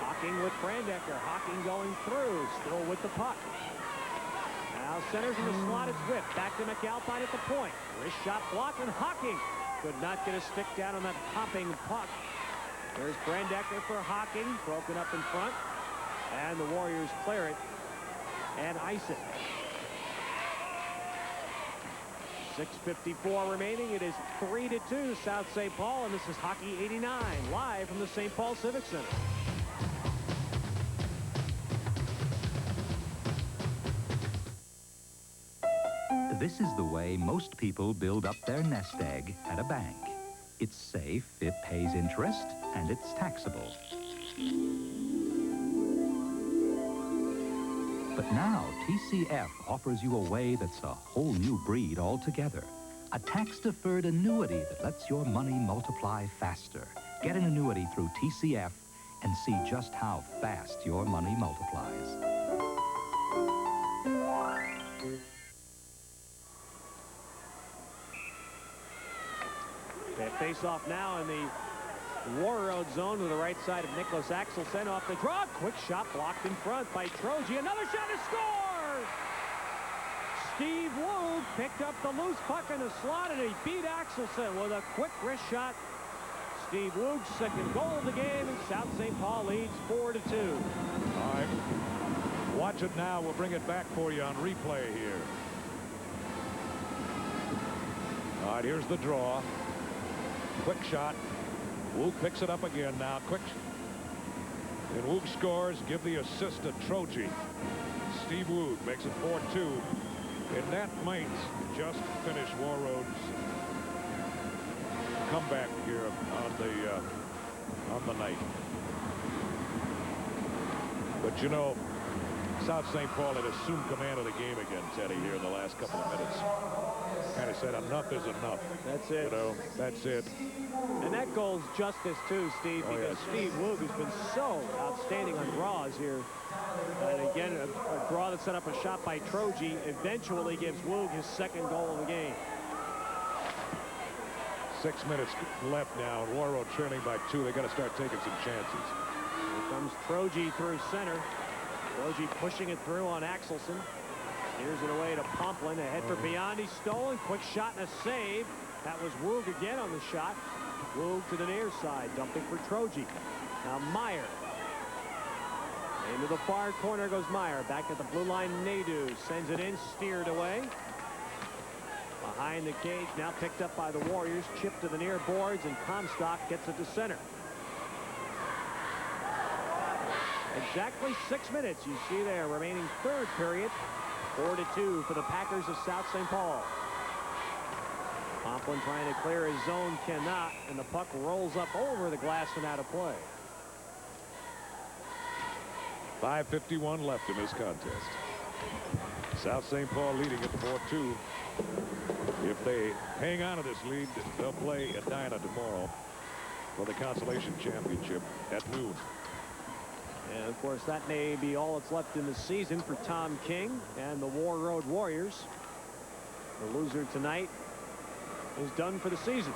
Hocking with Brandecker. Hocking going through. Still with the puck. Now centers in the slot. It's whipped. Back to McAlpine at the point. Wrist shot blocked, and Hocking could not get a stick down on that popping puck. There's Brandecker for Hocking. Broken up in front. And the Warriors clear it and ice it. 6:54 remaining. It is 3-2 South St. Paul, and this is Hockey 89 live from the St. Paul Civic Center. This is the way most people build up their nest egg at a bank. It's safe, it pays interest, and it's taxable. But now, TCF offers you a way that's a whole new breed altogether. A tax-deferred annuity that lets your money multiply faster. Get an annuity through TCF and see just how fast your money multiplies. They face off now in the Warroad zone to the right side of Nicholas Axelsen off the draw. Quick shot blocked in front by Troji. Another shot to score! picked up the loose puck in the slot, and he beat Axelson with a quick wrist shot. Steve Woog's second goal of the game, and South St. Paul leads 4-2. All right. Watch it now. We'll bring it back for you on replay here. All right, here's the draw. Quick shot. Woog picks it up again now. Quick. And Woog scores. Give the assist to Troji. Steve Woog makes it 4-2. And that might just finish Warroad's comeback here on the night. But you know, South St. Paul had assumed command of the game again, Teddy, here in the last couple of minutes. Kind of said enough is enough. That's it. You know, that's it. And that goal's justice too, Steve, because Steve Woog has been so outstanding on draws here. And again, a draw that set up a shot by Troji eventually gives Woog his second goal of the game. 6 minutes left now, and Warroad trailing by 2. They got to start taking some chances. Here comes Troji through center. Troji pushing it through on Axelson. Here's it away to Pomplin. A head for Biondi, stolen. Quick shot and a save. That was Woog again on the shot. Woog to the near side, dumping for Troji. Now Meyer. Into the far corner goes Meyer. Back at the blue line, Nadeau sends it in, steered away. Behind the cage, now picked up by the Warriors. Chipped to the near boards, and Comstock gets it to center. Exactly 6 minutes, you see there, remaining third period. 4-2 for the Packers of South St. Paul. Pomplin trying to clear his zone, cannot, and the puck rolls up over the glass and out of play. 5:51 left in this contest. South St. Paul leading at 4-2. If they hang on to this lead, they'll play Edina tomorrow for the Consolation Championship at noon. And of course, that may be all that's left in the season for Tom King and the Warroad Warriors. The loser tonight is done for the season.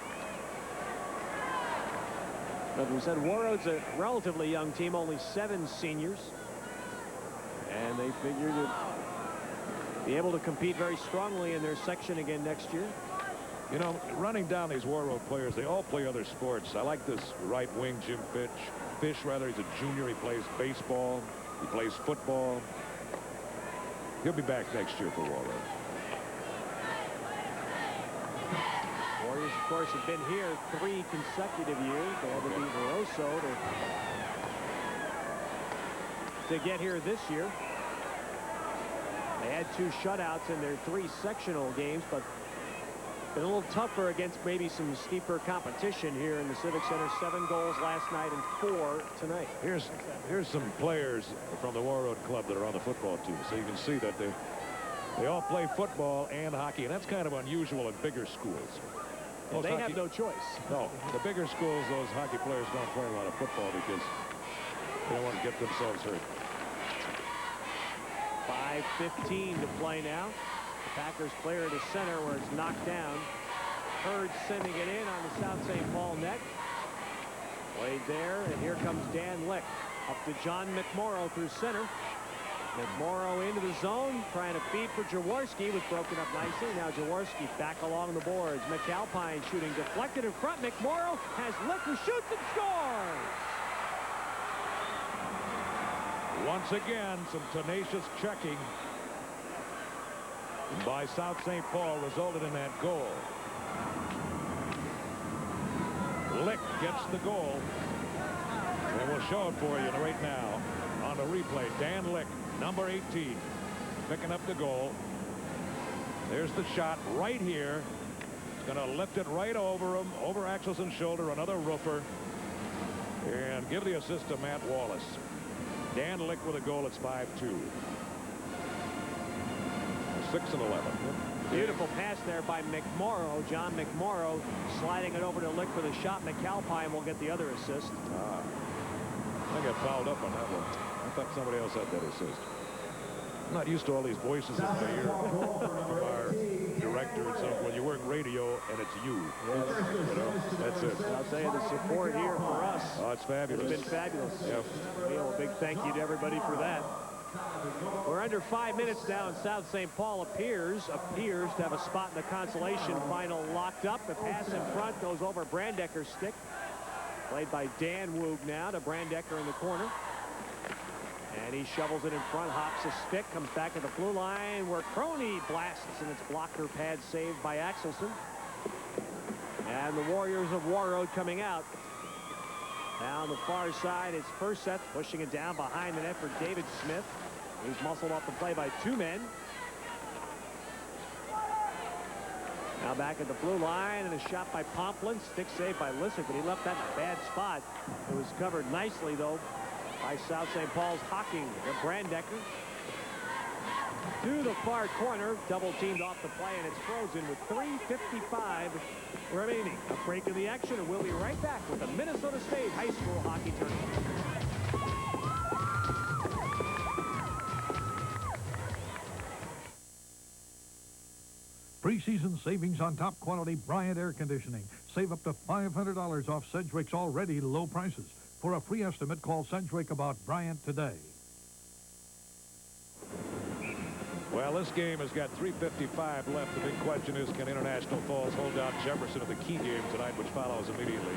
But we said Warroad's a relatively young team, only 7 seniors. And they figure to be able to compete very strongly in their section again next year. You know, running down these Warroad players, they all play other sports. I like this right wing, Jim Fish. He's a junior. He plays baseball. He plays football. He'll be back next year for Warroad. Warriors, of course, have been here 3 consecutive years. They had to beat Rosso to get here this year. They had 2 shutouts in their 3 sectional games, but been a little tougher against maybe some steeper competition here in the Civic Center. 7 goals last night and 4 tonight. Here's some players from the Warroad club that are on the football team, so you can see that they all play football and hockey, and that's kind of unusual in bigger schools. They have no choice. No, the bigger schools, those hockey players don't play a lot of football because they don't want to get themselves hurt. 5:15 to play now. The Packers clear to center where it's knocked down. Hurd sending it in on the South St. Paul net. Played there, and here comes Dan Lick. Up to John McMorrow through center. McMorrow into the zone, trying to feed for Jaworski, was broken up nicely. Now Jaworski back along the boards. McAlpine shooting deflected in front. McMorrow has Lick, who shoots and scores! Once again, some tenacious checking by South St. Paul resulted in that goal. Lick gets the goal. And we'll show it for you right now on the replay. Dan Lick, number 18, picking up the goal. There's the shot right here. He's going to lift it right over him, over Axelson's shoulder, another roofer. And give the assist to Matt Wallace. Dan Lick with a goal. It's 5-2. 6-11. Beautiful pass there by McMorrow. John McMorrow sliding it over to Lick for the shot. McAlpine will get the other assist. I got fouled up on that one. I thought somebody else had that assist. I'm not used to all these voices in my ear from our director and stuff. When you work radio and it's you know, that's it. I'll tell you, the support here for us. Oh, it's fabulous. It's been fabulous. Yep. A big thank you to everybody for that. We're under 5 minutes now, and South St. Paul appears to have a spot in the consolation final locked up. The pass in front goes over Brandecker's stick. Played by Dan Woog now to Brandecker in the corner. And he shovels it in front, hops a stick, comes back to the blue line where Crony blasts, and it's blocker pad saved by Axelson. And the Warriors of Warroad coming out. Down the far side, it's Furseth pushing it down behind the net for David Smith. He's muscled off the play by 2 men. Now back at the blue line, and a shot by Pomplin. Stick saved by Lissick, but he left that in a bad spot. It was covered nicely, though, by South St. Paul's Hocking, the Brandecker. To the far corner, double teamed off the play, and it's frozen with 3:55 remaining. A break in the action, and we'll be right back with the Minnesota State High School Hockey Tournament. Preseason savings on top quality Bryant air conditioning. Save up to $500 off Sedgwick's already low prices. For a free estimate, call Sedgwick about Bryant today. Well, this game has got 3:55 left. The big question is, can International Falls hold down Jefferson in the key game tonight, which follows immediately.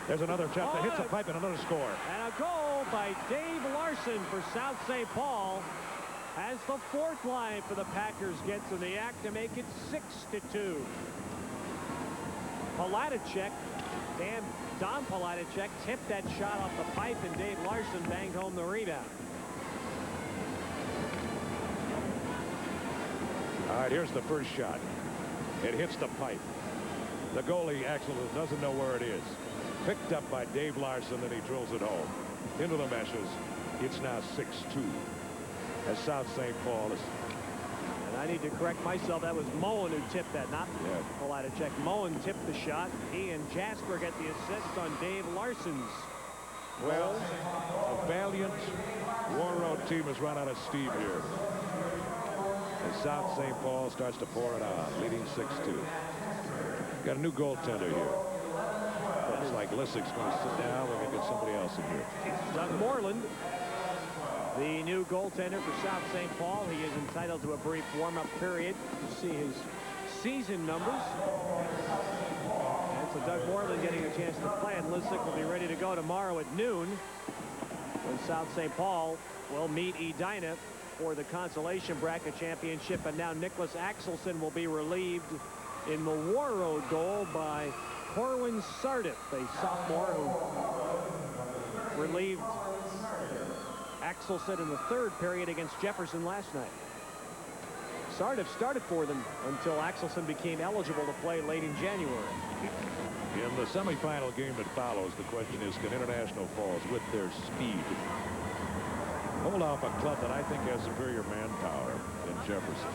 There's another shot that hits a pipe and another score. And a goal by Dave Larson for South St. Paul. As the 4th line for the Packers gets in the act to make it 6-2. Palatacek, Don Palatacek tipped that shot off the pipe, and Dave Larson banged home the rebound. All right, here's the first shot. It hits the pipe. The goalie, Axel, doesn't know where it is. Picked up by Dave Larson, and he drills it home. Into the meshes. It's now 6-2. As South St. Paul is. And I need to correct myself. That was Moen who tipped that, not Palatacek. Moen tipped the shot. He and Jasper get the assist on Dave Larson's. Well, a valiant Warroad team has run out of steam here. As South St. Paul starts to pour it on, leading 6-2. Got a new goaltender here. Looks like Lissick's going to sit down. We're going to get somebody else in here. Doug Moreland, the new goaltender for South St. Paul. He is entitled to a brief warm-up period to see his season numbers. And so Doug Moreland getting a chance to play, and Lissick will be ready to go tomorrow at noon when South St. Paul will meet Edina for the Consolation Bracket Championship. And now Nicholas Axelson will be relieved in the Warroad goal by Corwin Sardif, a sophomore who relieved Axelson in the 3rd period against Jefferson last night. Sardif started for them until Axelson became eligible to play late in January. In the semifinal game that follows, the question is, can International Falls, with their speed, hold off a club that I think has superior manpower in Jefferson?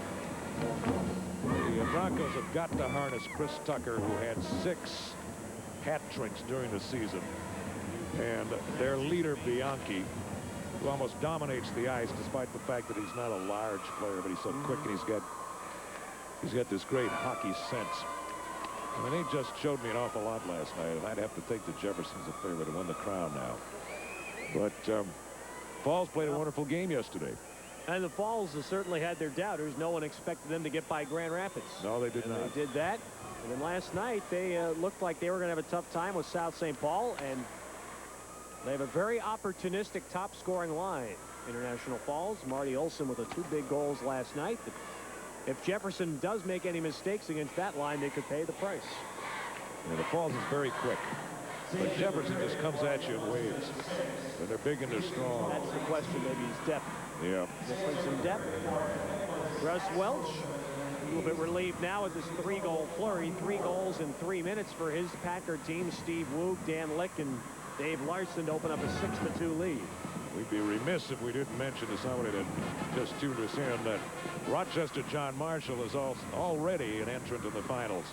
The Broncos have got to harness Chris Tucker, who had 6 hat tricks during the season, and their leader Bianchi, who almost dominates the ice despite the fact that he's not a large player, but he's so quick, and he's got this great hockey sense. I mean, they just showed me an awful lot last night, and I'd have to think that Jefferson's a favorite to win the crown now. But Falls played a wonderful game yesterday. And the Falls have certainly had their doubters. No one expected them to get by Grand Rapids. No, they did not. They did that. And then last night, they looked like they were going to have a tough time with South St. Paul. And they have a very opportunistic top-scoring line. International Falls, Marty Olson with the 2 big goals last night. If Jefferson does make any mistakes against that line, they could pay the price. Yeah, the Falls is very quick. But Jefferson just comes at you in waves. And they're big and they're strong. That's the question. Maybe he's depth. Yeah. Difference in depth. Russ Welch, a little bit relieved now with his 3-goal flurry. 3 goals in 3 minutes for his Packer team. Steve Woog, Dan Lick, and Dave Larson to open up a 6-2 lead. We'd be remiss if we didn't mention to somebody that just tuned us in that Rochester John Marshall is already an entrant in the finals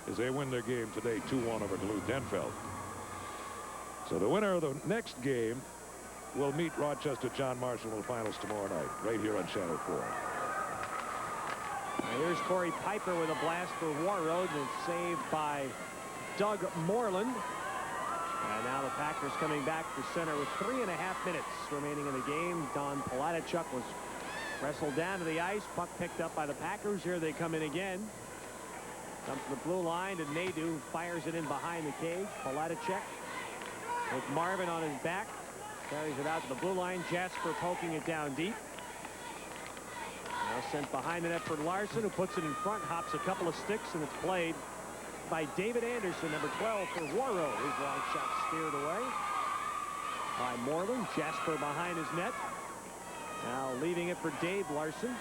as they win their game today 2-1 over Duluth Denfeld. So the winner of the next game will meet Rochester John Marshall in the finals tomorrow night, right here on Channel 4. Now here's Corey Piper with a blast for Warroad, and it's saved by Doug Moreland. And now the Packers coming back to center with 3.5 minutes remaining in the game. Don Palatachuk was wrestled down to the ice. Puck picked up by the Packers. Here they come in again. Comes to the blue line, and Nadeau fires it in behind the cage. Palatachuk with Marvin on his back. Carries it out to the blue line. Jasper poking it down deep. Now sent behind the net for Larson, who puts it in front, hops a couple of sticks, and it's played by David Anderson, number 12 for Warroad. His long shot steered away by Moreland. Jasper behind his net. Now leaving it for Dave Larson.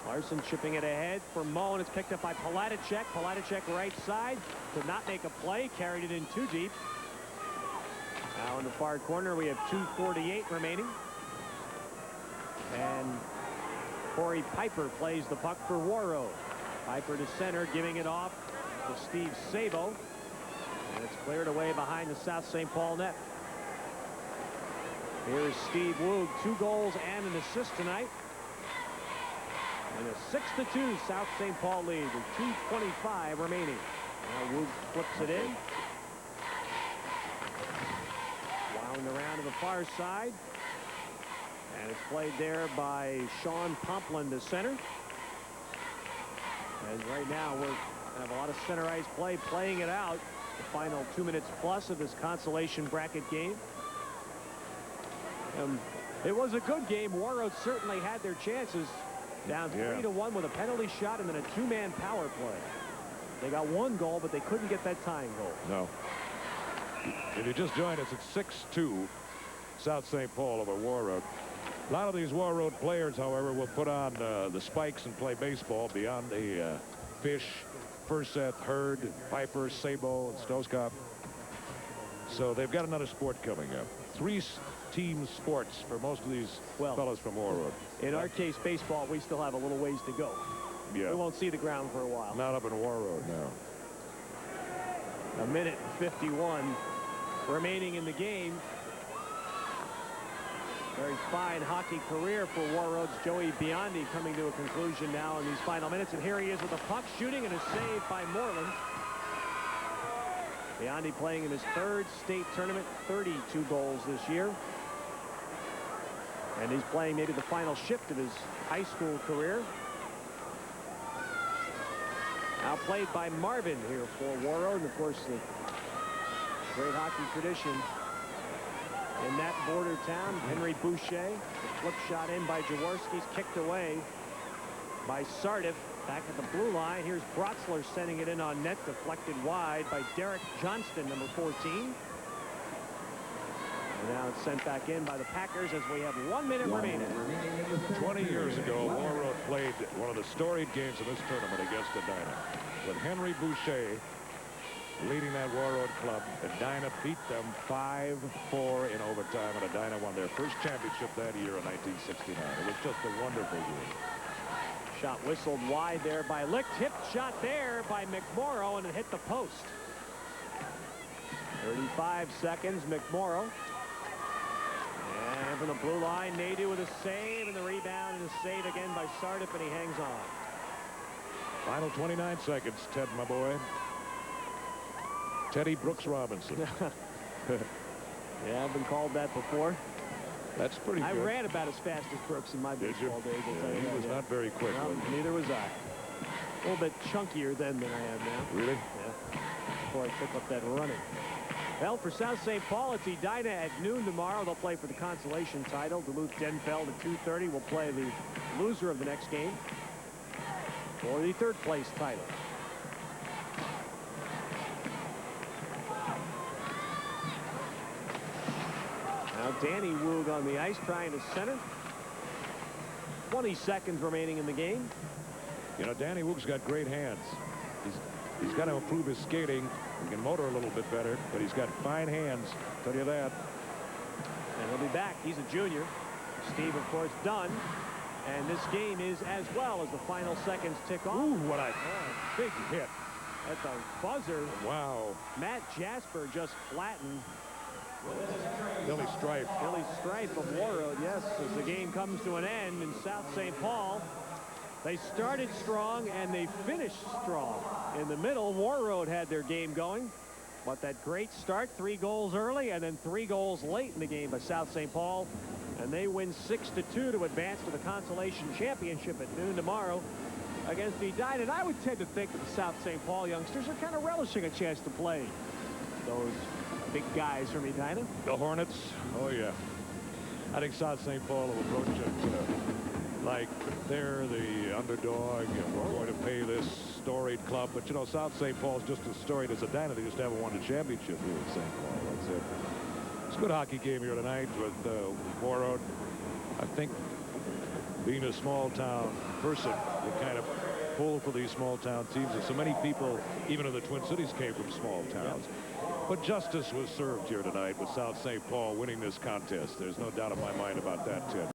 Larson chipping it ahead for Mo, and it's picked up by Palatachuk. Palatachuk right side. Could not make a play. Carried it in too deep. Now in the far corner, we have 2:48 remaining. And Corey Piper plays the puck for Warroad. Piper to center, giving it off to Steve Sabo. And it's cleared away behind the South St. Paul net. Here's Steve Woog, 2 goals and an assist tonight. And a 6-2 South St. Paul lead with 2:25 remaining. Now Woog flips it in. Wound around to the far side. And it's played there by Sean Pomplin to center. As right now we're going to have a lot of center ice play, playing it out. The final 2 minutes plus of this consolation bracket game. It was a good game. Warroad certainly had their chances. Down 3-1 with a penalty shot and then a 2-man power play. They got 1 goal, but they couldn't get that tying goal. No. If you just joined us, it's 6-2 South St. Paul over Warroad. A lot of these Warroad players, however, will put on the spikes and play baseball beyond the Fish, Furseth, Hurd, Piper, Sabo, and Stoskop. So they've got another sport coming up. 3-team sports for most of these fellas from Warroad. In our case, baseball, we still have a little ways to go. Yeah. We won't see the ground for a while. Not up in Warroad now. 1:51 remaining in the game. Very fine hockey career for Warroad's Joey Biondi coming to a conclusion now in these final minutes. And here he is with the puck shooting and a save by Moreland. Biondi playing in his 3rd state tournament, 32 goals this year. And he's playing maybe the final shift of his high school career. Now played by Marvin here for Warroad. And of course, the great hockey tradition in that border town. Henry Boucher, the flip shot in by Jaworski's, kicked away by Sardiff. Back at the blue line, here's Brotzler sending it in on net, deflected wide by Derek Johnston, number 14. And now it's sent back in by the Packers as we have 1 minute remaining. 20 years ago, Warroad played one of the storied games of this tournament against Edina, with Henry Boucher leading that Warroad club. Edina beat them 5-4 in overtime, and Edina won their first championship that year in 1969. It was just a wonderful game. Shot whistled wide there by Lick. Tipped shot there by McMorrow, and it hit the post. 35 seconds, McMorrow. And from the blue line, Nadeau with a save, and the rebound and a save again by Sardiff, and he hangs on. Final 29 seconds, Ted, my boy. Teddy Brooks Robinson. Yeah, I've been called that before. That's pretty good. I ran about as fast as Brooks in my baseball days. Yeah, he was not very quick. No, neither was I. A little bit chunkier then than I am now. Really? Yeah. Before I took up that running. Well, for South St. Paul, it's Edina at noon tomorrow. They'll play for the consolation title. Duluth-Denfeld at 2:30 will play the loser of the next game for the 3rd place title. Now Danny Woog on the ice trying to center. 20 seconds remaining in the game. You know, Danny Woog's got great hands. He's got to improve his skating. He can motor a little bit better, but he's got fine hands. Tell you that. And he'll be back. He's a junior. Steve, of course, done. And this game is as well as the final seconds tick off. Ooh, what a big hit. At the buzzer. Wow. Matt Jasper just flattened Billy Stripe. Billy Stripe of Warroad, yes, as the game comes to an end in South St. Paul. They started strong and they finished strong. In the middle, Warroad had their game going. But that great start, 3 goals early and then 3 goals late in the game by South St. Paul. And they win 6-2 to advance to the Consolation Championship at noon tomorrow against Edina. And I would tend to think that the South St. Paul youngsters are kind of relishing a chance to play those big guys from Edina. The Hornets, oh yeah. I think South St. Paul will approach it like they're the underdog and we're going to pay this storied club. But, you know, South St. Paul's just as storied as Edina. They just haven't won a championship here at St. Paul. That's it. It's a good hockey game here tonight with Warroad. I think being a small-town person, you kind of pull for these small-town teams. And so many people, even in the Twin Cities, came from small towns. But justice was served here tonight with South St. Paul winning this contest. There's no doubt in my mind about that, Ted.